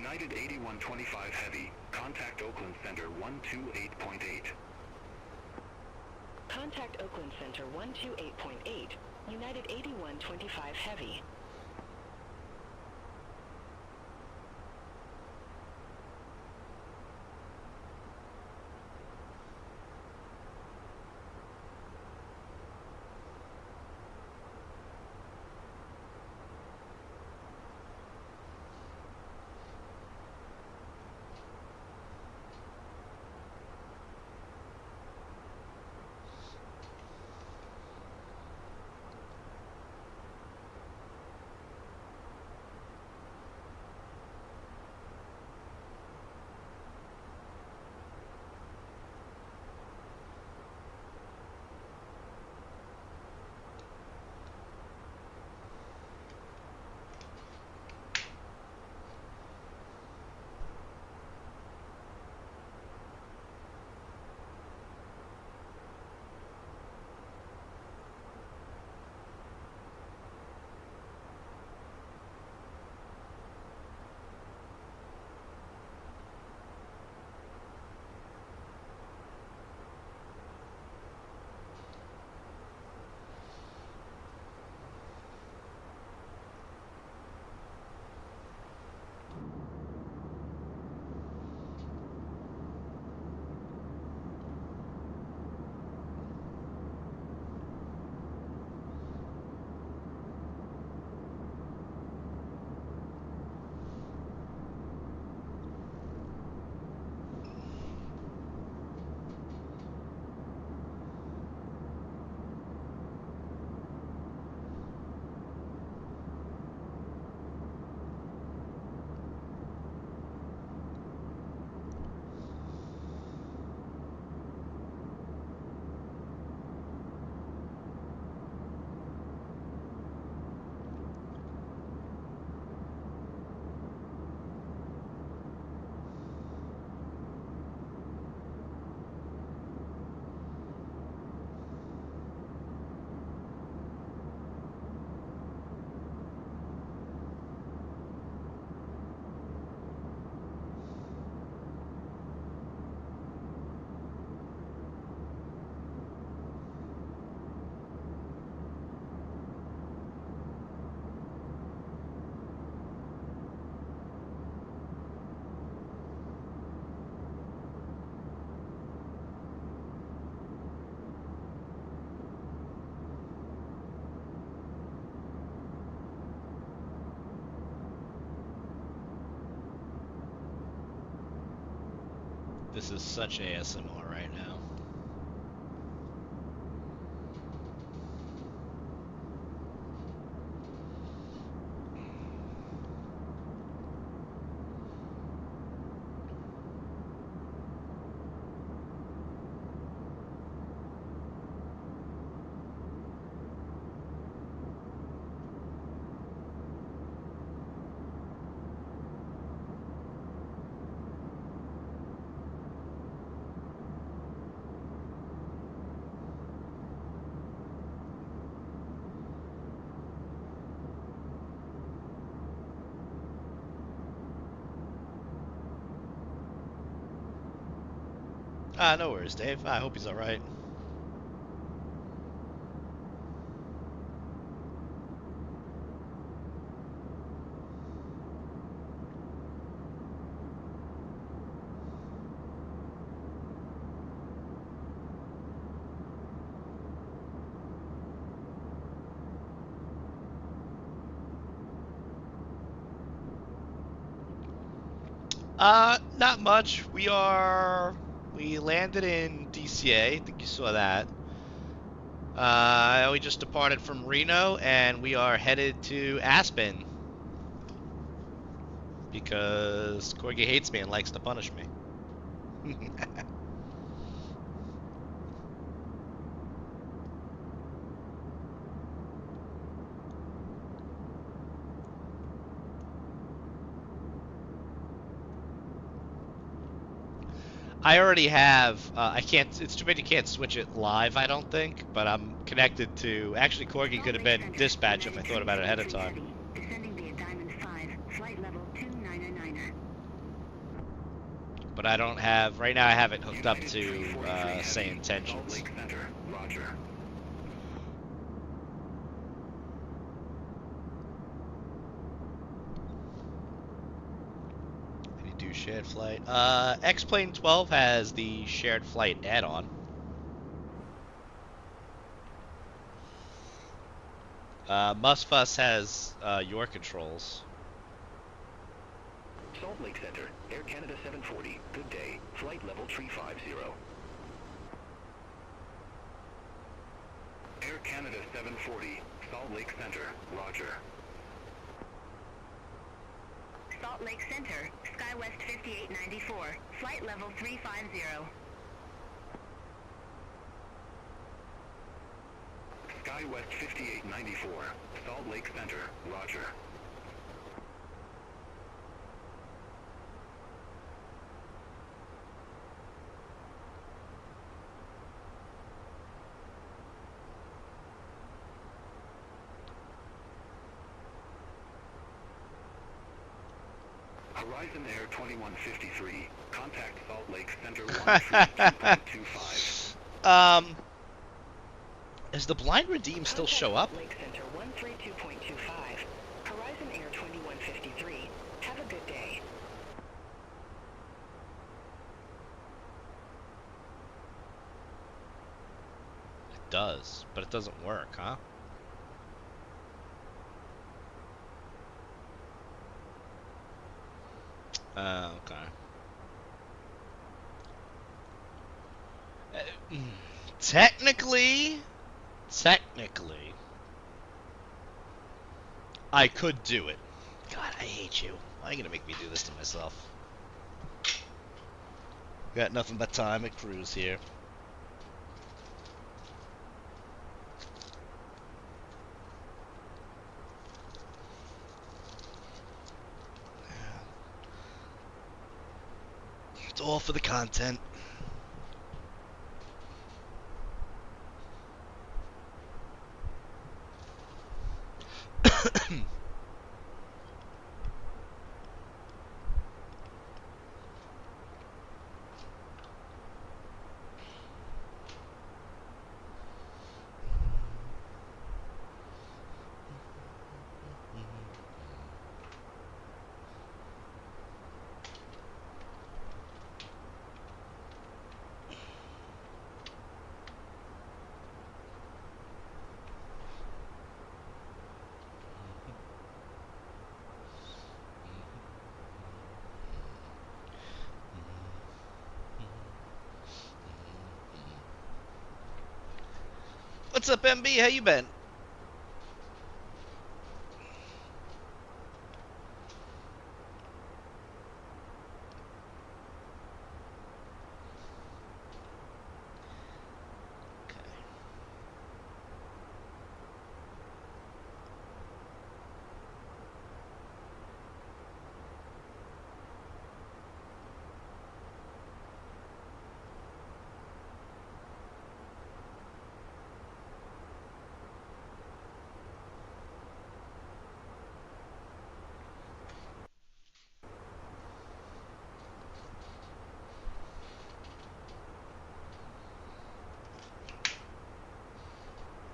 S10: United 8125 Heavy, contact Oakland Center 128.8.
S15: Contact Oakland Center 128.8, United 8125 Heavy.
S1: This is such ASMR right now. No worries, Dave. I hope he's alright. Not much. We landed in DCA. I think you saw that. We just departed from Reno, and we are headed to Aspen because Corgi hates me and likes to punish me. I already have, I can't, it's too bad you can't switch it live, I don't think, but I'm connected to, actually Corgi could have been dispatch if I thought about it ahead of time.
S11: Descending via Diamond 5, flight level 2999er.
S1: But I don't have, right now I have it hooked up to say intentions.
S10: Salt Lake Center, roger.
S1: Can you do shared flight? X-Plane 12 has the shared flight add-on. Musfuss has your controls.
S10: Salt Lake Center, Air Canada 740, good day. Flight level 350.
S12: Air Canada 740, Salt Lake Center, roger.
S11: Salt Lake Center, SkyWest 5894, flight level 350.
S12: SkyWest 5894, Salt Lake Center, roger. Horizon Air 2153, contact Salt Lake Center 132.25.
S1: Does the blind redeem still show up?
S15: Lake Center 132.25. Horizon Air 2153. Have a good day.
S1: It does, but it doesn't work, huh? Okay. Technically, I could do it. God, I hate you. Why are you gonna make me do this to myself? Got nothing but time at cruise here. It's all for the content. What's up, MB? How you been?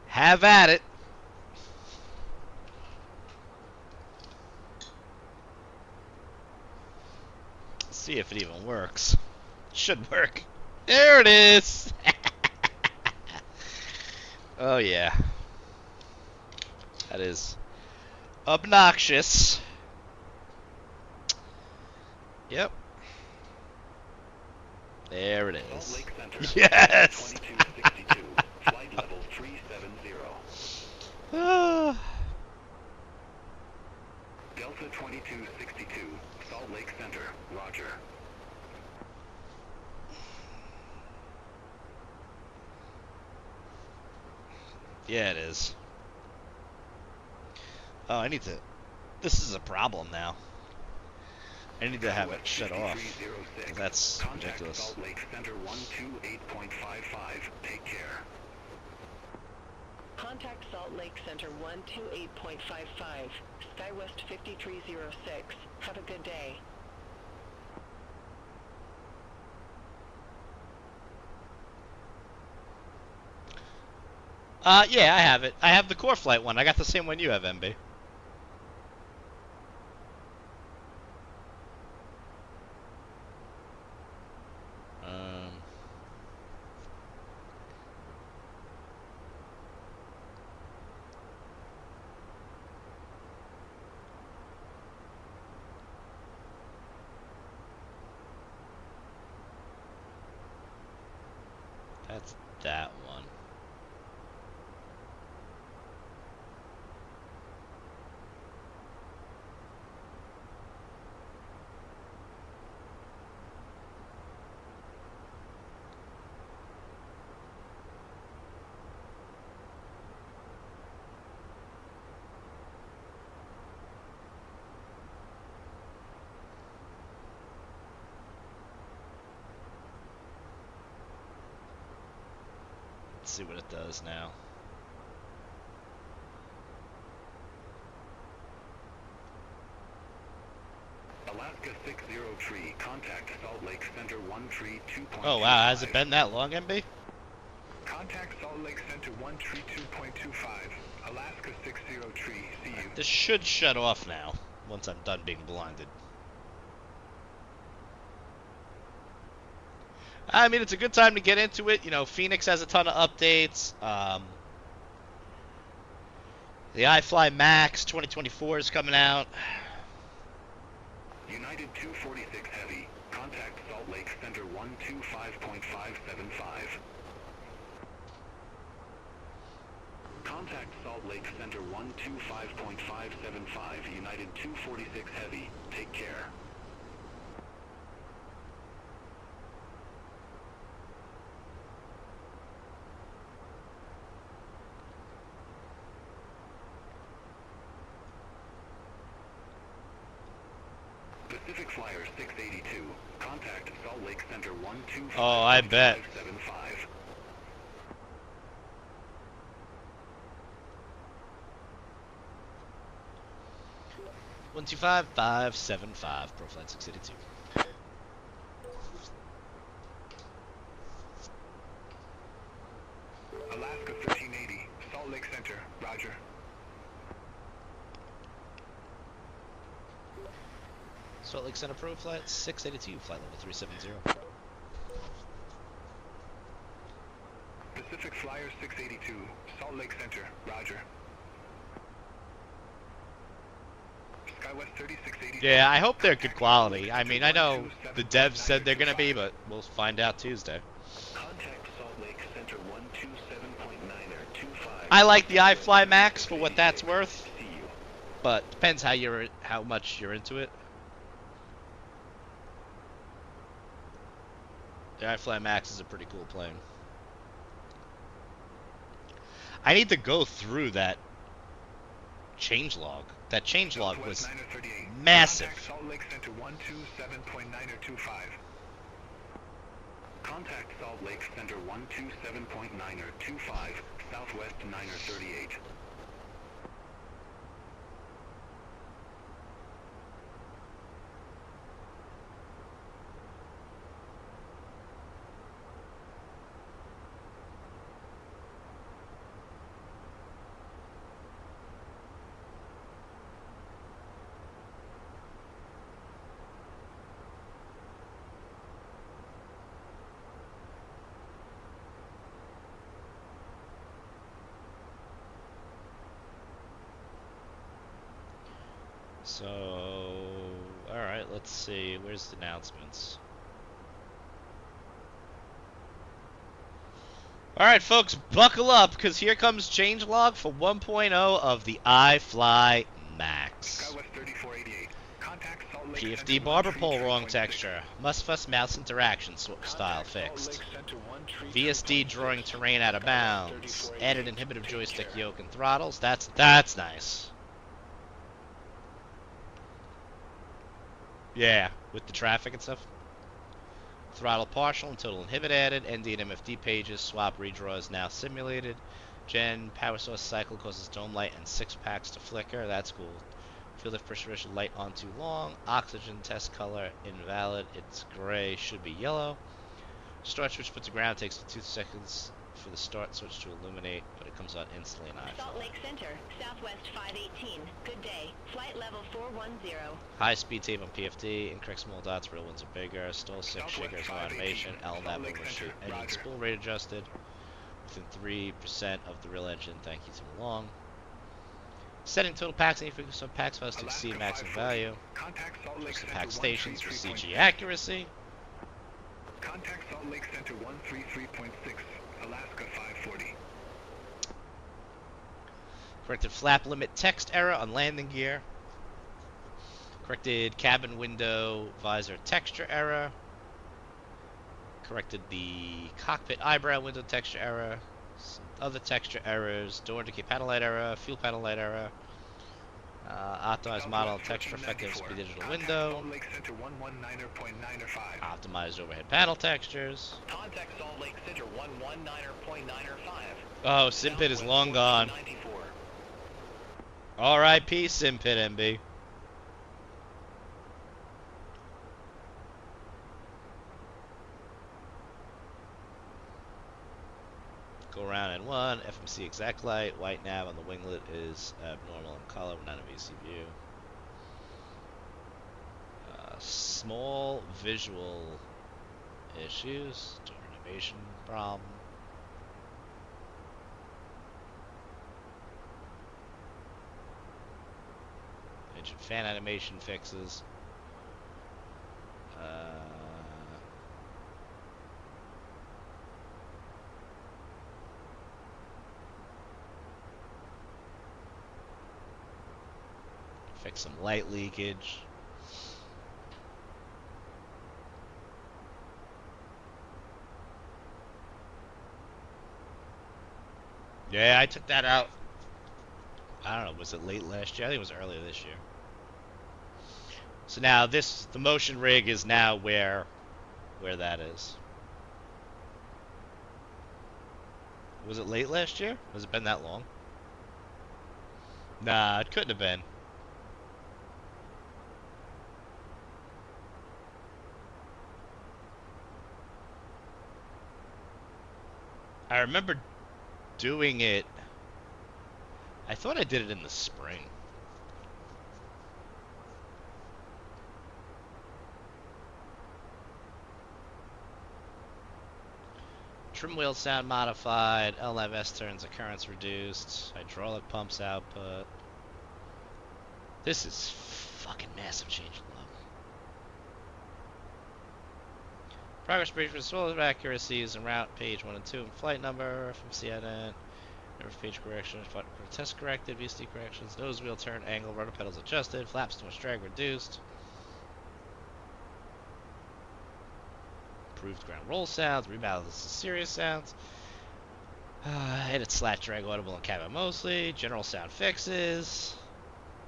S1: Have at it. See if it even works. Should work. There it is. Oh yeah. That is obnoxious. Yep. There it is.
S10: Salt Lake Center,
S1: Yes.
S10: 2262, flight level 370. Delta 2262, Salt Lake Center, roger.
S1: Yeah, it is. Oh, I need to... This is a problem now. I need to have it shut off. That's ridiculous.
S12: Salt Lake Center 128.55, take care.
S15: Contact Salt Lake Center 128.55. SkyWest 5306. Have a good day.
S1: Yeah, I have it. I have the core flight one. I got the same one you have, MB. Um, that's that one. Let's see what it does now.
S10: Alaska 60 tree, contact Salt Lake Center 1 tree 2.25.
S1: Oh wow, has it been that long, MB?
S13: Contact Salt Lake Center 1 tree 2.25. Alaska 60 tree, see you.
S1: This should shut off now, once I'm done being blinded. I mean, it's a good time to get into it. You know, Phoenix has a ton of updates. The iFly Max 2024 is coming out.
S10: United 246 Heavy, contact Salt Lake Center 125.575. Contact Salt Lake Center 125.575, United 246 Heavy, take care. Pacific Flyer 682, contact Salt Lake Center 125.575.
S1: Oh, I bet. 125.575, Profile 682.
S13: Alaska 1380, Salt Lake Center, roger.
S1: Salt Lake Center Pro Flight 682, flight level 370.
S13: Pacific Flyer 682, Salt Lake Center, roger. SkyWest 3682.
S1: Yeah, I hope they're good quality. I mean, I know the devs said they're gonna be, but we'll find out Tuesday.
S10: Contact Salt Lake Center 127.925.
S1: I like the iFly Max for what that's worth, but depends how much you're into it. The iFly Max is a pretty cool plane. I need to go through that changelog. That changelog was massive.
S13: Salt Lake Center 127.925.
S10: Contact Salt Lake Center 127.925, Southwest 938.
S1: So, alright, let's see. Where's the announcements? Alright, folks, buckle up, because here comes changelog for 1.0 of the iFly Max. PFD barber pole wrong texture. Must-fuss mouse interaction style fixed. VSD drawing terrain out of bounds. Added inhibitive joystick yoke and throttles. That's nice. Yeah, with the traffic and stuff. Throttle partial and total inhibit added. ND and MFD pages. Swap redraws now simulated. Gen power source cycle causes dome light and 6 packs to flicker. That's cool. Field of precision light on too long. Oxygen test color invalid. It's gray. Should be yellow. Start switch put to ground takes 2 seconds for the start switch to illuminate, but it comes on instantly in
S11: Salt
S1: iFly.
S11: Lake Center, Southwest 518. Good day. Flight level 410.
S1: High speed tape on PFD, incorrect small dots, real ones are bigger, still 6
S13: Southwest
S1: shakers, no
S13: 518,
S1: animation,
S13: Salt
S1: LNAV
S13: Lake
S1: overshoot,
S13: Center,
S1: engine
S13: roger.
S1: spool rate adjusted, within 3% of the real engine, thank you to Malong. Setting total packs and frequency of packs files to exceed
S13: Alaska
S1: maximum
S13: 540.
S1: value.
S13: Contact Salt Lake
S1: Adjust the
S13: Center
S1: pack stations for
S13: 133.6.
S1: CG accuracy.
S13: Contact Salt Lake Center 133.6. Alaska 540.
S1: Corrected flap limit text error on landing gear. Corrected cabin window visor texture error. Corrected the cockpit eyebrow window texture error. Some other texture errors. Door indicate panel light error. Fuel panel light error. Optimized model texture effective speed digital window.
S13: Salt Lake Center 119.95.
S1: Optimized overhead panel textures.
S14: Contact Salt Lake Center 119.95.
S1: Oh, Simpit is long gone. R.I.P. Simpit, MB. Go around in one. FMC exact light. White nav on the winglet is abnormal in color, not a VC view. Small visual issues. Door animation problem. Engine fan animation fixes. Fix some light leakage. Yeah, I took that out. I don't know, was it late last year? I think it was earlier this year. So now the motion rig is now where that is. Was it late last year? Has it been that long? Nah, it couldn't have been. I remember doing it. I thought I did it in the spring. Trim wheel sound modified, LMS turns occurrence reduced, hydraulic pumps output. This is fucking massive change log. Progress page for solar accuracies and route page 1 and 2 and flight number from CNN. Number of page corrections, test corrected, VSD corrections, nose wheel turn angle, rudder pedals adjusted, flaps to much drag reduced. Improved ground roll sounds, rebalanced to serious sounds. Edit slat drag audible and cabin mostly. General sound fixes.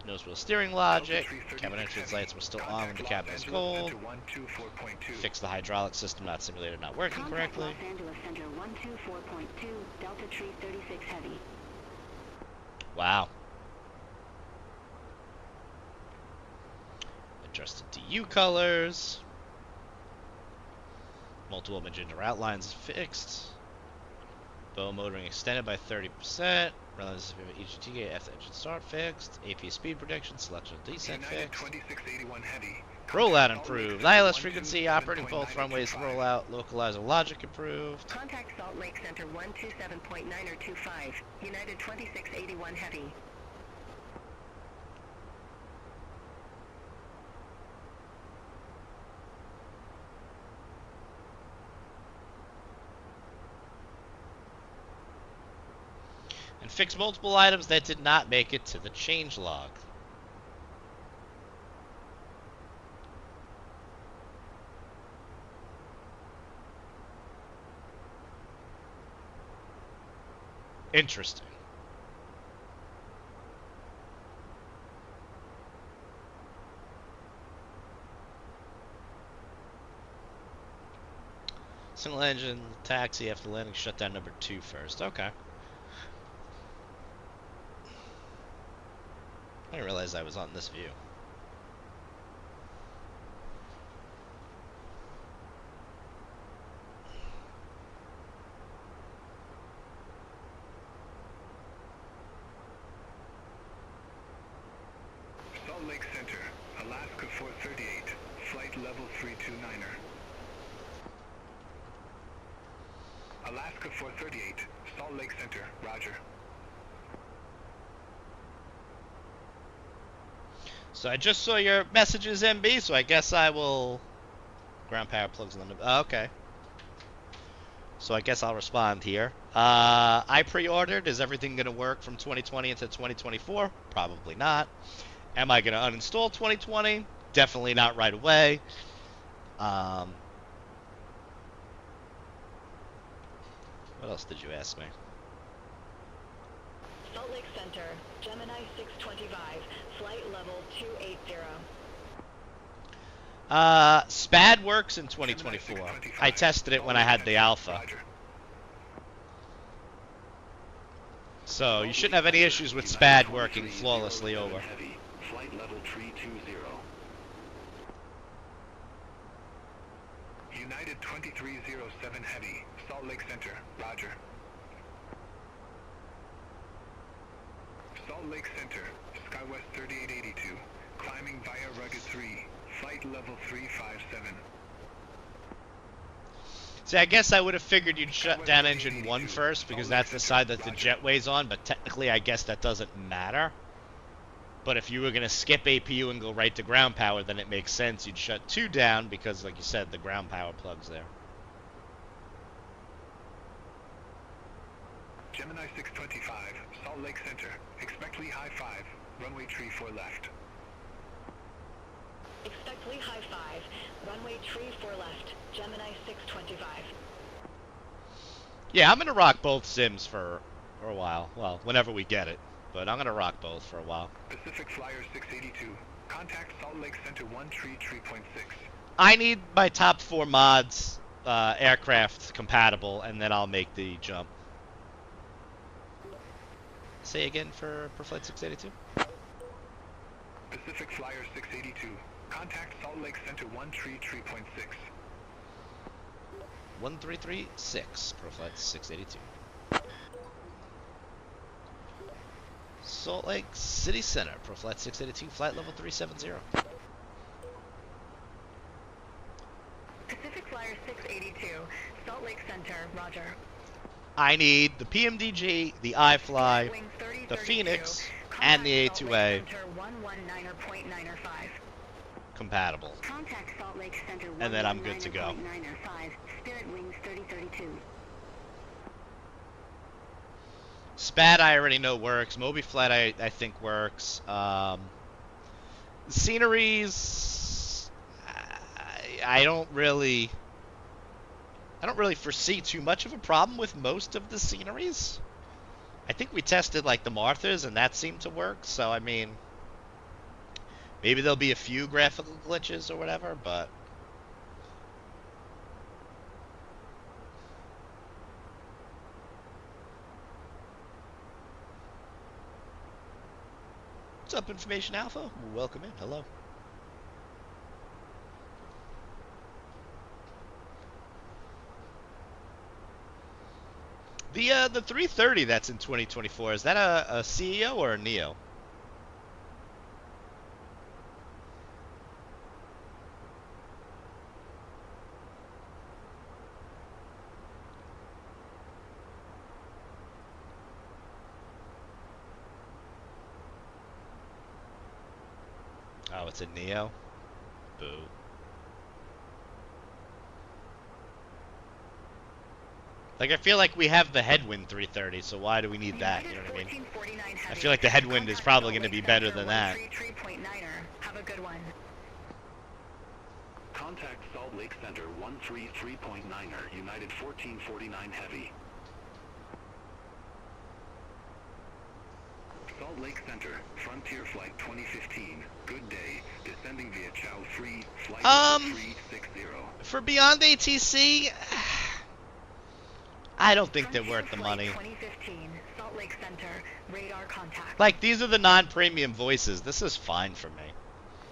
S1: Nose wheel steering logic. Cabin entrance lights were still on when the cabin was cold. Fix the hydraulic system not simulated not working correctly.
S11: Los Angeles Center 124.2, Delta Tree 36 Heavy.
S1: Wow. Adjusted DU colors. Multiple magenta route lines fixed. Bow motoring extended by 30%. Relative EGT gate after engine start fixed. AP speed prediction, selection of descent fixed. Rollout improved. ILS frequency, operating both runways, rollout, localizer logic improved.
S11: Contact Salt Lake Center 127.925, United 2681 Heavy.
S1: And fix multiple items that did not make it to the change log. Interesting. Single engine taxi after landing shutdown number 2 first. Okay. I didn't realize I was on this view.
S13: flight level 329er. Alaska 438, Salt Lake Center, roger.
S1: So I just saw your messages, MB, so I guess I will... Ground power plugs on the... okay. So I guess I'll respond here. I pre-ordered. Is everything going to work from 2020 into 2024? Probably not. Am I going to uninstall 2020? Definitely not right away. What else did you ask me?
S11: Salt Lake Center, Gemini 625, flight level 280.
S1: SPAD works in 2024. I tested it when I had the alpha. So you shouldn't have any issues with SPAD working flawlessly over.
S10: Flight level 320.
S13: United 2307 Heavy, Salt Lake Center, roger. Salt Lake Center, SkyWest 3882, climbing via Rugged 3, flight level 357.
S1: See, I guess I would have figured you'd shut down engine 1 first, because that's the side that the jetway's on, but technically I guess that doesn't matter. But if you were going to skip APU and go right to ground power, then it makes sense you'd shut 2 down, because like you said, the ground power plug's there.
S13: Gemini 625, Salt Lake Center, expect Lee high 5, runway tree 4 left.
S11: Expect Lee high 5, runway tree 4 left, Gemini 625.
S1: Yeah, I'm going to rock both sims for a while. Well, whenever we get it. But I'm going to rock both for a while.
S13: Pacific Flyer 682, contact Salt Lake Center 1 tree 3.6.
S1: I need my top 4 mods aircraft compatible, and then I'll make the jump. Say again for flight 682.
S13: Pacific Flyer 682, contact Salt Lake Center 1 tree 3.6.
S1: 1336, Proflight 682. Salt Lake City Center, Proflight 682, flight level 370.
S11: Pacific Flyer 682, Salt Lake Center, roger.
S1: I need the PMDG, the iFly, the Phoenix, and the A2A compatible.
S11: Contact Salt Lake Center,
S1: and then I'm good to go.
S11: Spirit Wings 3032.
S1: SPAD I already know works. Moby Flight I think works. Sceneries I don't really foresee too much of a problem with most of the sceneries. I think we tested like the Marthas and that seemed to work, so I mean maybe there'll be a few graphical glitches or whatever, but what's up, Information Alpha? Welcome in. Hello. The 330 that's in 2024, is that a CEO or a Neo? Oh, it's a Neo? Boo. Like, I feel like we have the Headwind 330, so why do we need that? You know what I mean? I feel like the Headwind is probably going to be better than that.
S11: Have a good one.
S10: Contact Salt Lake Center 133.9er, United 1449 Heavy. Salt Lake Center, Frontier Flight 2015. Good day. Descending via Chow 3, flight 360.
S1: For Beyond ATC, I don't think they're worth the money.
S11: 2015, Salt Lake Center, radar contact.
S1: Like, these are the non-premium voices. This is fine for me.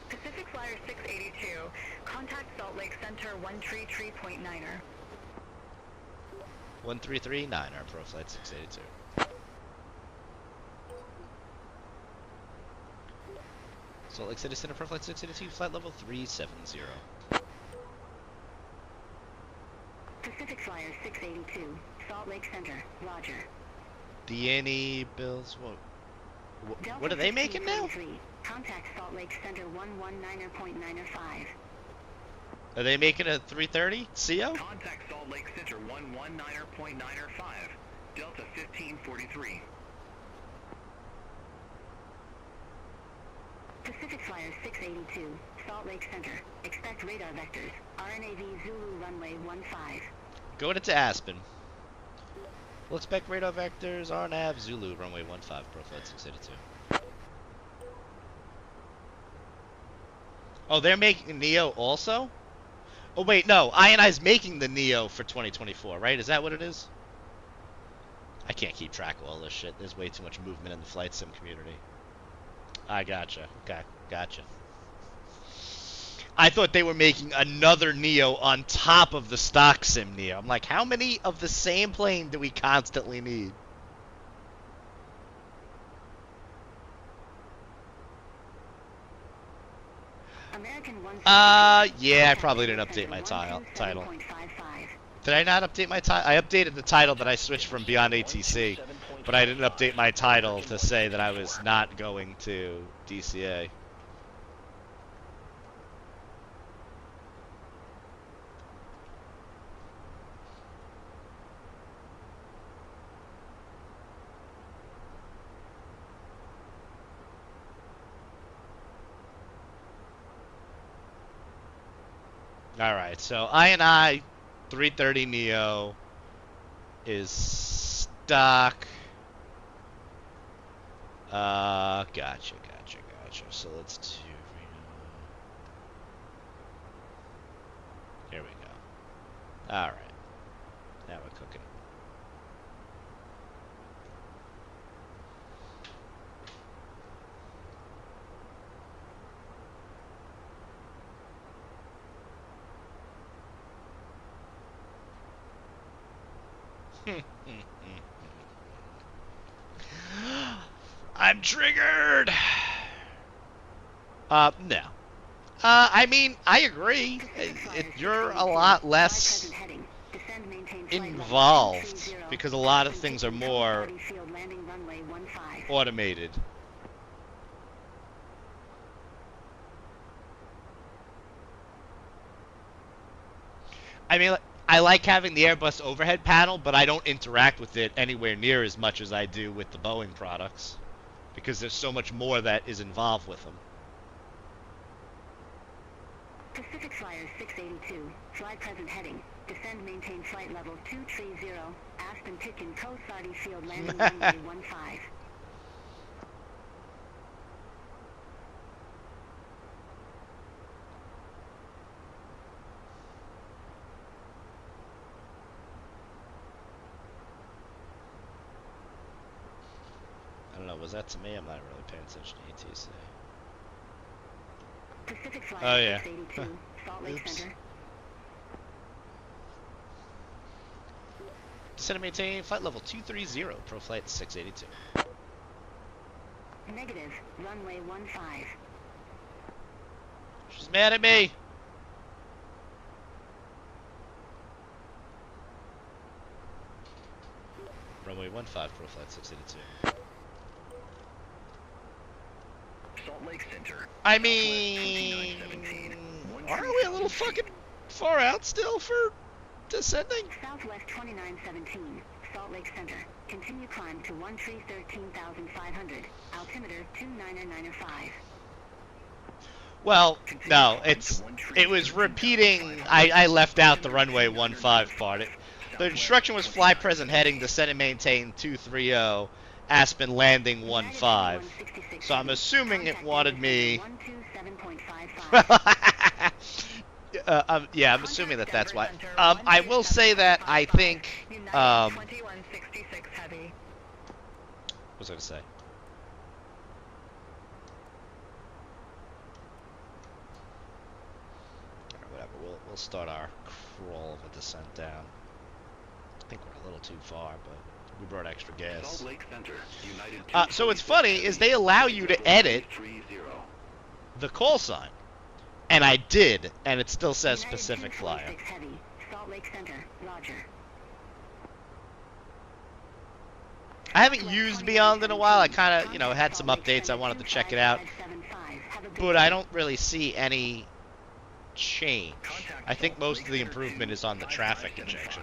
S11: Pacific Flyer 682, contact Salt Lake Center 133.9er.
S1: 1339er, Proflight 682. Salt Lake City Center for Flight 682, flight level 370.
S11: Pacific Flyer 682, Salt Lake Center, roger.
S1: Deanne Bills, what are they making now?
S11: Contact Salt Lake Center 119.905.
S1: Are they making a 330 CO?
S14: Contact Salt Lake Center 119.905, Delta 1543.
S11: Pacific Flyer 682, Salt Lake Center. Expect radar vectors. RNAV Zulu runway 15.
S1: Going into Aspen. We'll expect radar vectors, RNAV Zulu runway 15, profile 682. Oh, they're making Neo also? Oh wait, no, INI's making the Neo for 2024, right? Is that what it is? I can't keep track of all this shit. There's way too much movement in the flight sim community. I gotcha. Okay, gotcha. I thought they were making another Neo on top of the stock sim Neo. I'm like, how many of the same plane do we constantly need? Yeah, I probably didn't update my title. Did I not update my title? I updated the title that I switched from Beyond ATC, but I didn't update my title to say that I was not going to DCA. Alright, so INI 330 Neo is stock. Gotcha. So let's do Here we go. Alright. Now we're cooking. I'm triggered. No. I mean, I agree. You're a lot less involved because a lot of things are more automated. I mean, I like having the Airbus overhead panel, but I don't interact with it anywhere near as much as I do with the Boeing products because there's so much more that is involved with them.
S11: Pacific Flyer 682, fly present heading. Descend, maintain flight level 230, Aspen Pitkin, Sardi Field, landing runway 15.
S1: I don't know, was that to me? I'm not really paying attention to ATC.
S11: Pacific Flyer 682, Salt Lake
S1: Oops.
S11: Center.
S1: Descend and maintain flight level 230, pro flight 682.
S11: Negative, runway 15.
S1: She's mad at me. Runway 15, pro flight 682.
S14: Salt Lake Center.
S1: I mean, aren't we a little fucking far out still for descending?
S11: Southwest 2917, Salt Lake Center. Continue climb to 13,500. Altimeter 29905.
S1: Well, no, it was repeating. I left out the runway 15 part. The instruction was fly present heading, descend and maintain 230, Aspen landing 15. So I'm assuming it wanted me. Yeah, I'm assuming that that's why. I will say that I think. What was I gonna say? Alright, whatever. We'll start our crawl of a descent down. I think we're a little too far, but we brought extra gas.
S10: Salt Lake Center, United
S1: So what's funny is they allow you to edit the call sign. And I did, and it still says
S11: United
S1: Pacific Flyer.
S11: 246 Heavy, Salt Lake Center, Roger.
S1: I haven't used Beyond in a while. I kind of, had some updates. I wanted to check it out. But I don't really see any change. I think most of the improvement is on the traffic injection.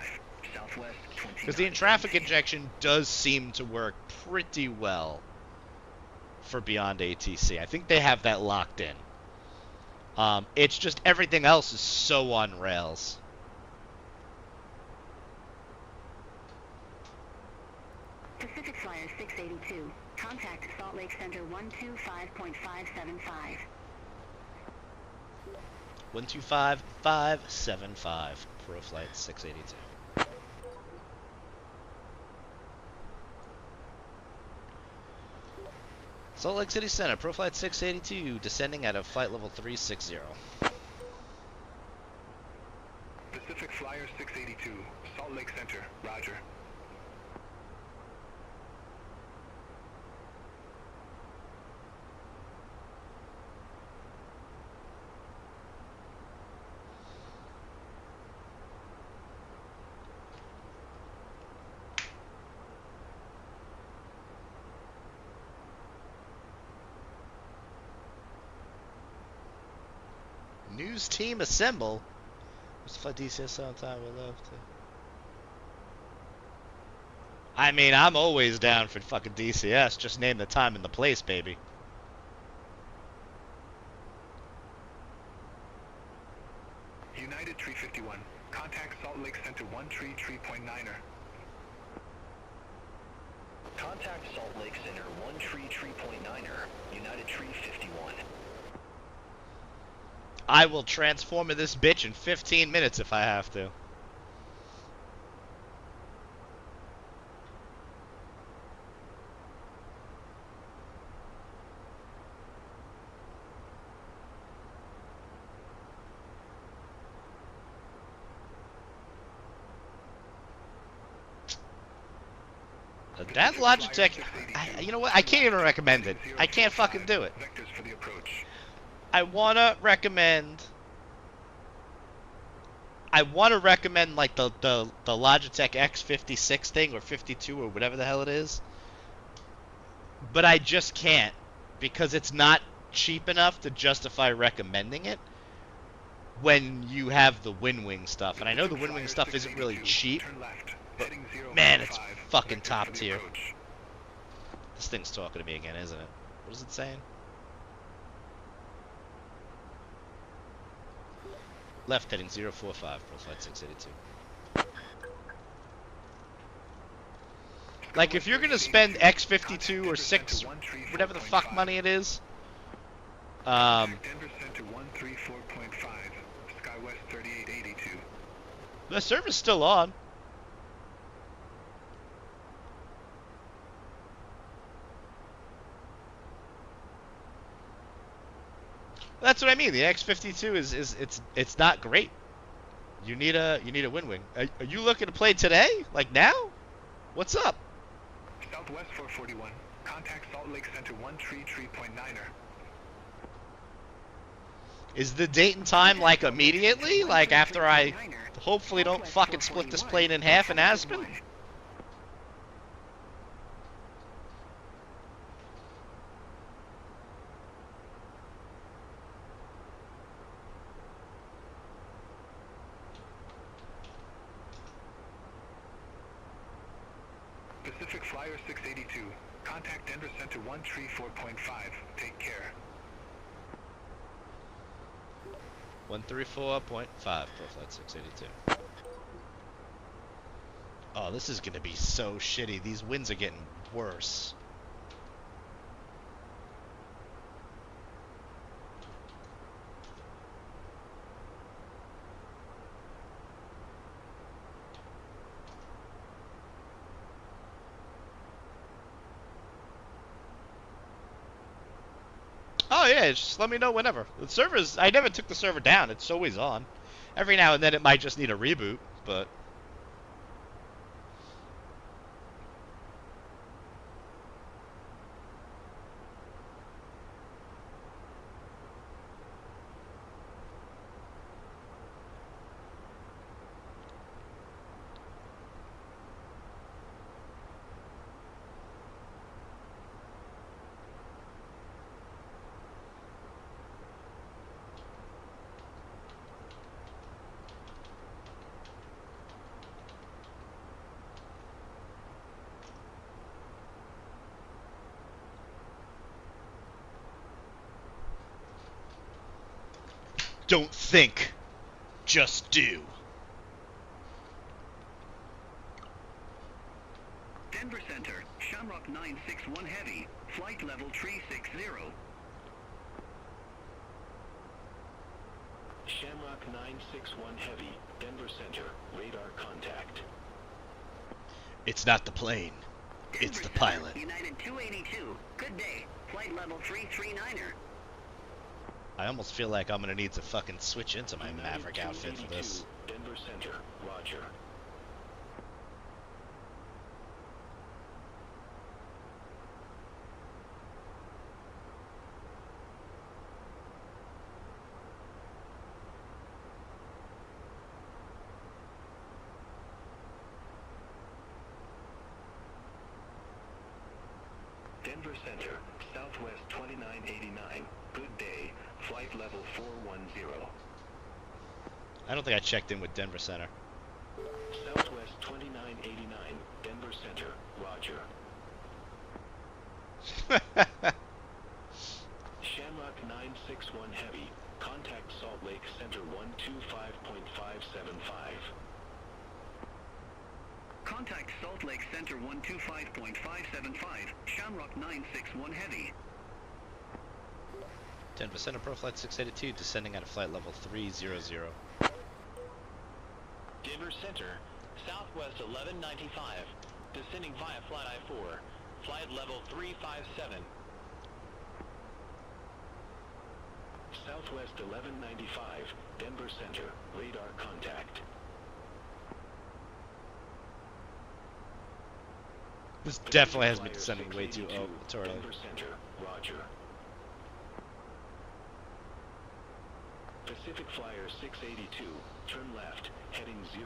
S1: Because the traffic injection does seem to work pretty well for Beyond ATC. I think they have that locked in. It's just everything else is so on rails.
S11: Pacific Flyer 682. Contact Salt Lake Center 125.575.
S1: 125.575. Pro Flight 682. Salt Lake City Center, Pro Flight 682, descending at a flight level 360.
S13: Pacific Flyer 682, Salt Lake Center, Roger.
S1: News team assemble. Let's fly DCS on time. We'd love to. I mean, I'm always down for fucking DCS. Just name the time and the place, baby.
S13: United 351. Contact Salt Lake Center 133.9er.
S10: Contact Salt Lake Center 133.9er. United 351.
S1: I will transform this bitch in 15 minutes if I have to. That Logitech, you know what? I can't even recommend it. I can't fucking do it. I want to recommend like the Logitech X56 thing or 52 or whatever the hell it is. But I just can't because it's not cheap enough to justify recommending it when you have the WinWing stuff. And I know the WinWing stuff isn't really cheap, but man, it's fucking top tier. This thing's talking to me again, isn't it? What is it saying? Left heading 045, Pro Flight 682. Like, if you're gonna spend X52 or 6, whatever the fuck money it is,
S13: Denver Center 134.5, SkyWest 3882.
S1: the server's still on. That's what I mean. The X52 is it's not great. You need a WinWing. Are you looking to play today? Like now? What's up?
S13: Southwest 441. Contact Salt Lake Center 133.9er.
S1: Is the date and time like immediately? Like after I hopefully don't fucking split this plane in half in Aspen?
S13: Pacific Flyer 682. Contact Denver Center 134.5. Take care.
S1: 134.5, Pro Flight 682. Oh, this is gonna be so shitty. These winds are getting worse. Oh yeah, just let me know whenever. The server's, I never took the server down. It's always on. Every now and then it might just need a reboot, but Don't think, just do.
S10: Denver Center, Shamrock 961 Heavy, flight level 360.
S16: Shamrock 961 Heavy, Denver Center, radar contact.
S1: It's not the plane, it's the pilot.
S10: United 282, good day, flight level 339er.
S1: I almost feel like I'm gonna need to fucking switch into my Maverick outfit for this.
S16: Denver Center, roger. Denver Center, Southwest 2989, good day, flight level 410.
S1: I don't think I checked in with Denver Center.
S16: Southwest 2989, Denver Center, roger. Shamrock 961 Heavy, contact Salt Lake Center 125.575.
S10: Contact Salt Lake Center 125.575, Shamrock 961 Heavy.
S1: Denver Center, Pro Flight 682, descending at a flight level 300.
S16: Denver Center, Southwest 1195, descending via Flight I-4, flight level 357. Southwest 1195, Denver Center, radar contact.
S1: This definitely has me descending way too early.
S16: Denver Center, roger. Pacific Flyer 682, turn left, heading 010.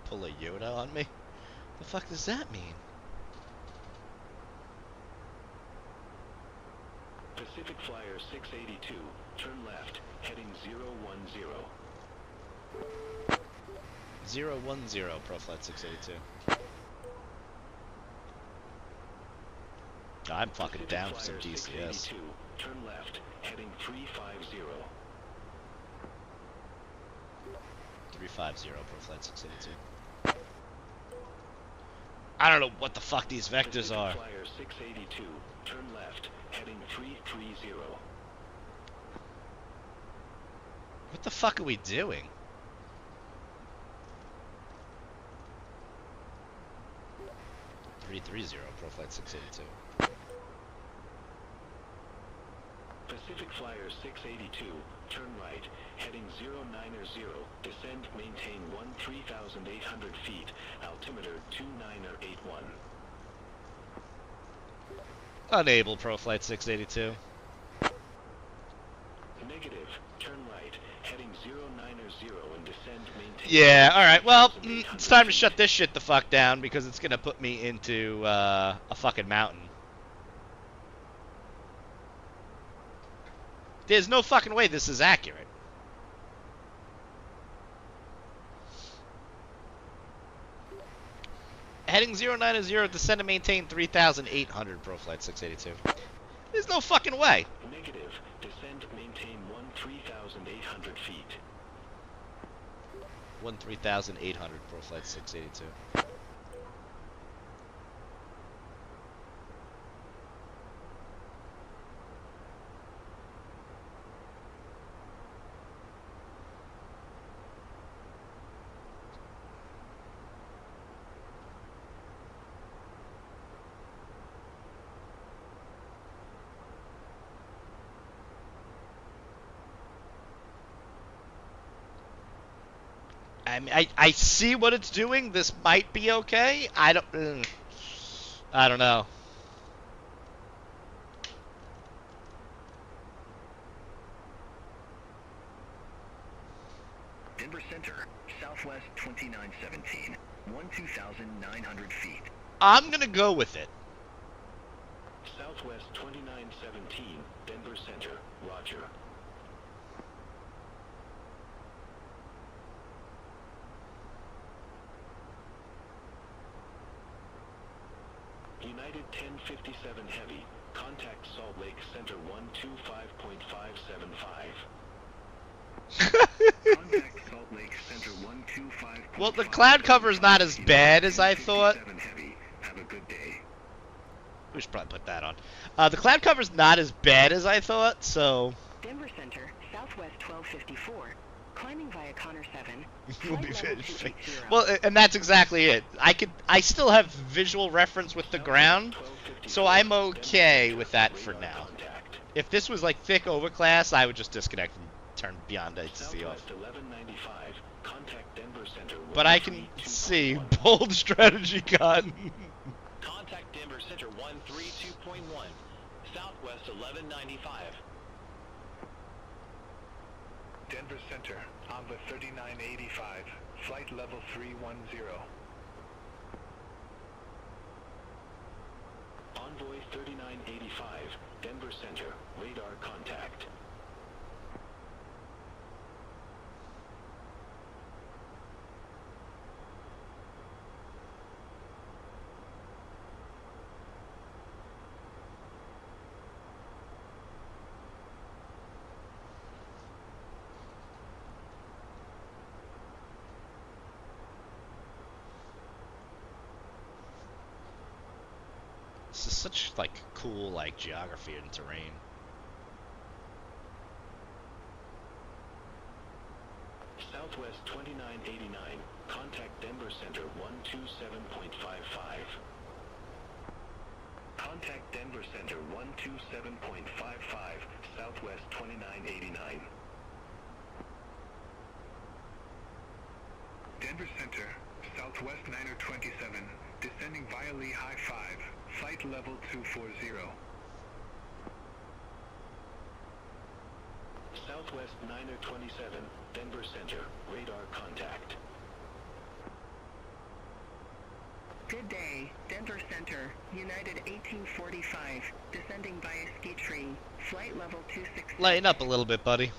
S1: Pull a Yoda on me? The fuck does that mean?
S16: Pacific Flyer 682, turn left, heading 010.
S1: 010, Pro Flight 682. I'm fucking
S16: Pacific
S1: down for some
S16: Flyer
S1: DCS.
S16: 682, turn left, heading 350.
S1: 350, Pro Flight 682. I don't know what the fuck these vectors
S16: Pacific
S1: are.
S16: Flyer 682, turn left, heading 330.
S1: What the fuck are we doing? Pro Flight 682.
S16: Pacific Flyer 682, turn right, heading 090, descend, maintain 13,800 feet, altimeter 2981.
S1: Unable, Pro Flight 682.
S16: Negative, turn right, heading 090 and descend, maintain...
S1: Yeah, alright, well, it's time to shut this shit the fuck down because it's gonna put me into a fucking mountain. There's no fucking way this is accurate. Heading 090, descend and maintain 3,800, Pro Flight 682. There's no fucking way.
S16: Negative, descend, maintain 13,800 feet.
S1: 13,800, Pro Flight 682. I mean, I see what it's doing. This might be okay. I don't know.
S10: Denver Center, Southwest 2917, 12,900 feet.
S1: I'm gonna go with it.
S16: Southwest 2917, Denver Center, roger.
S10: United 1057 Heavy, contact Salt Lake Center 125.575. Contact Salt Lake Center 125.
S1: Well, the cloud cover's not as bad as I thought.
S10: Heavy. Have a good day.
S1: We should probably put that on. The cloud cover's not as bad as I thought, so...
S15: Denver Center, Southwest 1254. Climbing via Connor 7.
S1: We'll be
S15: flight level
S1: finished.
S15: 280.
S1: Well, and that's exactly it. I still have visual reference with the ground, so I'm okay with that for now. If this was like thick overcast, I would just disconnect and turn beyond ATC off. But I can see bold strategy gun.
S14: Contact Denver Center 132.1, Southwest 1195.
S13: Denver Center, Envoy 3985, flight level 310.
S10: Envoy 3985, Denver Center, radar contact.
S1: This is such like cool like geography and terrain.
S10: Southwest 2989, contact Denver Center 127.55. Contact Denver Center 127.55, Southwest 2989.
S13: Denver Center, Southwest 9027, descending via Lehigh 5, flight level 240.
S10: Southwest 9027, Denver Center, radar contact.
S15: Good day, Denver Center, United 1845, descending via Ski Tree, flight level 26.
S1: Lighten up a little bit, buddy.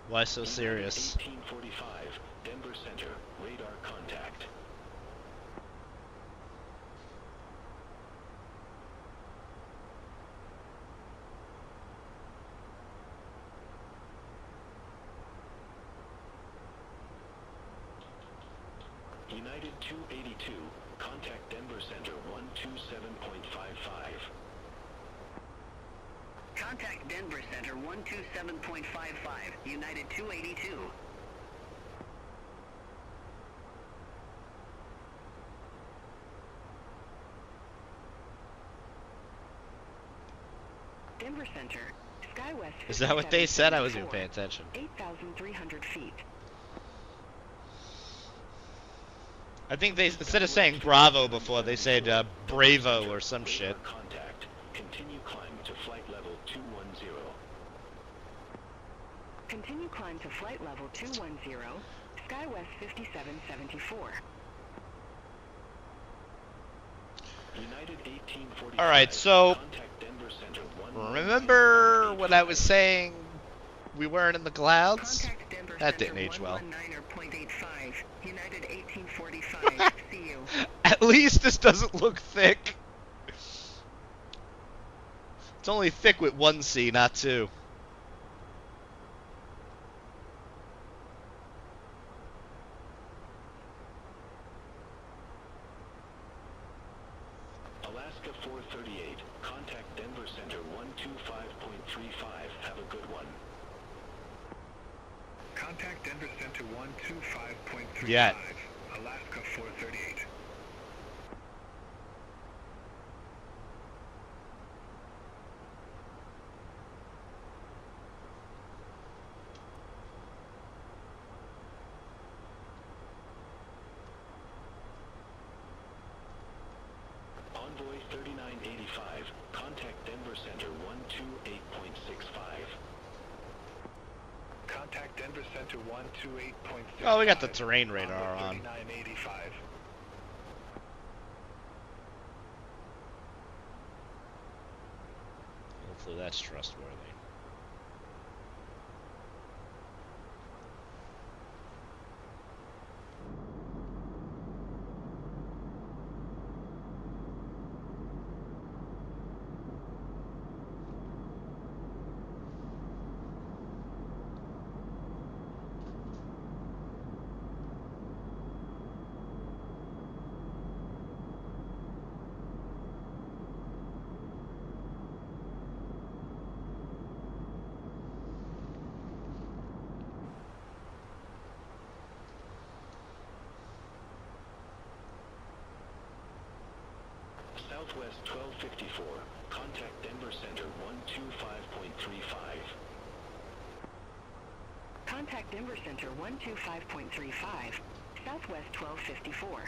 S1: Why so serious?
S10: 1845, Denver Center, radar contact. United 282, contact Denver Center 127.55.
S15: Contact Denver Center 127.55, United 282. Denver Center, SkyWest.
S1: Is that what they said? I wasn't even paying attention.
S15: 8,300 feet.
S1: I think they, instead of saying Bravo before, they said Bravo or some shit.
S10: Contact. Continue climb to flight level 210.
S15: Continue climb to flight level 210, SkyWest 5774.
S10: United 1845.
S1: Alright, so
S10: Contact Denver Center
S1: remember when I was saying we weren't in the clouds? That didn't age well.
S15: United 1845. See you.
S1: At least this doesn't look thick. It's only thick with one C, not two.
S10: Alaska 438. Contact Denver Center 125.35. Have a good one.
S13: Contact Denver Center 125.35.
S1: Yeah.
S13: Alaska 438.
S10: Envoy 3985. Contact Denver Center 128.65.
S13: Contact Denver Center 128.65.
S1: Oh, we got the terrain radar on.
S13: 3985.
S1: Hopefully that's trustworthy.
S10: Southwest 1254. Contact Denver Center 125.35.
S15: Contact Denver Center 125.35, Southwest 1254.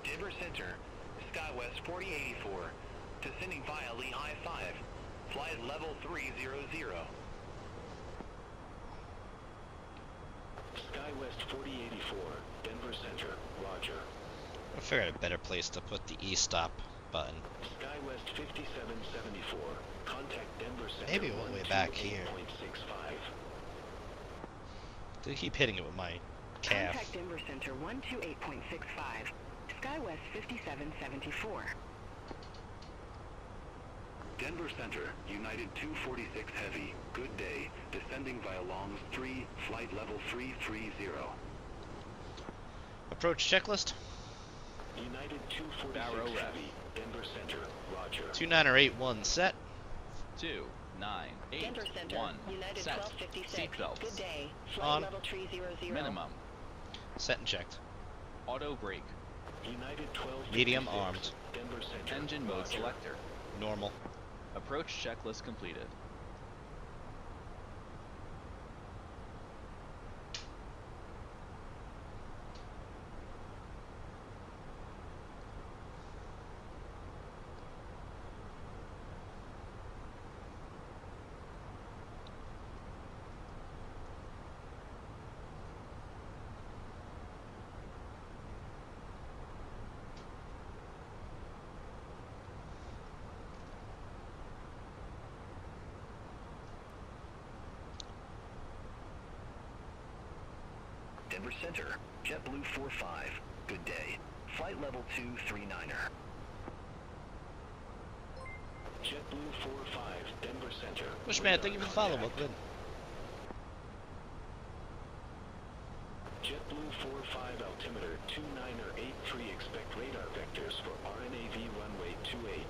S14: Denver Center, SkyWest 4084, descending via Lehigh 5, flight level 300.
S10: SkyWest 4084, Denver Center, roger.
S1: I figured a better place to put the E-stop button.
S10: SkyWest 5774, contact Denver Center.
S1: Maybe all the way back here.
S10: 128.65.
S1: I keep hitting it with my calf.
S15: Contact Denver Center 128.65, SkyWest 5774.
S10: Denver Center, United 246 Heavy, good day, descending via Longs 3, flight level 330.
S1: Approach checklist.
S10: United 246 Heavy, Denver Center, roger.
S1: 29881 set.
S2: 298
S15: Denver Center,
S2: 1
S15: United
S2: set.
S15: 1256.
S2: Seatbelts.
S15: Good day. Flight
S1: On.
S15: level 300.
S2: Minimum.
S1: Set and checked.
S2: Auto brake.
S10: United 1256,
S1: Medium armed.
S10: Denver Center,
S2: Engine mode
S10: roger.
S2: selector.
S1: Normal.
S2: Approach checklist completed.
S14: Denver Center, JetBlue 45, good day. Flight level 239er.
S10: JetBlue 45, Denver Center.
S1: Bushman, thank you for the follow up. Good.
S10: JetBlue 45, altimeter 29er 83, expect radar vectors for RNAV runway 28.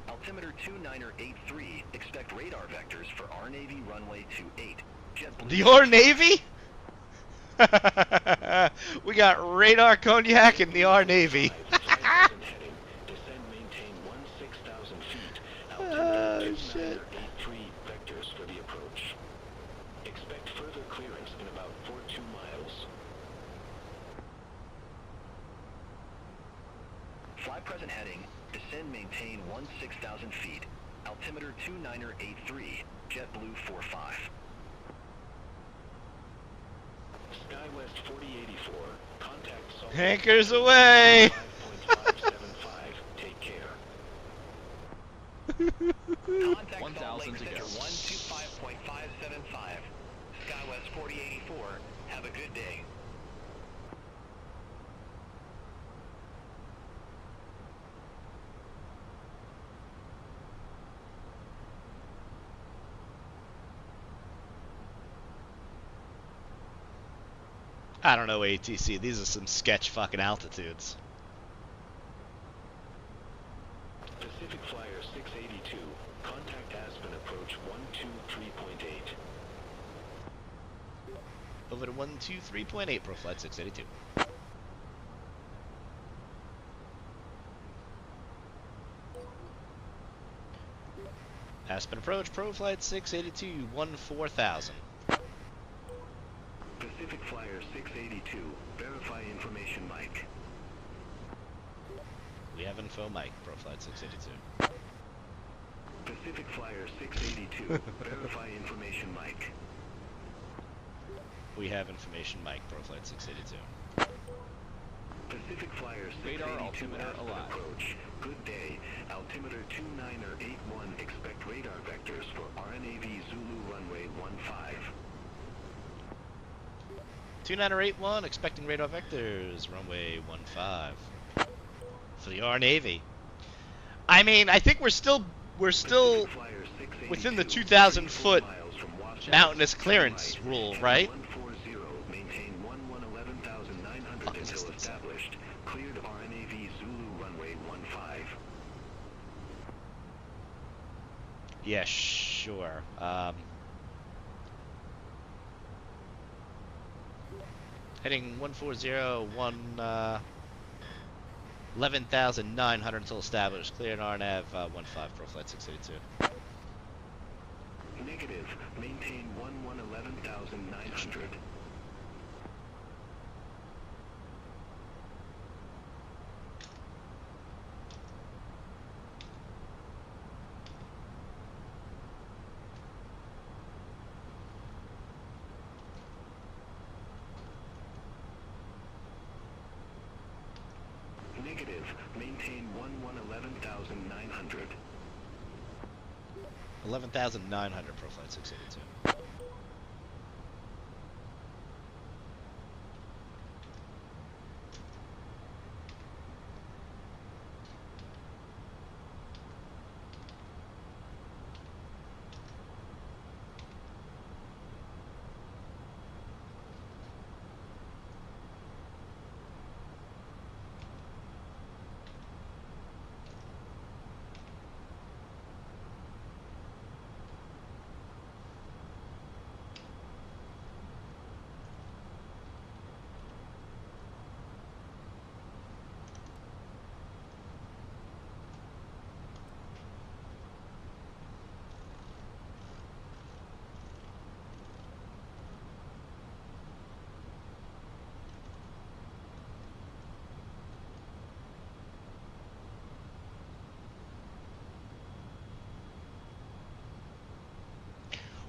S14: Altimeter 29er 83, expect radar vectors for RNAV runway 28. JetBlue
S1: The R Navy? We got radar cognac in the R Navy.
S10: Descend, maintain 16,000 feet.
S1: Oh,
S10: Altimeter
S1: shit.
S10: 29er 83, vectors for the approach. Expect further clearance in about 42 miles.
S14: Fly present heading, descend maintain 16,000 feet. Altimeter 29er 83, JetBlue 45.
S10: SkyWest 4084, contact Salt Lake
S1: Anchors away.
S10: 5.575, take care.
S14: Contact
S2: 1,000
S14: Salt Lake
S2: to
S14: Center
S2: go.
S14: 125.575. SkyWest 4084, have a good day.
S1: I don't know, ATC. These are some sketch fucking altitudes.
S10: Pacific Flyer 682, contact Aspen approach 123.8.
S1: Over to 123.8, Pro Flight 682. Aspen approach, Pro Flight 682, 14,000.
S10: Pacific Flyer 682, verify information mic.
S1: We have info, Mike, Pro Flight 682.
S10: Pacific Flyer 682, verify information mic.
S1: We have information, Mike, Pro Flight 682.
S10: Pacific Flyer
S2: Radar
S10: 682,
S2: altimeter
S10: Aspen
S2: alive.
S10: approach. Good day. Altimeter 29er 81, expect radar vectors for RNAV Zulu runway 15.
S1: 2981, expecting radar vectors, runway 15 for the R Navy. I mean, I think we're still within the 2,000-foot mountainous clearance rule, right? Fuck is this thing saying?
S10: Cleared RNAV Zulu runway 15.
S1: Yeah, sure. Heading 140, 11,900 until established. Cleared RNAV 15, ProFlight 682.
S10: Negative. Maintain 11,900. Negative. Maintain 11,900.
S1: 11,900, ProFlight 682.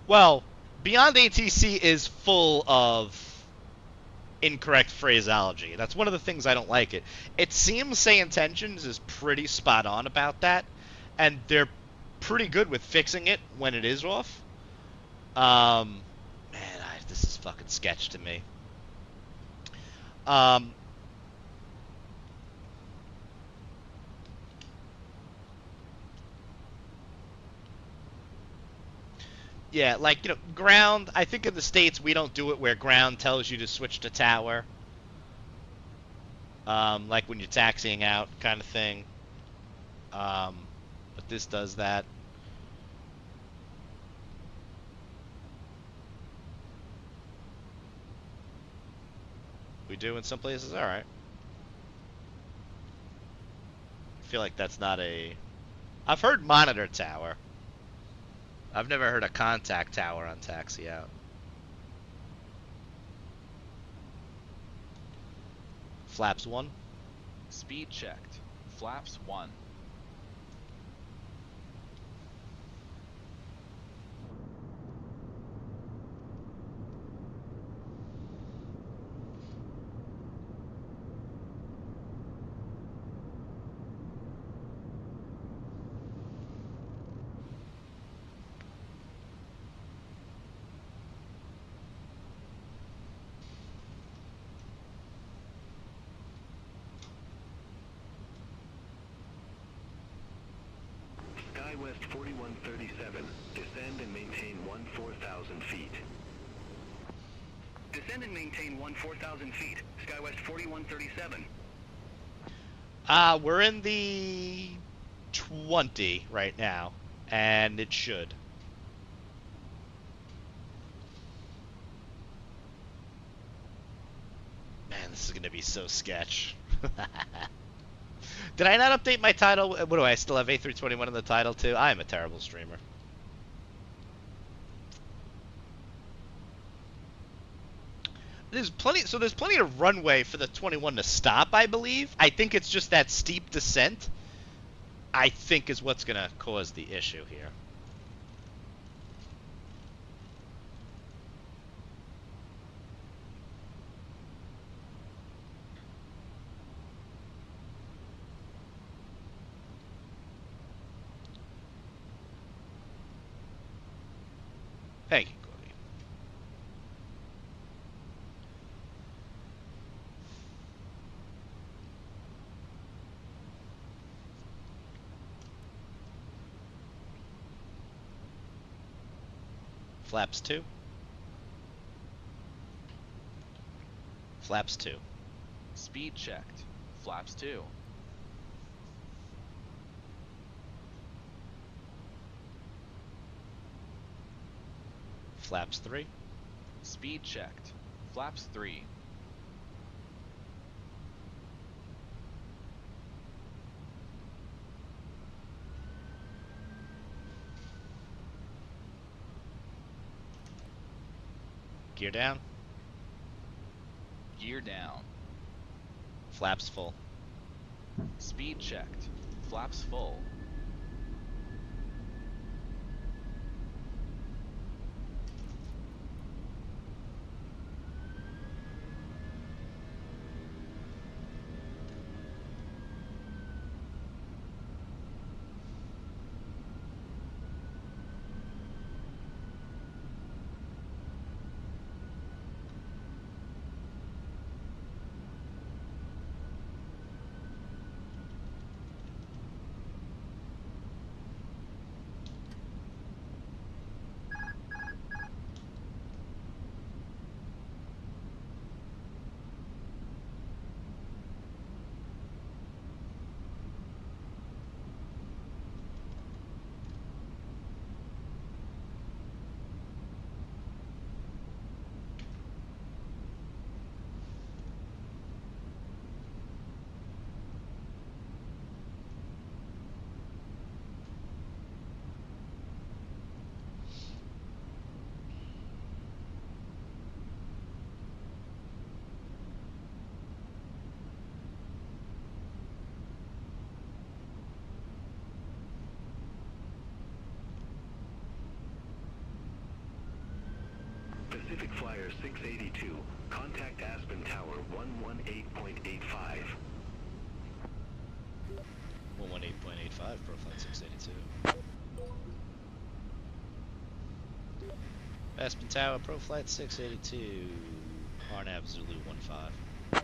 S1: Well, Beyond ATC is full of incorrect phraseology. That's one of the things I don't like it. It seems Say Intentions is pretty spot on about that, and they're pretty good with fixing it when it is off. Man, this is fucking sketch to me. Yeah, like, ground, I think in the States we don't do it where ground tells you to switch to tower. Like when you're taxiing out kind of thing. But this does that. We do in some places? Alright. I feel like that's not a... I've heard monitor tower. I've never heard a contact tower on taxi out. Flaps 1.
S2: Speed checked. Flaps 1.
S10: SkyWest 4137. Descend and maintain 4,000 feet.
S14: Descend and maintain 4,000 feet. SkyWest 4137.
S1: We're in the 20 right now, and it should. Man, this is going to be so sketch. Did I not update my title? What do I still have A321 in the title too? I am a terrible streamer. There's plenty of runway for the 21 to stop, I believe. I think it's just that steep descent, I think, is what's going to cause the issue here. Thank you, Cody. Flaps 2. Flaps 2.
S2: Speed checked. Flaps 2.
S1: Flaps 3.
S2: Speed checked. Flaps 3.
S1: Gear down.
S2: Gear down.
S1: Flaps full.
S2: Speed checked. Flaps full.
S10: Pacific Flyer 682, contact Aspen Tower 118.85.
S1: 118.85, ProFlight 682. Aspen Tower, ProFlight 682, RNAV Zulu 15.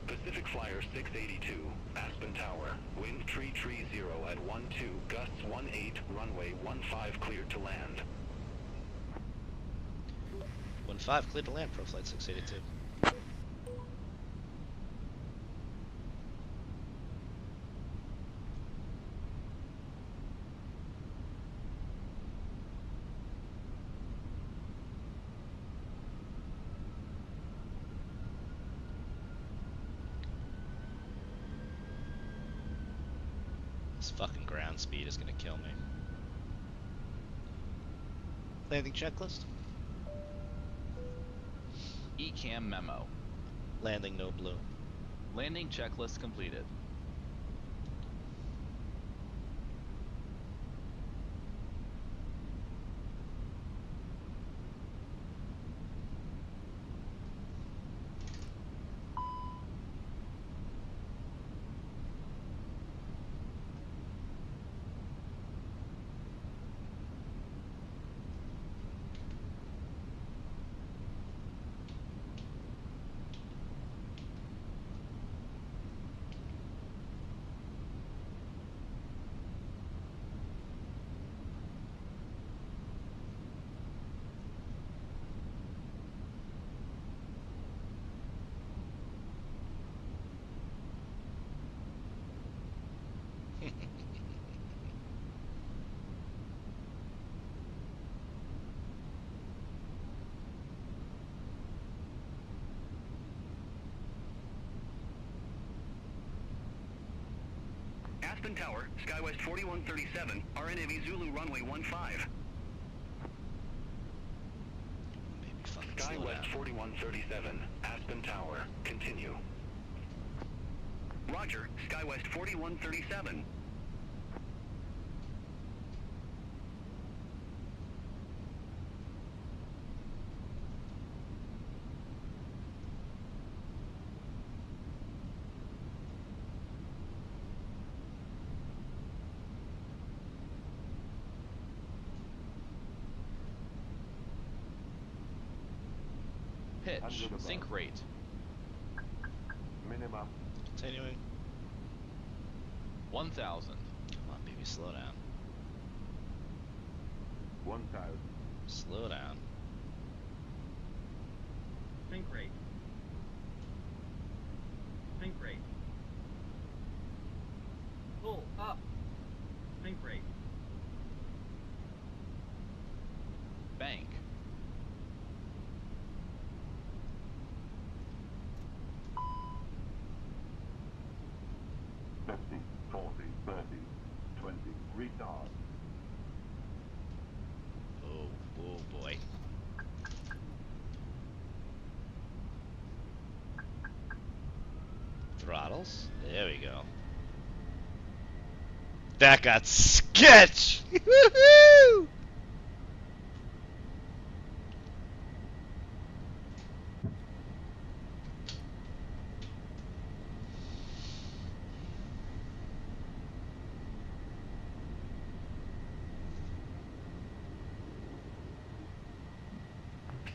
S10: Pacific Flyer 682, Aspen Tower, wind tree 0 at 12, gusts 18, runway 15 cleared to land.
S1: 15 cleared to land, ProFlight 682. This fucking ground speed is gonna kill me. Landing checklist?
S2: ECAM memo.
S1: Landing no blue.
S2: Landing checklist completed.
S14: Aspen Tower, SkyWest 4137, RNAV Zulu runway 15.
S10: SkyWest 4137, Aspen Tower, continue.
S14: Roger, SkyWest 4137.
S2: Pitch, sync rate.
S8: Minimum.
S1: Continuing.
S2: 1000.
S1: Come on, baby, slow down.
S8: 1000.
S1: Slow down.
S9: Sync rate. Sync rate. Pull up. Sync rate.
S2: Bank.
S8: Fifty, 40, 30, 20. Retard.
S1: Oh boy. Throttles. There we go. That got sketch! Woohoo!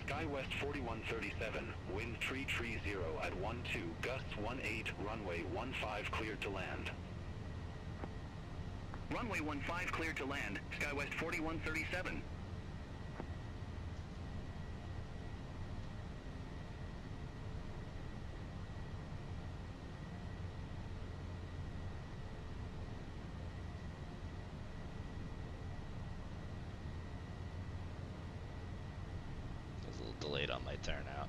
S10: SkyWest 4137, wind 330 at 12, gusts 18, runway 15 cleared to land.
S14: Runway 15 cleared to land. SkyWest 4137.
S1: I was a little delayed on my turnout.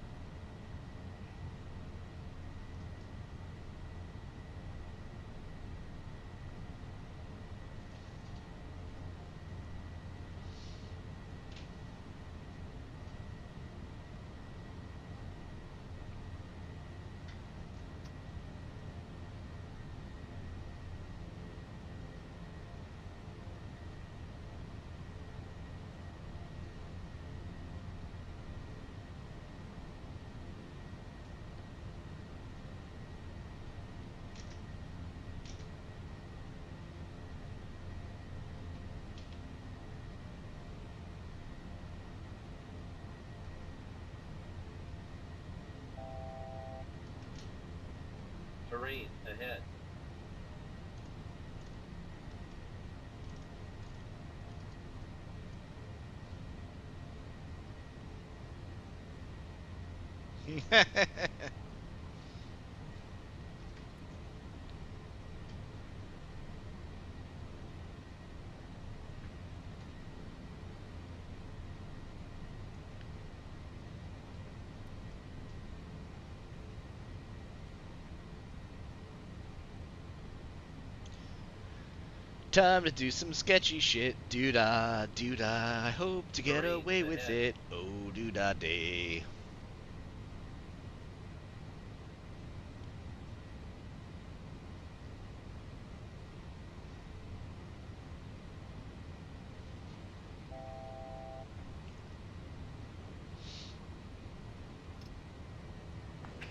S9: Terrain ahead.
S1: Time to do some sketchy shit. Doo-dah, doo-dah. I hope to get
S9: Terrain
S1: away with
S9: ahead.
S1: it. Oh, doo-dah day.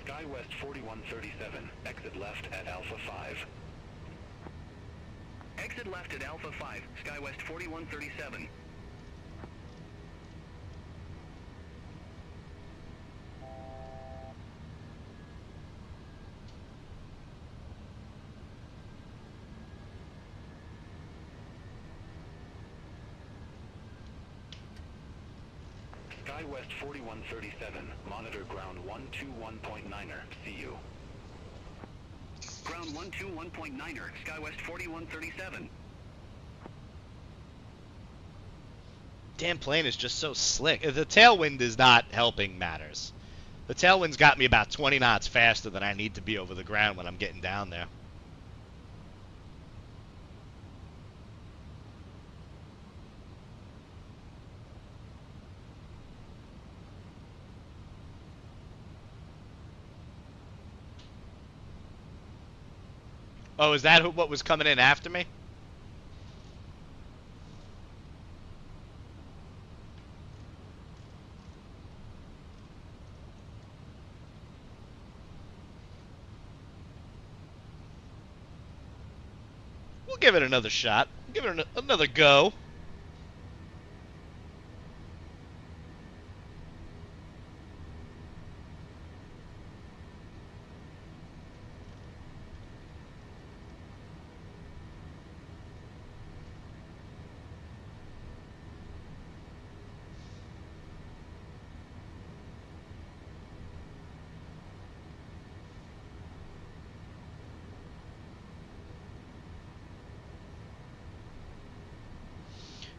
S10: SkyWest 4137, exit left at Alpha 5.
S14: Exit left at Alpha 5. SkyWest 4137.
S10: SkyWest 4137, monitor ground 121.9er, see you.
S14: Ground 121.9er. SkyWest 4137.
S1: Damn plane is just so slick. The tailwind is not helping matters. The tailwind's got me about 20 knots faster than I need to be over the ground when I'm getting down there. Oh, is that what was coming in after me? We'll give it another shot. Give it another go.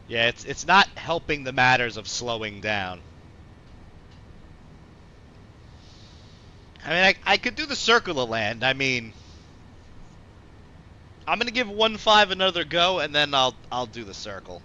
S1: Yeah, it's not helping the matters of slowing down. I mean, I could do the circular land. I mean, I'm gonna give 1-5 another go, and then I'll do the circle.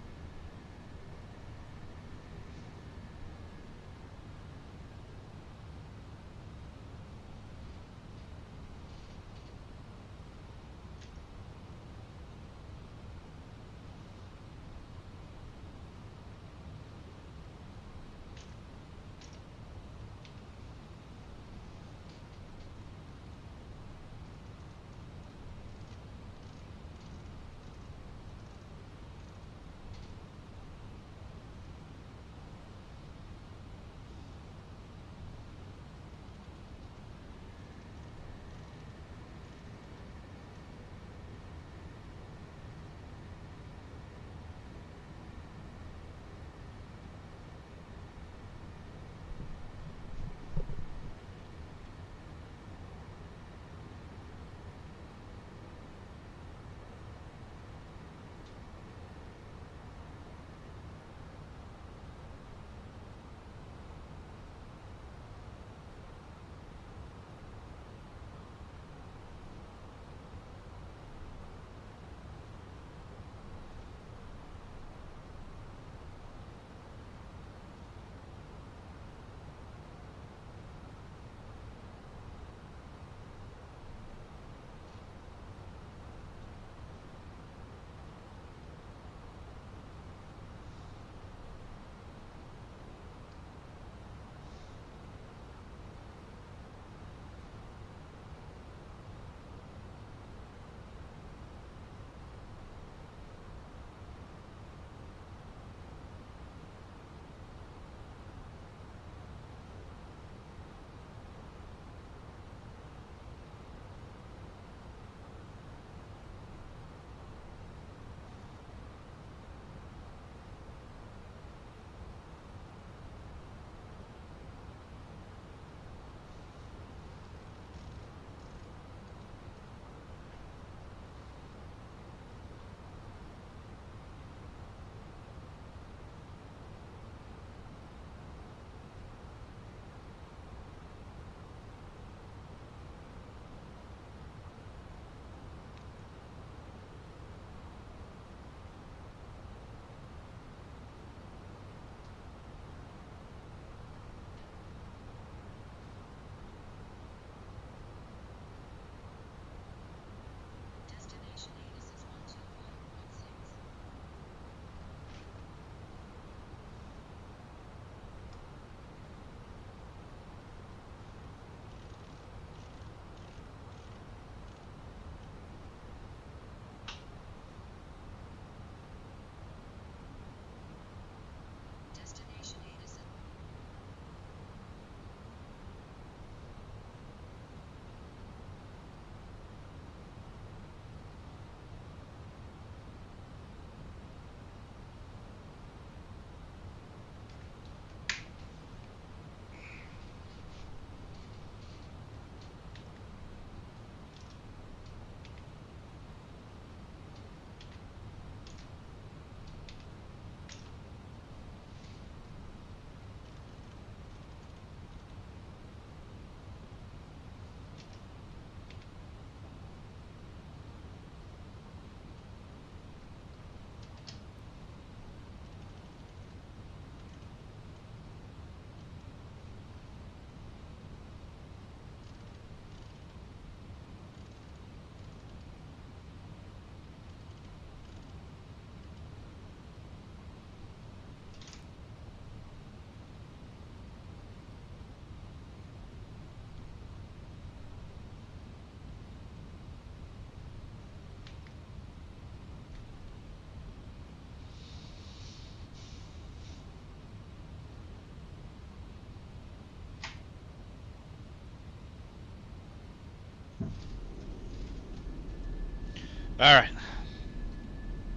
S1: All right.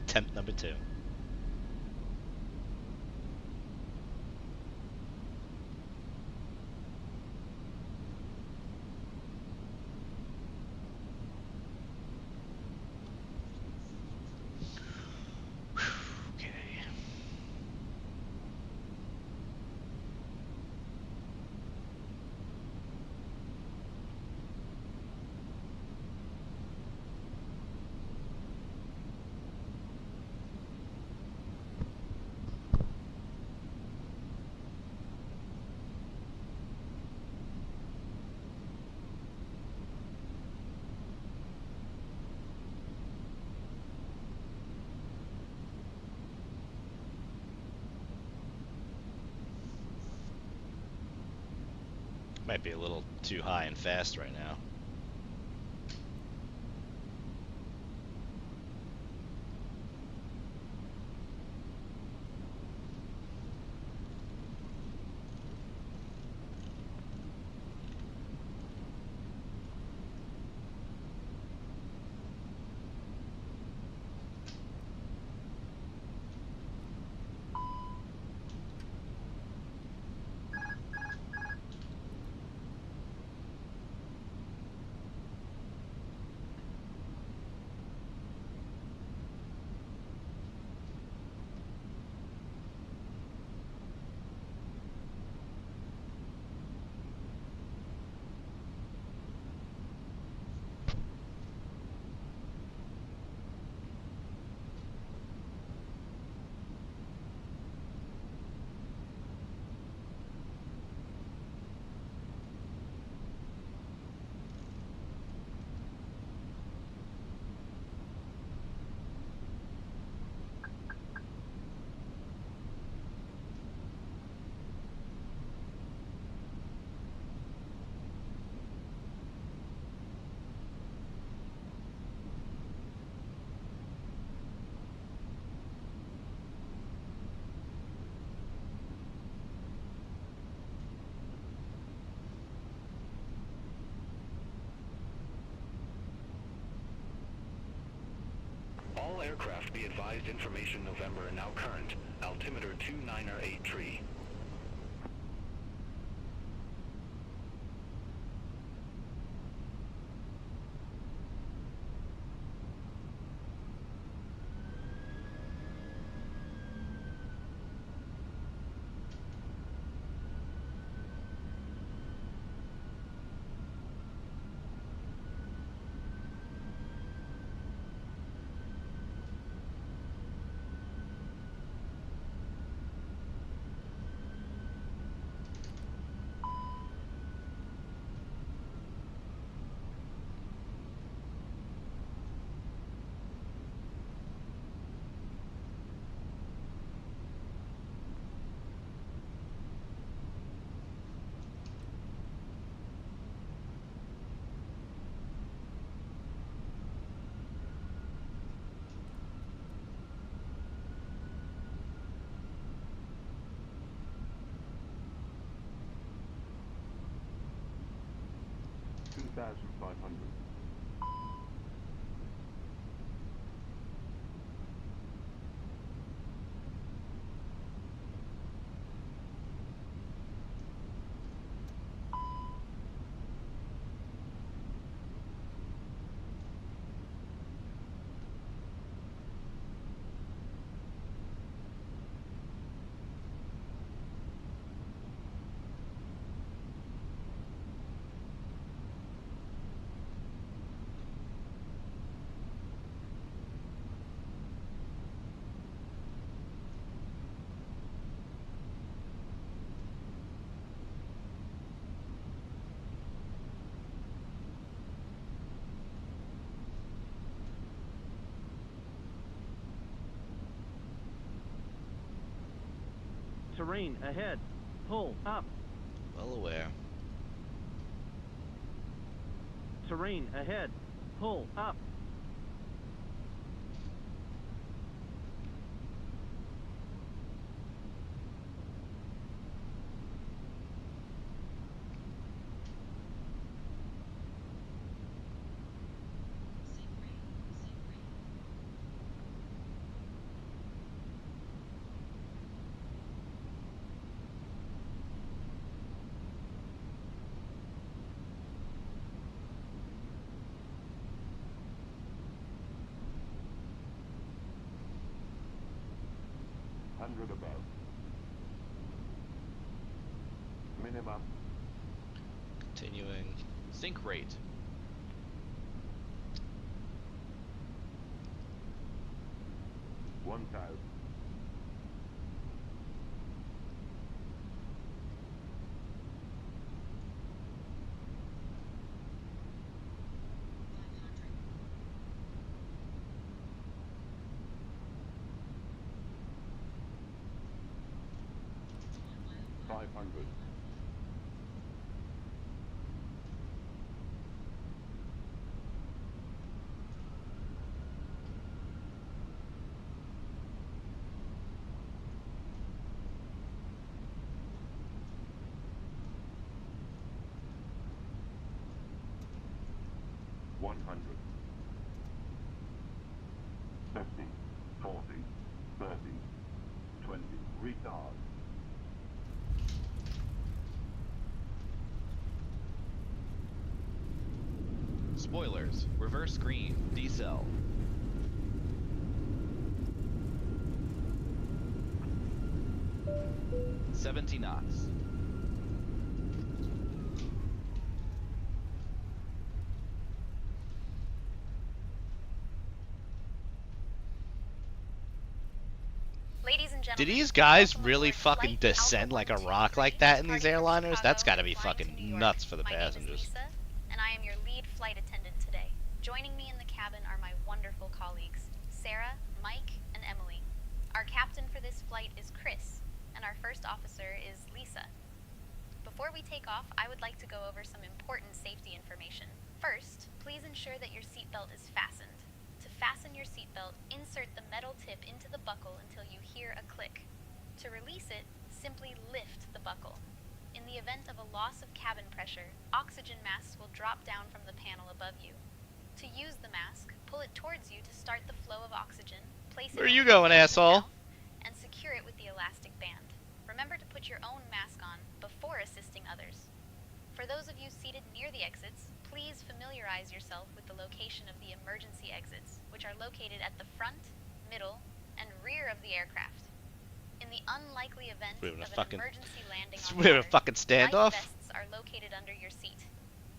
S1: Attempt number 2. Okay. Might be a little too high and fast right now.
S10: All aircraft be advised information November and now current. Altimeter 29er 8
S8: 2,500.
S9: Terrain ahead. Pull up.
S1: Well aware.
S9: Terrain ahead. Pull up.
S8: Hundred above. Minimum.
S1: Continuing.
S2: Sync rate.
S8: One thousand. 100. 50, 40, 30, 20. Retard.
S2: Spoilers. Reverse green. Decel. $70 knots.
S4: Ladies and
S1: Do
S4: gentlemen,
S1: these guys
S4: welcome
S1: really
S4: aboard
S1: fucking
S4: flight
S1: descend
S4: Alpha
S1: like a
S4: 123,
S1: rock like that in these
S4: departing from
S1: airliners? That's
S4: Chicago
S1: gotta
S4: and
S1: be
S4: flying to New
S1: fucking
S4: York.
S1: nuts for the
S4: My name is
S1: passengers.
S4: Lisa, and I am your lead flight attendant today. Joining me in the cabin are my wonderful colleagues, Sarah, Mike, and Emily. Our captain for this flight is Chris, and our first officer is Lisa. Before we take off, I would like to go over some important safety information. First, please ensure that your seatbelt is fastened. To fasten your seatbelt, insert the metal tip into the buckle until you hear a click. To release it, simply lift the buckle. In the event of a loss of cabin pressure, oxygen masks will drop down from the panel above you. To use the mask, pull it towards you to start the flow of oxygen, place it
S1: Where are you
S4: over your
S1: going,
S4: nose and
S1: asshole?
S4: mouth, and secure it with the elastic band. Remember to put your own mask on before assisting others. For those of you seated near the exits, please familiarize yourself with the location of the emergency exits, which are located at the front, middle, and rear of the aircraft. In the unlikely event
S1: We having a
S4: of an
S1: fucking-
S4: emergency landing on
S1: we having a
S4: water,
S1: fucking standoff?
S4: life vests are located under your seat.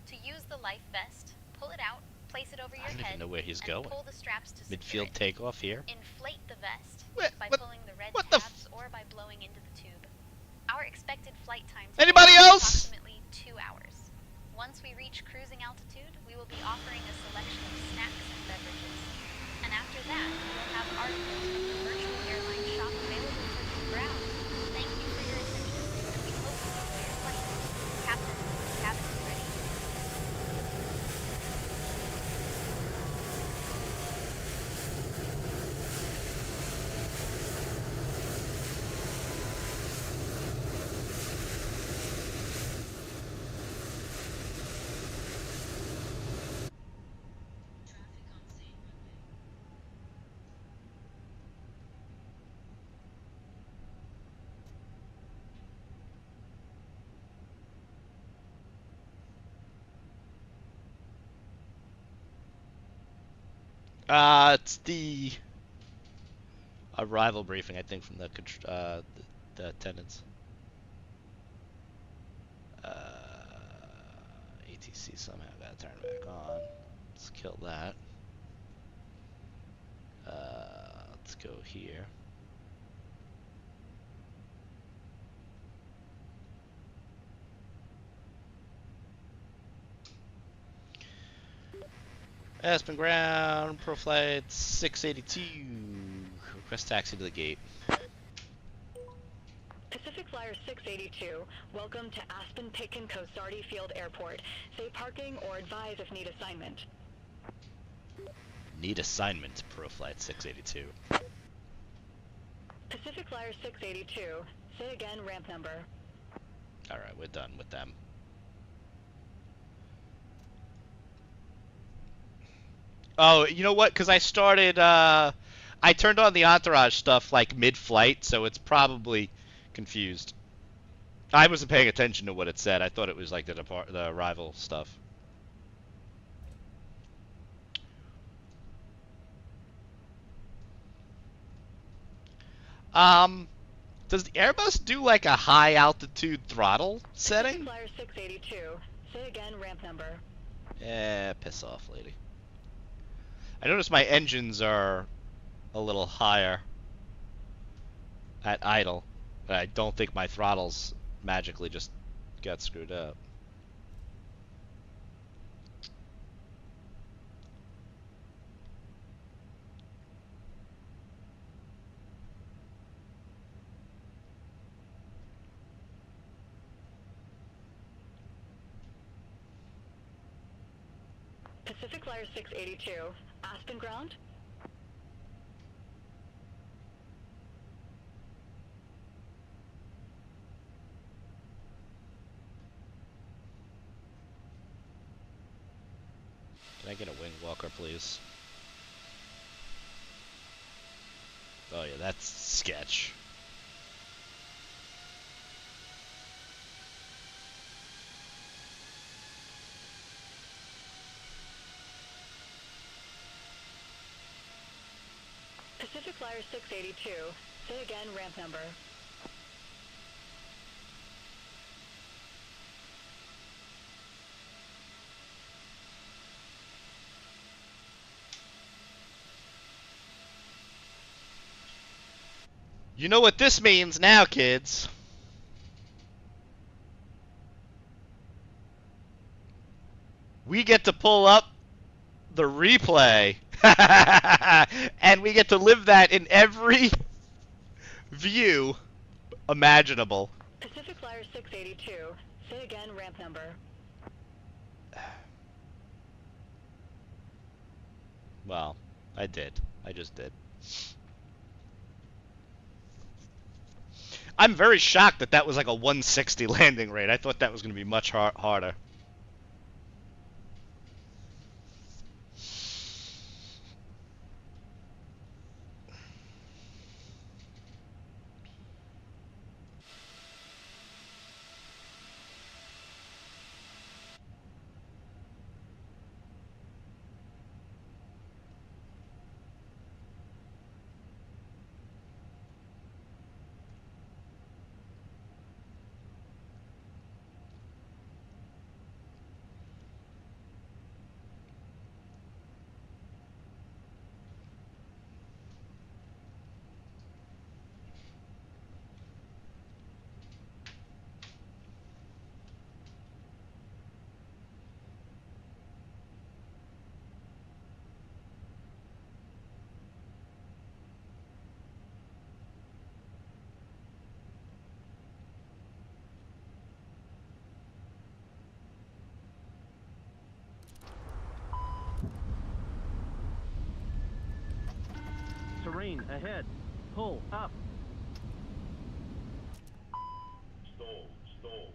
S4: To use the life vest, pull it out, place it over your
S1: I don't
S4: head,
S1: even know where he's
S4: and
S1: going.
S4: pull the straps to secure
S1: Midfield
S4: it.
S1: takeoff here.
S4: Inflate the vest by
S1: what-
S4: pulling the red
S1: what the
S4: tabs or by blowing into the tube. Our expected flight time
S1: Anybody
S4: today is
S1: else?
S4: approximately 2 hours. Once we reach cruising altitude, we will be offering a selection of snacks and beverages. And after that, we will have articles from the virtual airline shop available for you to browse. Thank you for your attention, and we hope you enjoy your flight. Captain, the cabin is ready.
S1: It's the arrival briefing, I think, from the attendants. ATC somehow got to turn back on. Let's kill that. Let's go here. Aspen ground, pro flight 682. Request taxi to the gate.
S11: Pacific Flyer 682, welcome to Aspen Pitkin Coast-Sardy Field Airport. Say parking or advise if need assignment.
S1: Need assignment, pro flight 682.
S11: Pacific Flyer 682, say again ramp number.
S1: Alright, we're done with them. Oh, you know what? Because I started, I turned on the entourage stuff like mid-flight, so it's probably confused. I wasn't paying attention to what it said. I thought it was like the arrival stuff. Does the Airbus do like a high altitude throttle setting?
S11: Pacific Flyer 682, say again ramp number.
S1: Yeah, piss off, lady. I noticed my engines are a little higher at idle, but I don't think my throttles magically just got screwed up.
S11: Pacific Flyer 682, Aspen ground.
S1: Can I get a wing walker, please? Oh yeah, that's sketch.
S11: Pacific Flyer 682. Say again, ramp number.
S1: You know what this means now, kids. We get to pull up the replay. And we get to live that in every view imaginable.
S11: Pacific Flyer 682. Say again, ramp number.
S1: Well, I did. I just did. I'm very shocked that that was like a 160 landing rate. I thought that was going to be much harder.
S9: Terrain ahead. Pull up.
S8: Stall, stall.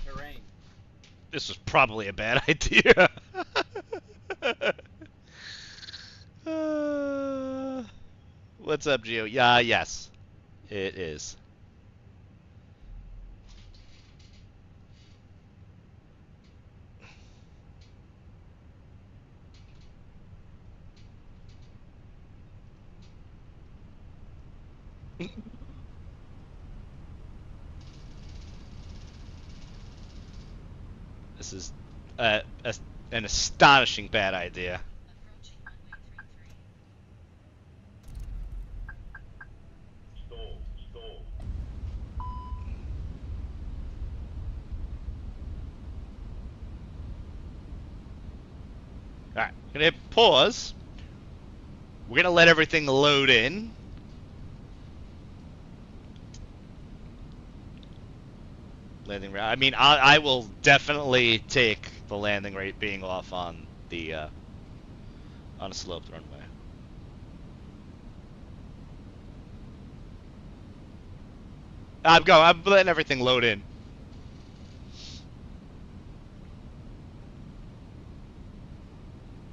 S2: Terrain.
S1: This was probably a bad idea. What's up, Gio? Yeah, yes. It is. This is an astonishing bad idea.
S8: Stall, stall.
S1: Alright, we're going to hit pause. We're going to let everything load in. Landing rate. I mean, I will definitely take the landing rate being off on the on a sloped runway. I'm letting everything load in.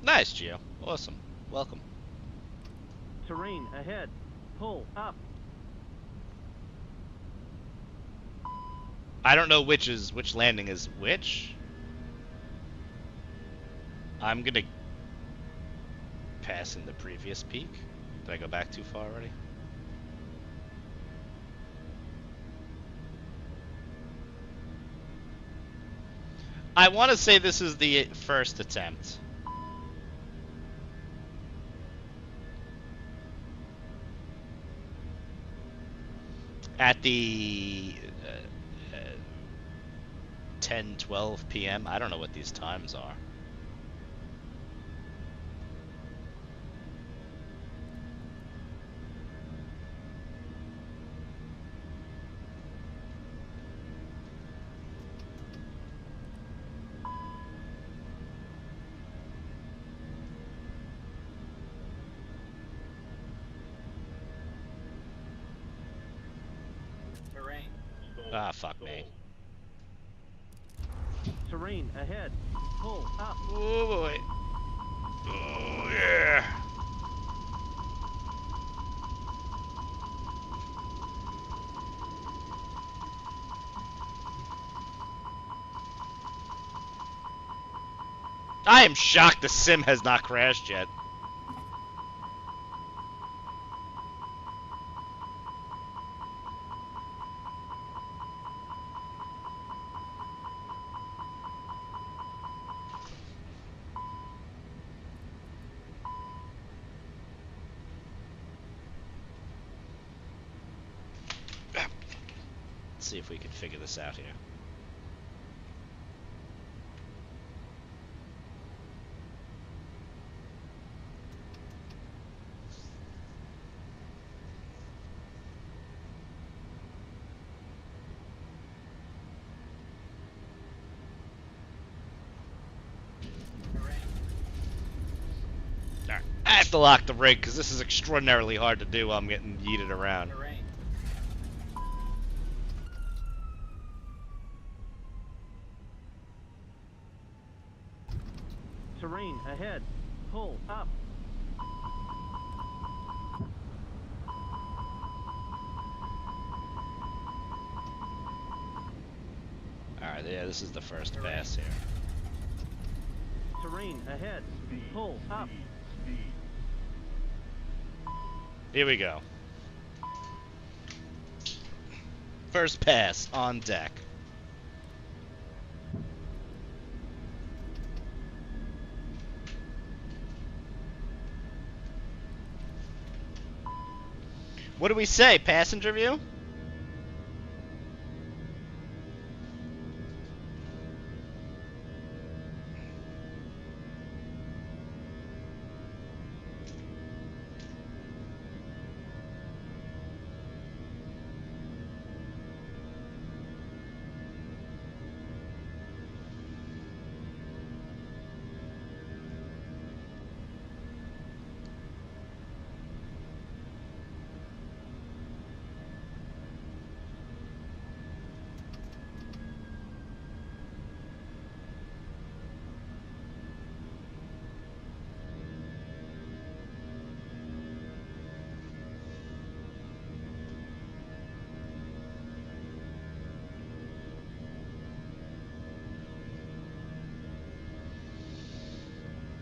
S1: Nice, Gio. Awesome. Welcome.
S9: Terrain ahead. Pull up.
S1: I don't know which landing is which. I'm gonna pass in the previous peak. Did I go back too far already? I want to say this is the first attempt. At the 10-12 p.m. I don't know what these times are.
S2: Terrain.
S1: Ah, fuck me.
S9: Terrain ahead. Pull up.
S1: Oh boy. Oh yeah. I am shocked the sim has not crashed yet. Let's see if we can figure this out here. Alright, I have to lock the rig because this is extraordinarily hard to do while I'm getting yeeted around.
S9: Terrain ahead. Pull up.
S1: Alright, yeah, this is the first pass here.
S9: Terrain ahead. Pull up.
S1: Here we go. First pass on deck. What do we say? Passenger view?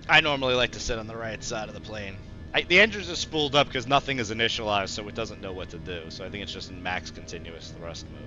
S1: I normally like to sit on the right side of the plane. The engines are spooled up because nothing is initialized, so it doesn't know what to do. So I think it's just in max continuous thrust mode.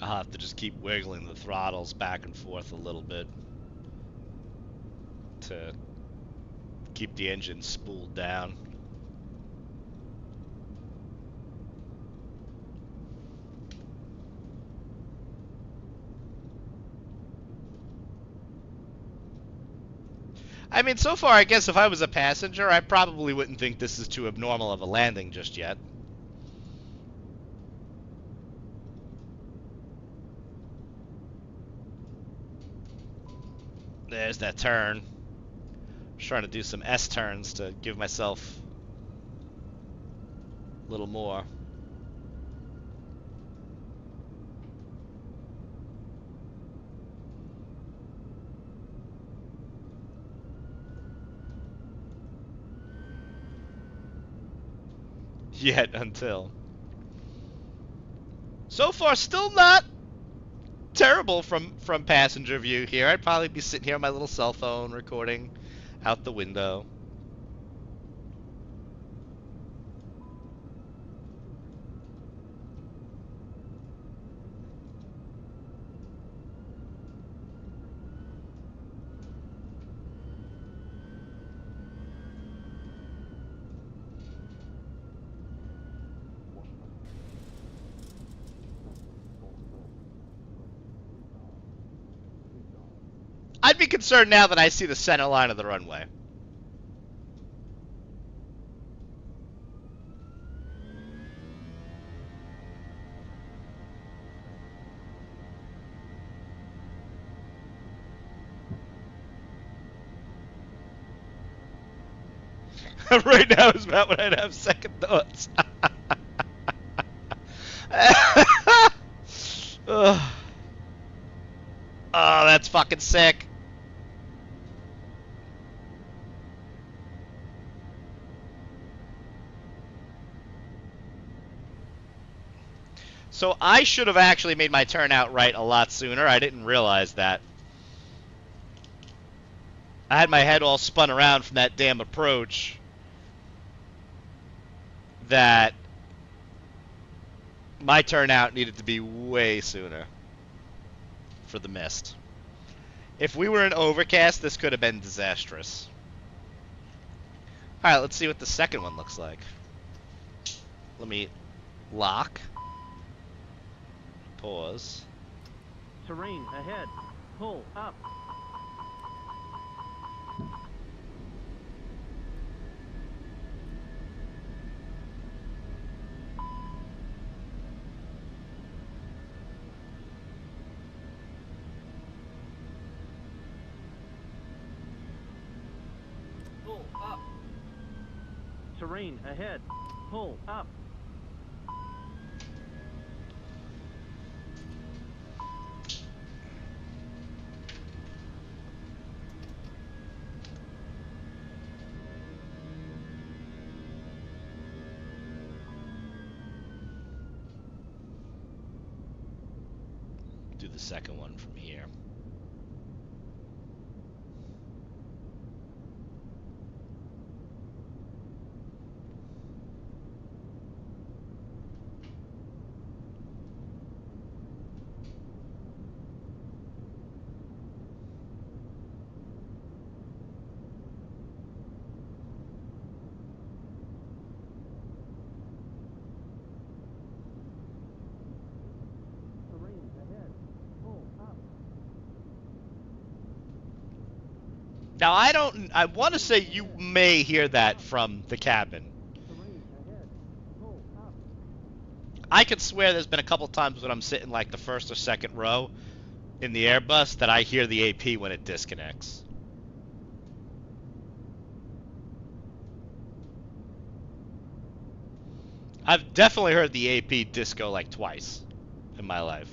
S1: I'll have to just keep wiggling the throttles back and forth a little bit to keep the engine spooled down. I mean, so far, I guess if I was a passenger, I probably wouldn't think this is too abnormal of a landing just yet. There's that turn. Just trying to do some S turns to give myself a little more. Yet until. So far, still not terrible from passenger view here. I'd probably be sitting here on my little cell phone recording out the window. I'd be concerned now that I see the center line of the runway. Right now is about when I'd have second thoughts. Oh, that's fucking sick. So I should have actually made my turnout right a lot sooner. I didn't realize that. I had my head all spun around from that damn approach that my turnout needed to be way sooner for the mist. If we were in overcast, this could have been disastrous. Alright, let's see what the second one looks like. Let me lock. Pause.
S9: Terrain ahead. Pull up. Pull up. Terrain ahead. Pull up.
S1: Do the second one from here. Now, I want to say you may hear that from the cabin. I could swear there's been a couple times when I'm sitting like the first or second row in the Airbus that I hear the AP when it disconnects. I've definitely heard the AP disco like twice in my life.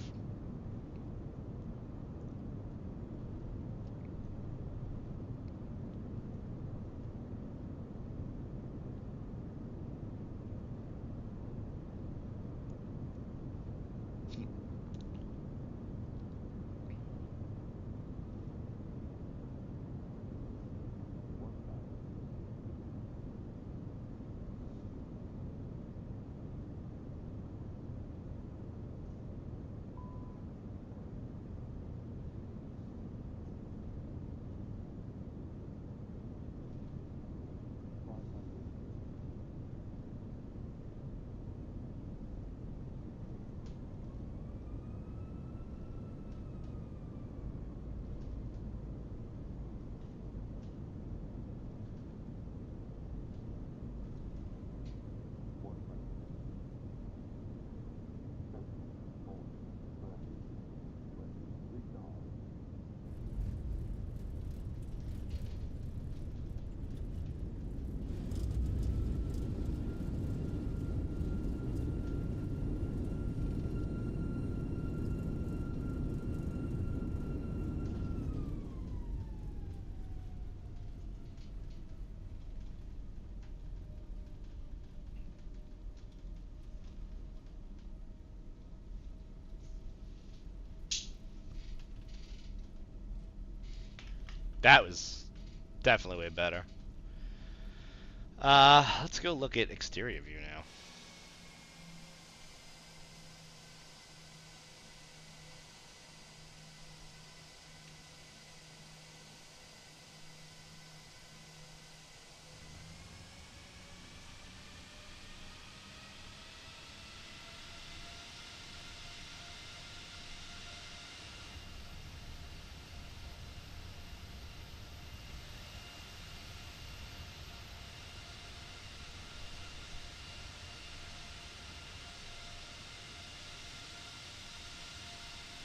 S1: That was definitely way better. Let's go look at exterior view now.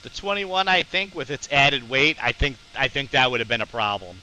S1: The 21, I think, with its added weight, I think that would have been a problem.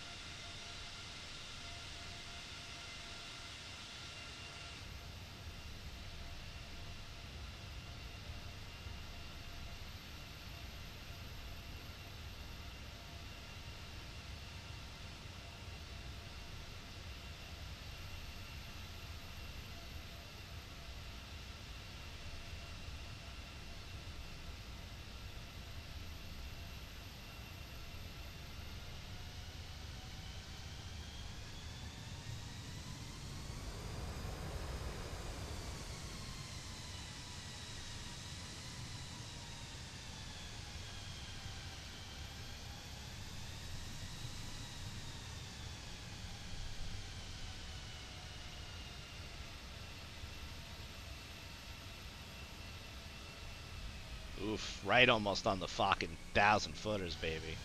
S1: Oof, right almost on the fucking 1,000-footers, baby.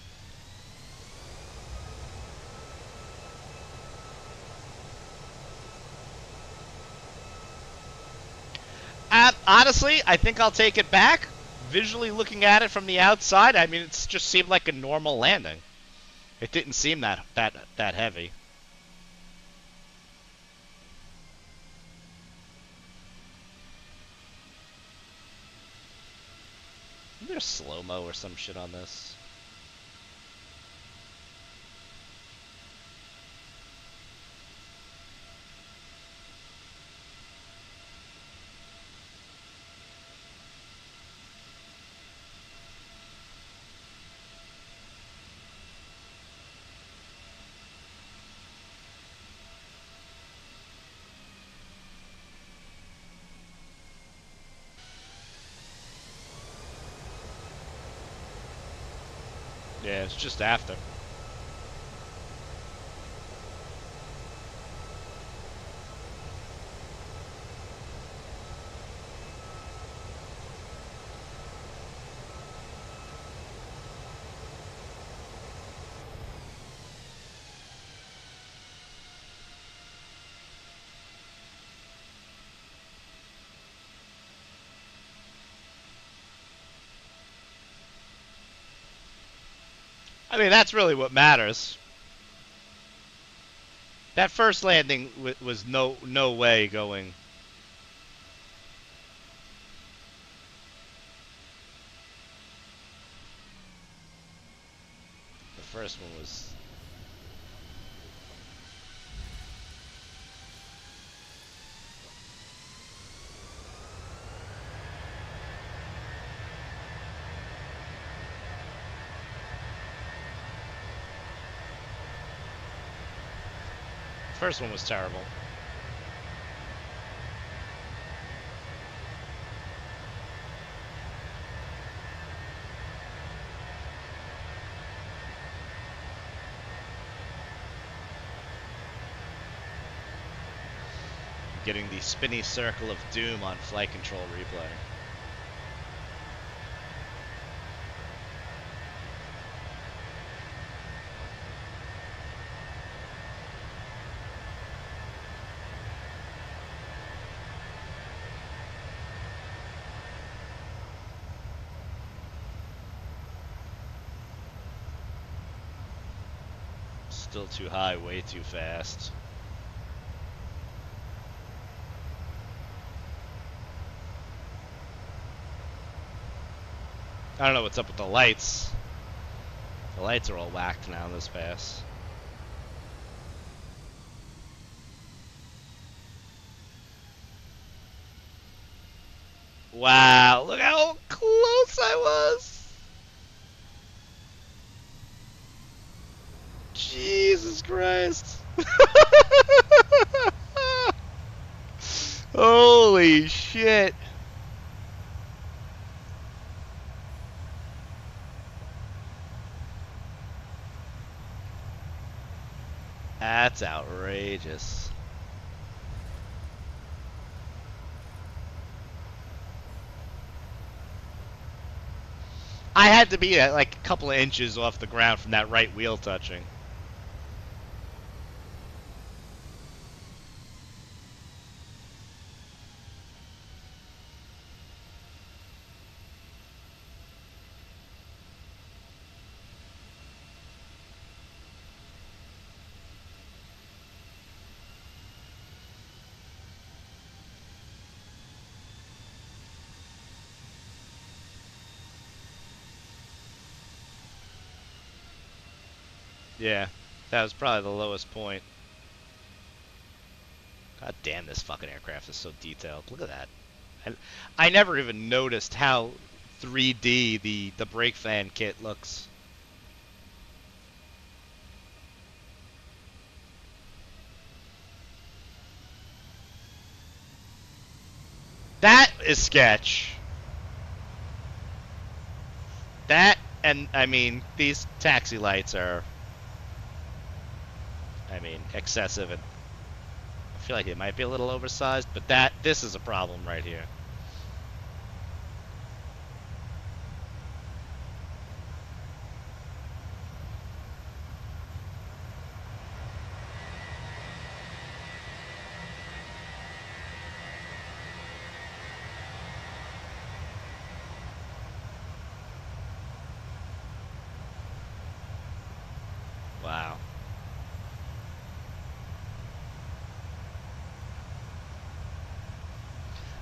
S1: Honestly, I think I'll take it back. Visually looking at it from the outside, I mean, it just seemed like a normal landing. It didn't seem that heavy. Is there slow-mo or some shit on this? Yeah, it's just after. I mean, that's really what matters. That first landing was no way going. The first one was. First one was terrible. Getting the spinny circle of doom on flight control replay. Still too high, way too fast. I don't know what's up with the lights. The lights are all whacked now in this pass. Wow, look how close I was. Jesus Christ. Holy shit. That's outrageous. I had to be like a couple of inches off the ground from that right wheel touching. Yeah, that was probably the lowest point. God damn, this fucking aircraft is so detailed. Look at that. I never even noticed how 3D the brake fan kit looks. That is sketch. That, and I mean, these taxi lights are, I mean, excessive, and I feel like it might be a little oversized, but this is a problem right here. Wow.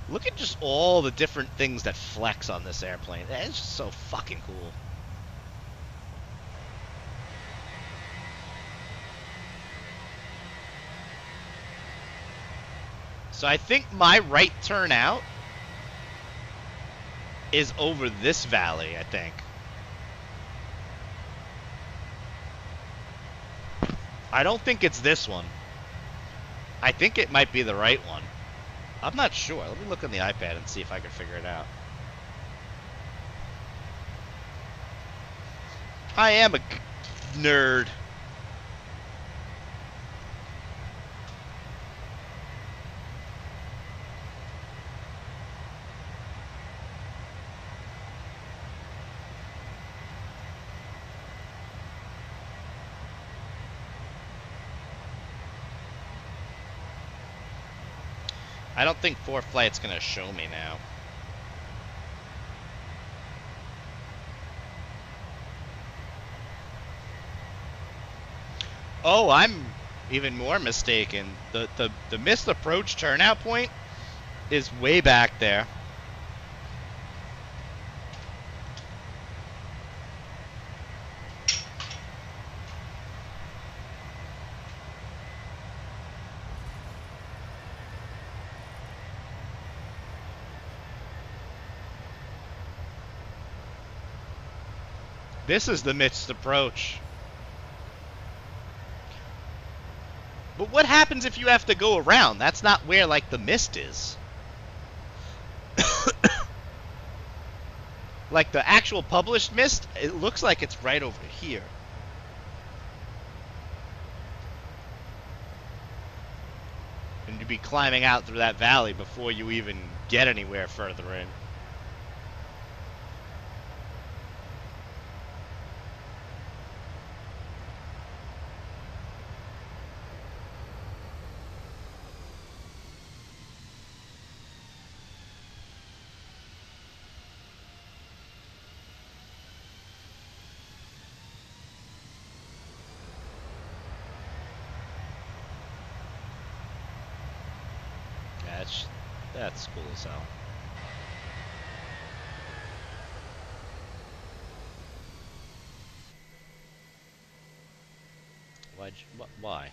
S1: Look at just all the different things that flex on this airplane. It's just so fucking cool. So I think my right turnout is over this valley, I think. I don't think it's this one. I think it might be the right one. I'm not sure. Let me look on the iPad and see if I can figure it out. I am a nerd. I don't think 4Flight's gonna show me now. Oh, I'm even more mistaken. The missed approach turnout point is way back there. This is the missed approach. But what happens if you have to go around? That's not where, like, the mist is. Like, the actual published mist, it looks like it's right over here. And you'd be climbing out through that valley before you even get anywhere further in. That's cool as hell. Why?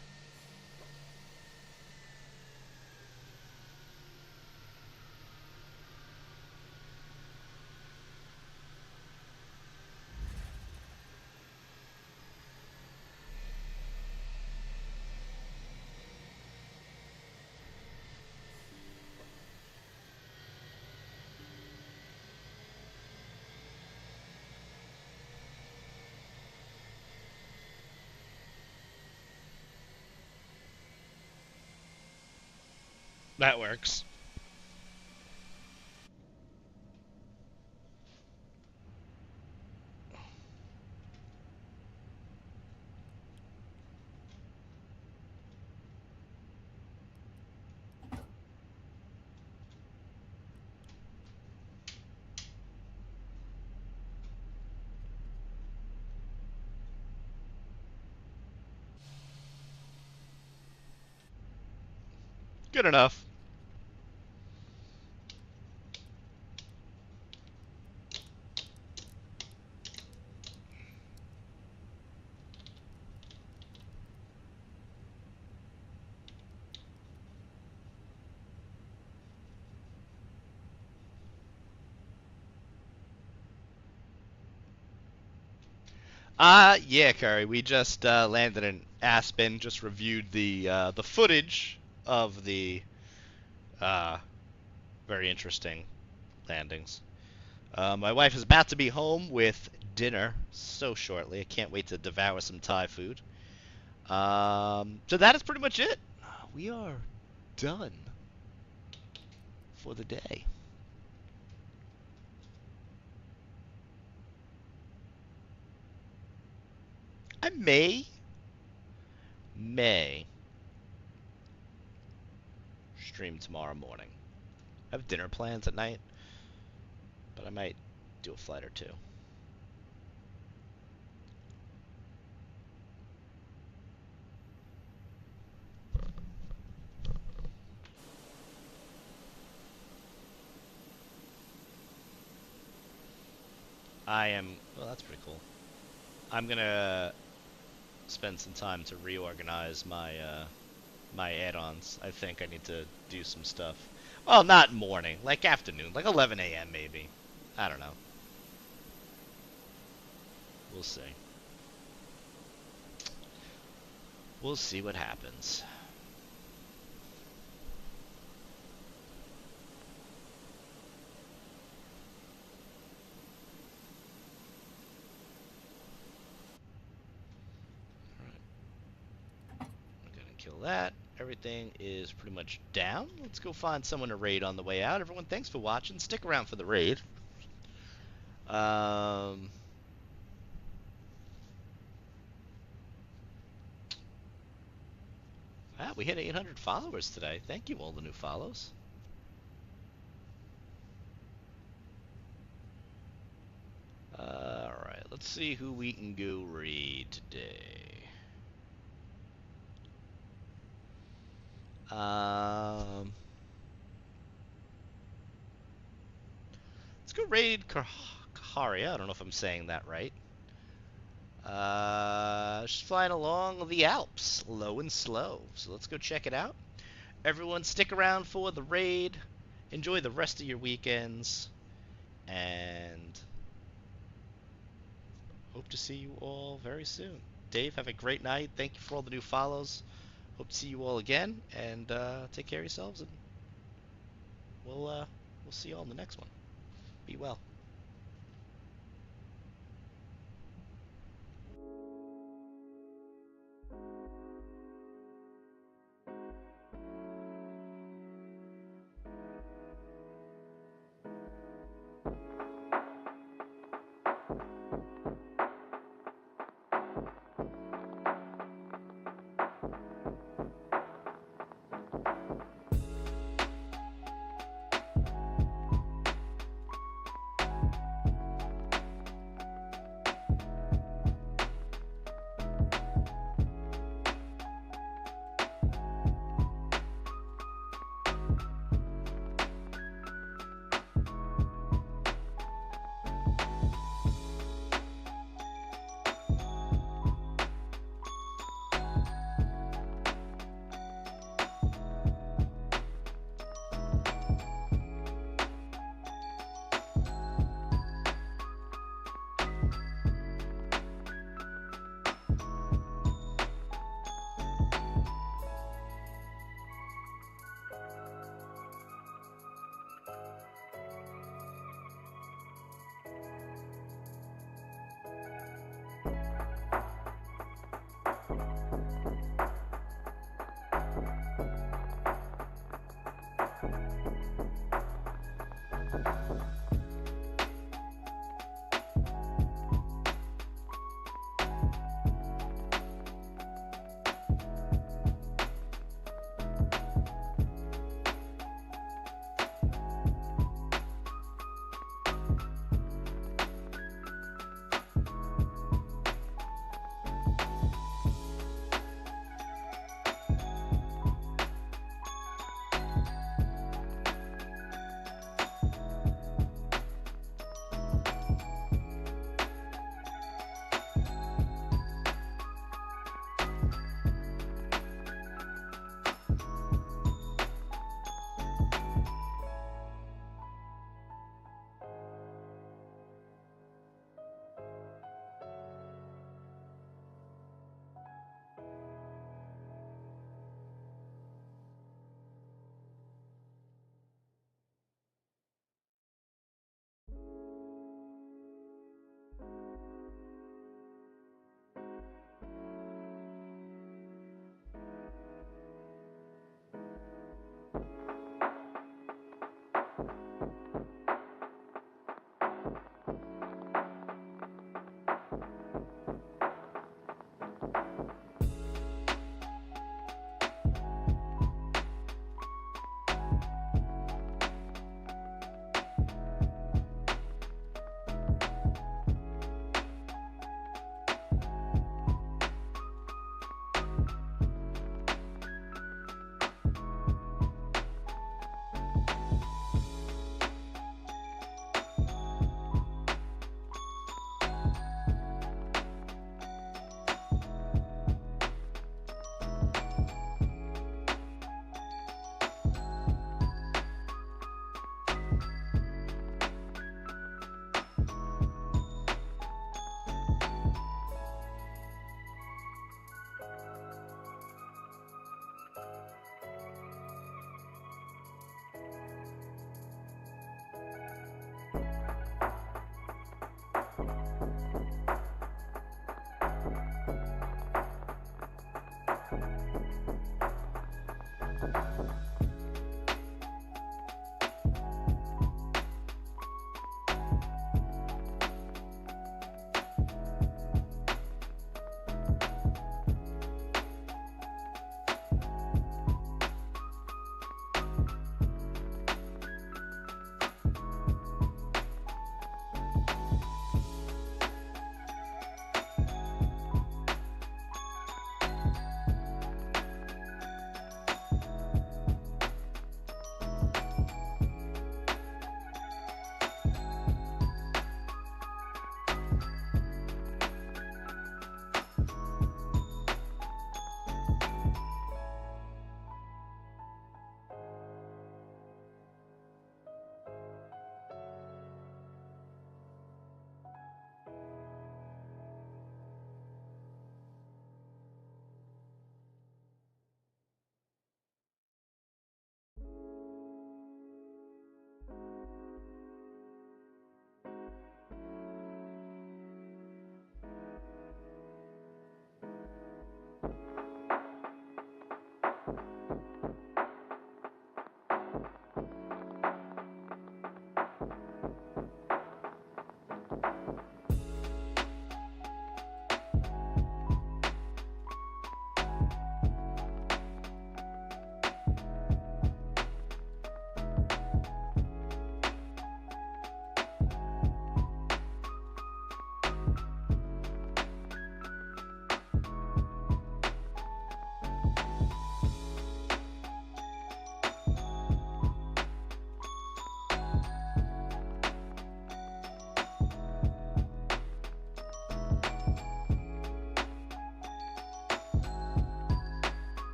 S1: That works. Good enough. Yeah, Curry. We just landed in Aspen. Just reviewed the footage of the uh, very interesting landings. My wife is about to be home with dinner so shortly. I can't wait to devour some Thai food. So that is pretty much it. We are done for the day. I may stream tomorrow morning. I have dinner plans at night, but I might do a flight or two. I am. Well, that's pretty cool. I'm gonna spend some time to reorganize my add-ons. I think I need to do some stuff. Well, not morning, like afternoon, like 11 a.m. maybe. I don't know. We'll see. We'll see what happens. Kill that. Everything is pretty much down. Let's go find someone to raid on the way out. Everyone, thanks for watching. Stick around for the raid. Wow, we hit 800 followers today. Thank you, all the new follows. Alright, let's see who we can go raid today. Let's go raid Kaharia. I don't know if I'm saying that right. She's flying along the Alps, low and slow. So let's go check it out. Everyone, stick around for the raid. Enjoy the rest of your weekends. And hope to see you all very soon. Dave, have a great night. Thank you for all the new follows. Hope to see you all again. And take care of yourselves. And we'll see you all in the next one. Be well.